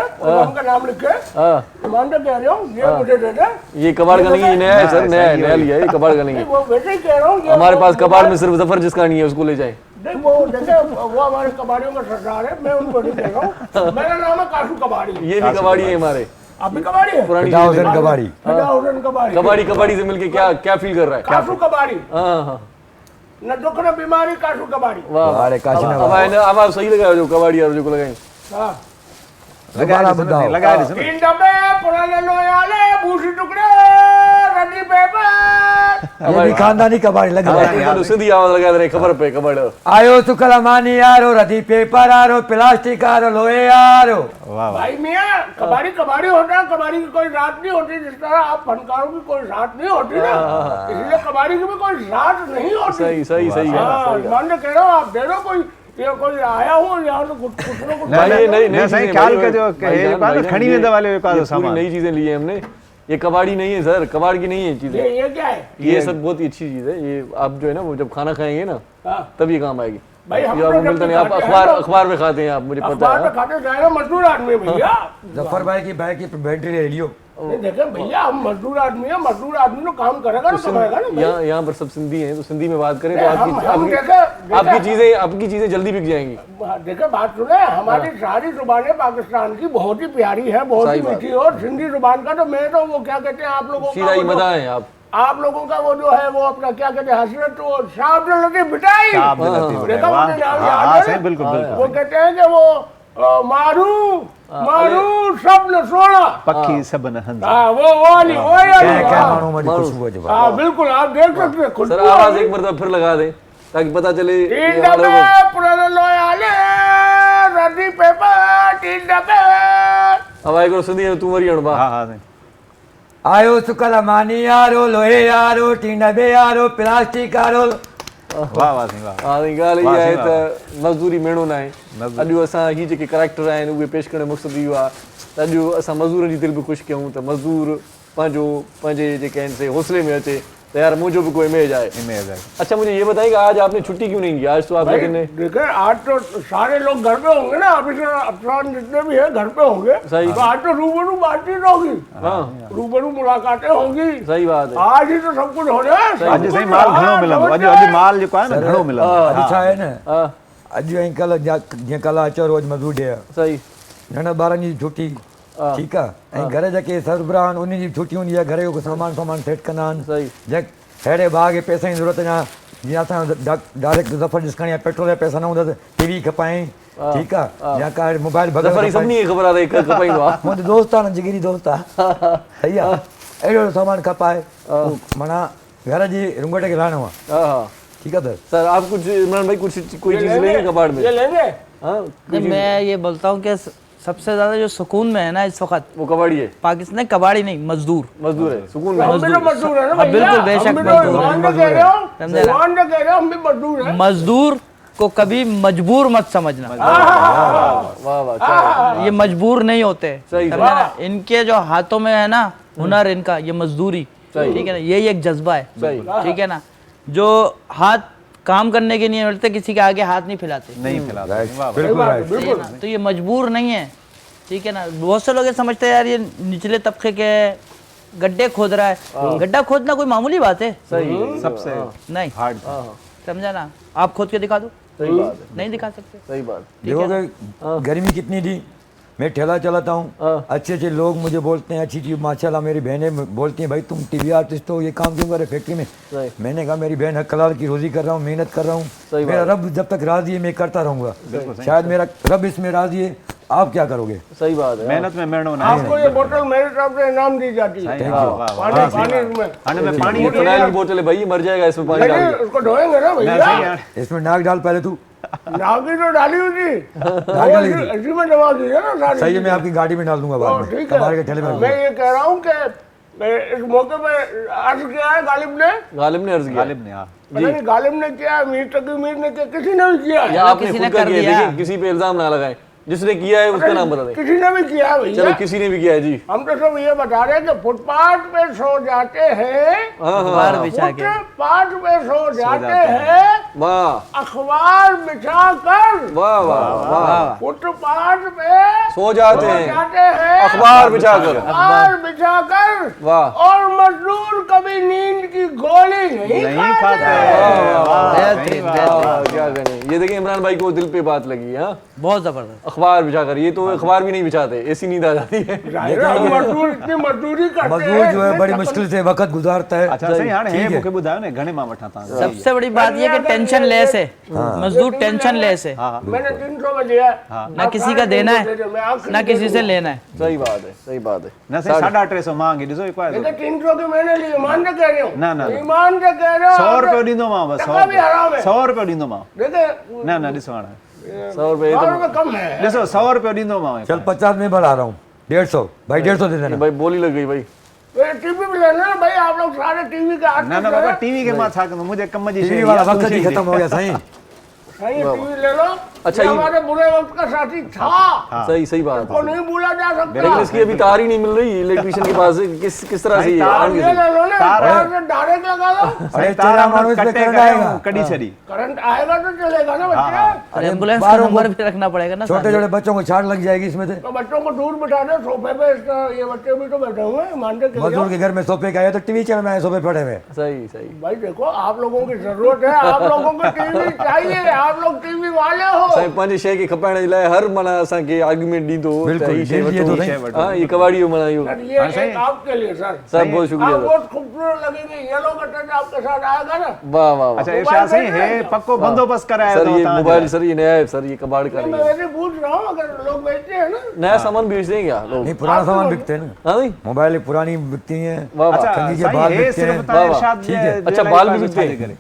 का नाम लिख के। मान के कह रहा हूँ ये मुझे दे दे। ये कबाड़ का नहीं, नया है सर, नया लिया है, कबाड़ का नहीं है। वो वैसे ही कह रहा हूँ, हमारे पास कबाड़ में सिर्फ जफर जिसका नहीं है उसको ले जाए। नहीं वो देखे, वो हमारे कबाड़ियों का सरदार है, मैं उनको नहीं कह रहा हूँ। मेरा नाम है काशू कबाड़ी। ये भी कबाड़ी है हमारे। आप भी कबाड़ी है? पुरानी फिदा हुसैन कबाड़ी। फिदा हुसैन कबाड़ी। कबाड़ी कबाड़ी से मिलके क्या क्या फील कर रहा है? काशू कबाड़ी। हाँ न दुख न बीमारी, काशू कबाड़ी। वाह अरे काशी ना अब आप सही लगाए जो कबाड़ी और जो को लगाए। हाँ लगा दी तीन डब्बे पुराने लोयाले बूसी टुकड़े रद्दी पेपर। ये भी खानदानी कबाड़ी लग रहा है। तो सीधी आवाज लगा दे खबर पे कबाड़। आयो सुकला मानी यारो रदी पेपर आरो प्लास्टिक आरो लोहे आरो। भाई मियाँ कबाड़ी कबाड़ी होता है, कबाड़ी की कोई रात नहीं होती जिस तरह आप फनकारों की कोई रात नहीं होती ना, इसलिए कबाड़ी की भी कोई रात नहीं होती। सही सही सही है। मान कह रहा हूँ आप दे दो कोई ये कोई आया हो यहाँ तो कुछ ना कुछ नहीं सही ख्याल का जो खड़ी में वाले सामान नई चीजें ली है हमने। ये कबाड़ी नहीं है सर, कबाड़ की नहीं है चीजें। ये क्या है? ये सब बहुत ही अच्छी चीज है। ये आप जो है ना वो जब खाना खाएंगे ना तब ये काम आएगी। भाई हम ये आपको मिलता नहीं, आप अखबार में खाते हैं आप, मुझे पता है। खाते जाएगा मजदूर आदमी भैया। जफर भाई की बैटरी ले लियो। देखे भैया हम मजदूर आदमी है, मजदूर आदमी तो काम करेगा ना, कमाएगा ना। यहाँ पर सब सिंधी हैं तो सिंधी में बात करें तो आपकी चीजें जल्दी बिक जाएंगी। देखे बात सुने, हमारी सारी जुबानें पाकिस्तान की बहुत ही प्यारी है, बहुत ही मीठी। और सिंधी जुबान का तो मैं तो वो क्या कहते हैं आप लोगों का, आप लोगों का वो जो है वो अपना क्या कहते हैं हसरत, वो शाब लतीफ बिटाई। बिल्कुल वो कहते हैं कि वो मारू सब न सोना पक्की सब न हंस। वो वाली हाँ बिल्कुल आप देख सकते हैं खुद। सर आवाज एक मरतबा फिर लगा दें ताकि पता चले। तीन डब्बे पुराने लोयाले रद्दी पेपर, तीन डब्बे। अब आए करो सिंधी में तू मरी अणबा। हाँ आयो सुकला मानी यारो लोहे यारो टीनबे यारो प्लास्टिक यारो। वाह वाह वाह। हाँ ॻाल्हि इहा आहे त मज़दूरी मेणो न आहे। अॼु असां ही जेके करैक्टर आहिनि उहे पेश करण जो मक़सदु इहो आहे त अॼु असां मज़दूरनि जी दिलि बि ख़ुशि कयूं त मज़दूर पंहिंजे जेके आहिनि से हौसले में अचे तो यार मुझे भी कोई इमेज आए। अच्छा मुझे ये बताइए आज आपने छुट्टी क्यों नहीं की? आज तो आप देखिए आज तो सारे लोग घर पे होंगे ना, अफसरान जितने भी है घर पे होंगे। सही। तो आज तो रूबरू बातचीत होगी, रूबरू मुलाकातें होंगी। सही बात है। आज ही तो सब कुछ हो जाए। आज सही माल घणो मिलंदो, अॼु माल जेको आहे न घणो मिलंदो। अॼु छा आहे न, अॼु ऐं कल्ह जीअं कल्ह अचो रोज़ मज़दूर डे आहे। सही। नंढा ॿारनि जी छुट्टी ठीकु आहे, ऐं घर जेके सरबराह आहिनि उन्हनि जी छुट्टी हूंदी आहे, घर जो सामान सेट कंदा आहिनि। सही। जंहिं अहिड़े भाउ खे पैसनि जी ज़रूरत या जीअं असां डायरेक्ट दफ़ा ॾिसणी आहे, पेट्रोल जा पैसा न हूंदा त टीवी खपाई ठीकु आहे, या का मोबाइल मुंहिंजो दोस्त आहे न, जिगरी दोस्त आहे, सही आहे, अहिड़ो सामान खपाए माना घर जी रुंगट खे लाहिणो आहे। ठीक है सर आप कुछ इमरान भाई कुछ कोई चीज लेंगे कबाड़ में? ये लेंगे। मैं ये बोलता हूँ कि सबसे ज्यादा जो सुकून में है ना इस वक्त वो कबाड़ी है। पाकिस्तान नहीं, कबाड़ी नहीं, मजदूर है, सुकून में मजदूर है ना। बिल्कुल बेशक मजदूर। मजदूर को कभी मजबूर मत समझना। ये मजबूर नहीं होते, इनके जो हाथों में है ना हुनर, इनका ये मजदूरी, ठीक है ना, यही एक जज्बा है, ठीक है ना। जो हाथ काम करने के नहीं मिलते, किसी के आगे हाथ नहीं फैलाते, बिल्कुल। तो ये मजबूर नहीं है, ठीक है ना। बहुत से लोग ये समझते हैं यार ये निचले तबके के गड्ढे खोद रहा है। गड्ढा खोदना कोई मामूली बात है? सही, सबसे नहीं, समझा ना। आप खोद के दिखा दो, सही बात है, नहीं दिखा सकते। सही बात। देखो गर्मी कितनी थी, मैं ठेला चलाता हूँ, अच्छे अच्छे लोग मुझे बोलते हैं, अच्छी चीज माशाल्लाह, मेरी बहनें बोलती हैं भाई तुम टीवी आर्टिस्ट हो, ये काम क्यों कर रहे फैक्ट्री में? मैंने कहा मेरी बहन हक-हलाल की रोजी कर रहा हूँ, मेहनत कर रहा हूँ, मेरा रब जब तक राजी है मैं करता रहूंगा, शायद मेरा रब इसमें राजी है, आप क्या करोगे? सही बात है, मेहनत में मेहनत नहीं। आपको ये बोतल मेरी तरफ से इनाम दी जाती है। पानी की बोतल है भाई, मर जाएगा इसमें पानी, उसको धोएंगे ना भैया। इसमें नाक डाल पहले तू। नागी तो डाली हुई थी, इसी में जमा दी है ना सारी। सही है, मैं आपकी गाड़ी में डाल दूंगा बाद में, ठीक है। ठेले में। मैं ये कह रहा हूँ कि इस मौके पे अर्ज किया है गालिब ने अर्ज किया, गालिब ने किया, मीर तकी मीर ने किया, किसी ने भी किया, या आपने खुद कर दिया। देखिए किसी पे इल्जाम ना लगाएं, जिसने किया है उसका नाम बता दें। किसी ने भी किया भैया, चलो किसी ने भी किया है जी। हम तो सब ये बता रहे हैं कि फुटपाथ पे सो जाते हैं, अखबार बिछा के फुटपाथ पे सो जाते हैं, वाह, अखबार बिछा कर, वाह वाह वाह, फुटपाथ पे सो जाते हैं, अखबार बिछा कर, वाह, और मजदूर कभी नींद की गोली नहीं खाते। क्या कहने, ये देखिए इमरान भाई को दिल पे बात लगी है, बहुत जबरदस्त। अखबार बिछा कर, ये तो अखबार भी नहीं बिछाते, ऐसी नींद आ जाती है। मजदूर इतनी मजदूरी करते हैं, मजदूर जो है बड़ी मुश्किल से वक्त गुजारता है। अच्छा सही हाणे हे मूंखे ॿुधायो न घणे मां वठां तव्हां? सबसे बड़ी बात ये कि टेंशन लेस है, मजदूर टेंशन लेस है, मैंने 300 में लिया, ना किसी का देना है ना किसी से लेना है। सही बात है, सही बात है। न सही 350 मांगी ॾिसो हिकु आहे 300 की मैंने ली, ईमान से कह रही हूँ, ना ना ईमान से कह रहा 100 रुपयो ॾींदोमांव, बस 100 रुपयो ॾींदोमांव। देखिए न न ॾिसो हाणे 100 रुपए कम है, ॾिसो 100 रुपयो ॾींदोमांव। चल 50 में बढ़ा रहा हूँ, 150 भाई, 150 दे देना भाई, बोली लग गई भाई। टीवी भी लेना ना भाई, आप लोग सारे टीवी का न न बाबा टीवी के मां छा कंदो, मुंहिंजे कम जी टीवी वाला वक्त ही खत्म हो गया साईं। सही टीवी ले लो। अच्छा, ये हमारे बुरे वक्त का साथी था। सही सही बात को नहीं भूला जा सकता। लेकिन इसकी अभी तार ही नहीं मिल रही इलेक्ट्रिशियन के पास, किस तरह से ये तार ले लो ना, तार से डायरेक्ट लगा लो। अरे तारा मारो, इस पे करंट आएगा, कड़ी छड़ी करंट आएगा तो चलेगा ना बच्चे। और एम्बुलेंस का नंबर भी रखना पड़ेगा ना, छोटे छोटे बच्चों को छाट लग जाएगी इसमें से। तो बच्चों को दूर बिठा दो सोफे पे, ये बच्चे भी तो बैठे हुए हैं, मान के मजदूर के घर में सोफे का है तो टीवी चैनल में सोफे पड़े हुए। सही सही भाई देखो, आप लोगों की जरूरत है, आप लोगों को टीवी चाहिए, आप लोग टीवी वाले हो। सही पंज शे के खपाइण जे लाइ हर माना असांखे आर्गुमेंट ॾींदो, बिल्कुल शे वठो, हां ये कबाड़ियो माना इहो ये एक आपके लिए सर, सर बहुत शुक्रिया आप बहुत खूबसूरत लगेंगे, येलो कटन आपके साथ आएगा ना। वाह वाह। अच्छा इरशाद सही है, पक्को बंदोबस्त कराया सर, ये मोबाइल सर ये नया है सर, ये कबाड़ का मैं वैसे पूछ रहा हूँ, अगर लोग बेचते हैं ना नया सामान बेचते हैं क्या लोग? नहीं, पुराना सामान बिकते हैं ना। हाँ नहीं, मोबाइल पुरानी बिकती है। अच्छा कंघी के बाल बिकते हैं। ठीक है। अच्छा बाल भी बिकते हैं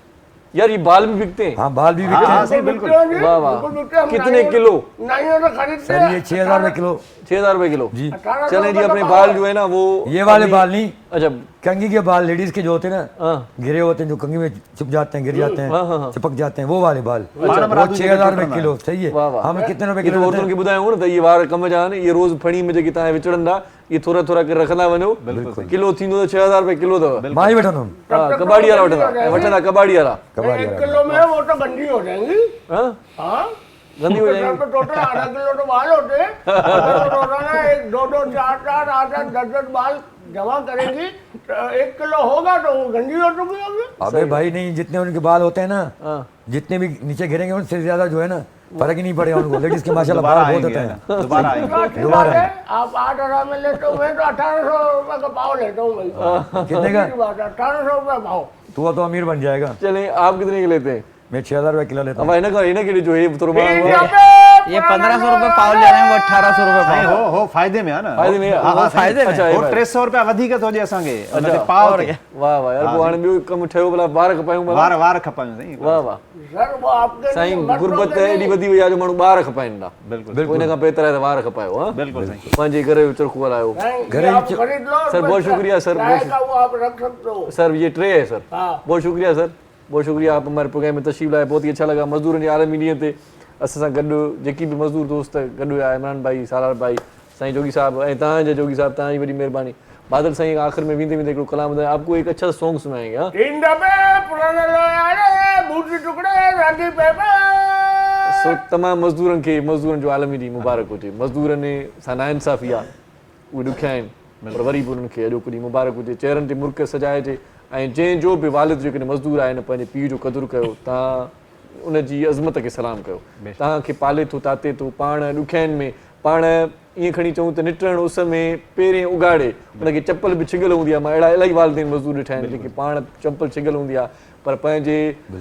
यार, ये बाल भी बिकते हैं? हाँ बाल भी बिकते हैं। सही बिल्कुल। वाह वाह। कितने किलो? नाइयों से खरीदते सर ये 6000 रुपए किलो। 6000 रुपए किलो जी। चलें जी, अपने बाल जो है ना वो ये वाले बाल नहीं, अच्छा कंघी के बाल लेडीज के जो होते हैं ना, गिरे होते हैं, जो कंघी में छुप जाते हैं, गिर जाते हैं, चिपक जाते हैं, वो वाले बाल 6000 रुपए किलो। सही है। हमें कितने रुपए किलो? औरतुनि खे ॿुधायूं न त ये वार कम जा आहिनि, ये रोज़ फणी में जेके तव्हां विचड़ंदा, ये थोरा थोरा करे रखंदा वञो, किलो थींदो त 6000 रुपए किलो अथव। मां ही वठंदुमि। हाँ कबाड़ी वाला वठंदा कबाड़ी वाला। 1 किलो में वो तो गंदी हो जाएंगी। हाँ गंदी हो जाएंगी। टोटल आधा किलो तो बाल होते हैं, रोजाना 1 2 2 4 4 8 8 10 10 बाल जमा करेंगी, 1 किलो होगा तो वो गंदी हो चुकी होगी। अबे भाई नहीं, जितने उनके बाल होते हैं ना, जितने भी नीचे गिरेंगे उनसे ज्यादा जो है ना फर्क ही नहीं पड़ेगा उनको। लेडीज के माशाल्लाह बाल बहुत होते हैं। दोबारा आप 8,000 में लेते हो, मैं तो 1800 रुपए का भाव लेता हूँ भाई। कितने का? 1800 रुपए भाव। तू तो अमीर बन जाएगा। चलें, आप कितने के लेते हैं? मैं 6000 रुपए किलो लेता हूँ। अब इन्हें के जो है थोड़ा ये 1500 रुपए पाव ले रहे हैं, वो 1800 रुपए पाव। हो फायदे में है ना, फायदे में हाँ फायदे में। अच्छा वो 300 रुपया वधीक थो जे असांखे अच्छा पाव ते। वाह वाह यार, पोइ हाणे ॿियो कमु ठहियो भला, वार खपायूं भला। वार खपायूं साईं। वाह वाह सर वो आपके साईं, गुरबत एॾी वधी वई आहे जो माण्हू ॿार खपाइनि था। बिल्कुल हिन खां बहितर आहे त वार खपायो। हाँ बिल्कुल साईं। पंहिंजे घर जो चरखो हलायो। खरीद लो सर बहुत शुक्रिया सर, आप रख सकते हो सर, ये ट्रे है सर। बहुत शुक्रिया सर, बहुत शुक्रिया, आप हमारे प्रोग्राम में तशरीफ़ लाए, बहुत ही अच्छा लगा। मज़दूरनि जे आलमी ॾींहं ते असां सां गॾु जेकी बि मज़दूर दोस्त गॾु हुआ, इमरान भाई, सालार भाई, साईं जोगी साहब ऐं तव्हांजे जोगी साहब, तव्हांजी वॾी महिरबानी। बादल साईं आख़िर में वेंदे वेंदे हिकिड़ो कलाम ॿुधाए, आपको एक अच्छा सॉन्ग सुनाएंगे। हाँ 3 डब्बे पुराने लोयारे, बूटी टुकड़े राठी पेपर। सो तमामु मज़दूरनि खे मज़दूरनि जो आलमी ॾींहुं मुबारक हुजे। मज़दूरनि सां नाइंसाफ़ी आहे, उहे ॾुखिया आहिनि, पर वरी बि उन्हनि खे अॼोको ॾींहुं मुबारक हुजे। चेहरनि ते मुर्क सजाइजे, ऐं जंहिंजो बि वालिद जेकॾहिं मज़दूर आहे न पंहिंजे पीउ जो क़दुरु कयो, तव्हां उनजी अज़मत खे सलाम कयो। तव्हांखे पाले थो, ताते थो, पाण ॾुखियाईनि में पाण ईअं खणी चऊं त निटण उस में पेरें उगाड़े, उनखे चप्पल बि छिगल हूंदी आहे। मां अहिड़ा इलाही वालिदेन मज़दूर ॾिठा आहिनि जेके पाण चप्पल छिगल हूंदी आहे, पर पंहिंजे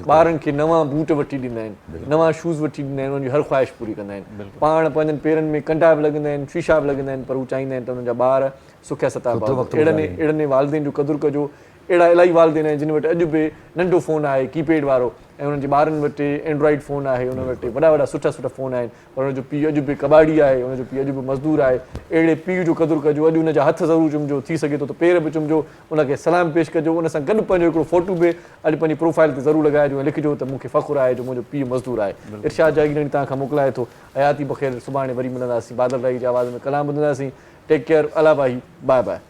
ॿारनि खे नवां बूट वठी ॾींदा आहिनि, नवां शूज़ वठी ॾींदा आहिनि, उनजी हर ख़्वाहिश पूरी कंदा आहिनि। पाण पंहिंजनि पेरनि में कंडा बि लॻंदा आहिनि, शीशा बि लॻंदा आहिनि, पर हू चाहींदा आहिनि त उन्हनि जा ॿार सुखिया सताबा। अहिड़नि वालिदेन जो क़दुरु कजो। अहिड़ा इलाही वालिदेन आहिनि जिन वटि अॼु बि नंढो फ़ोन आहे, कीपैड वारो, ऐं उन्हनि जे ॿारनि वटि एंड्रॉइड फ़ोन आहे, उन वटि वॾा वॾा सुठा सुठा फ़ोन आहिनि, पर उनजो पीउ अॼु बि कबाड़ी आहे, उनजो पीउ अॼु बि मज़दूर आहे। अहिड़े पीउ जो क़दुरु कजो। अॼु उनजा हथ ज़रूरु चुमिजो, थी सघे थो त पेर बि चुमिजो, उनखे सलाम पेश कजो। उन सां गॾु पंहिंजो हिकिड़ो फ़ोटू बि अॼु पंहिंजी प्रोफाइल ते ज़रूरु लॻाइजो ऐं लिखिजो त मूंखे फ़ख़ुरु आहे जो मुंहिंजो पीउ मज़दूर आहे। इरशाद जागीरानी तव्हां खां मोकिलाए थो। हयाती बख़ैर, सुभाणे वरी मिलंदासीं, बादल राही जी आवाज़ में कलाम ॿुधंदासीं। टेक केयर, अला भाई, बाय बाय।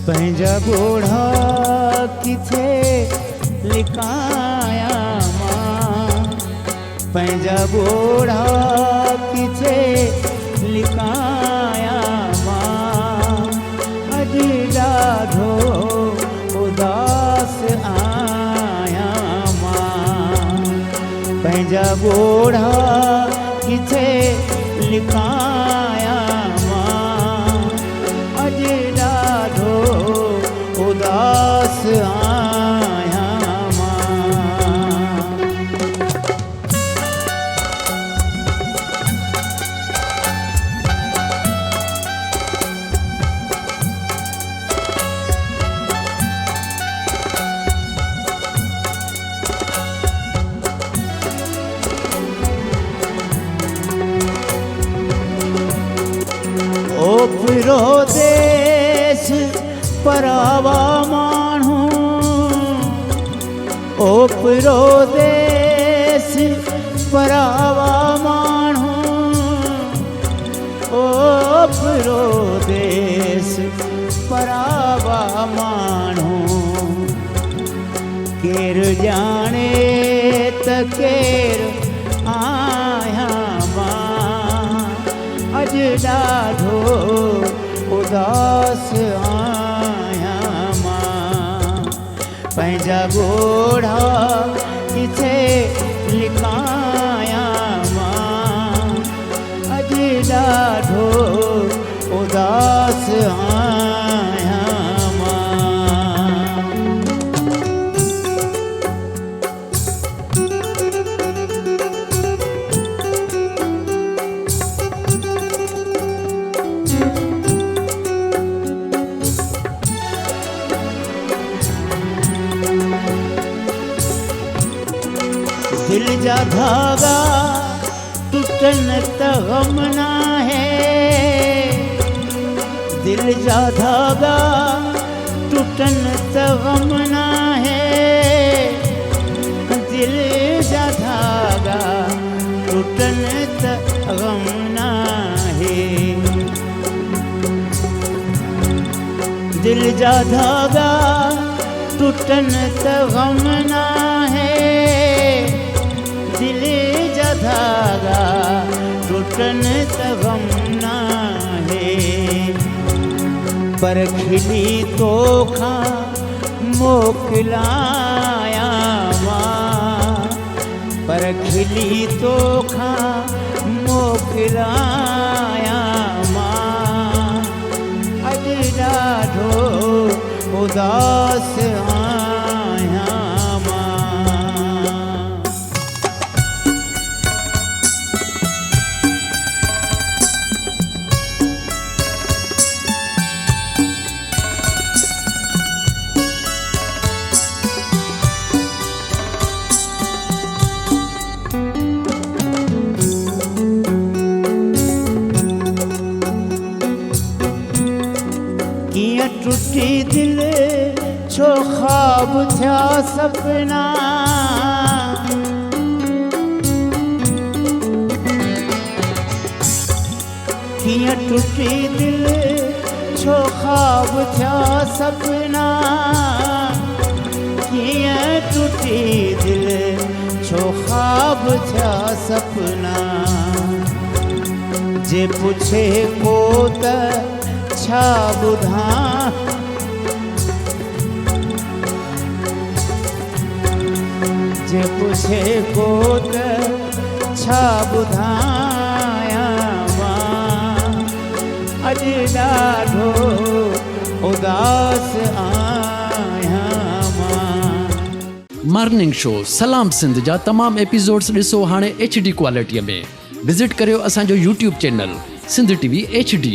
पंहिंजा ॻोढ़ा किथे लिकाया मां, पंहिंजा ॻोढ़ा किथे लिकाया मां। अॼु ॾाढो उदास आहियां, पंहिंजा ॻोढ़ा किथे लिकाया मां अॼु ॾाढो उदास आहियां मां। ओपरो देश परावा माण्हू ओपरो देश परावा माण्हू ओपरो देश परावा माण्हू केरु ॼाणे त केरु आहियां मां अॼु ॾाढो उदास आहियां मां पंहिंजा ॻोढ़ा किथे लिकाया मां अॼु ॾाढो उदास आहियां मां। दिल जा धागा टूटन त गम ना है दिल जा धागा टूटन त गम ना है दिल जा धागा टूटन त गम ना है दिल जा धागा टूटन त गम ना है दिल जा धागा टूटन त गम ना है पर खिली तोखां मोकिलाया मां पर खिली तोखां मोकिलाया मां अॼु ॾाढो उदास आहियां मां। कीअं टुटी दिल छो ख्वाब थिया सपना कीअं टुटी दिल छो ख्वाब थिया सपना कीअं टुटी दिल छो ख्वाब थिया सपना जे पुछे को त छा ॿुधां जे पुछे को त छा ॿुधायां मां अॼु ॾाढो उदास आहियां मां। मॉर्निंग शो सलाम सिंध जा तमाम एपिसोड्स ॾिसो हाणे HD क्वालिटीअ में। विज़िट करियो असांजो YouTube channel Sindh TV HD।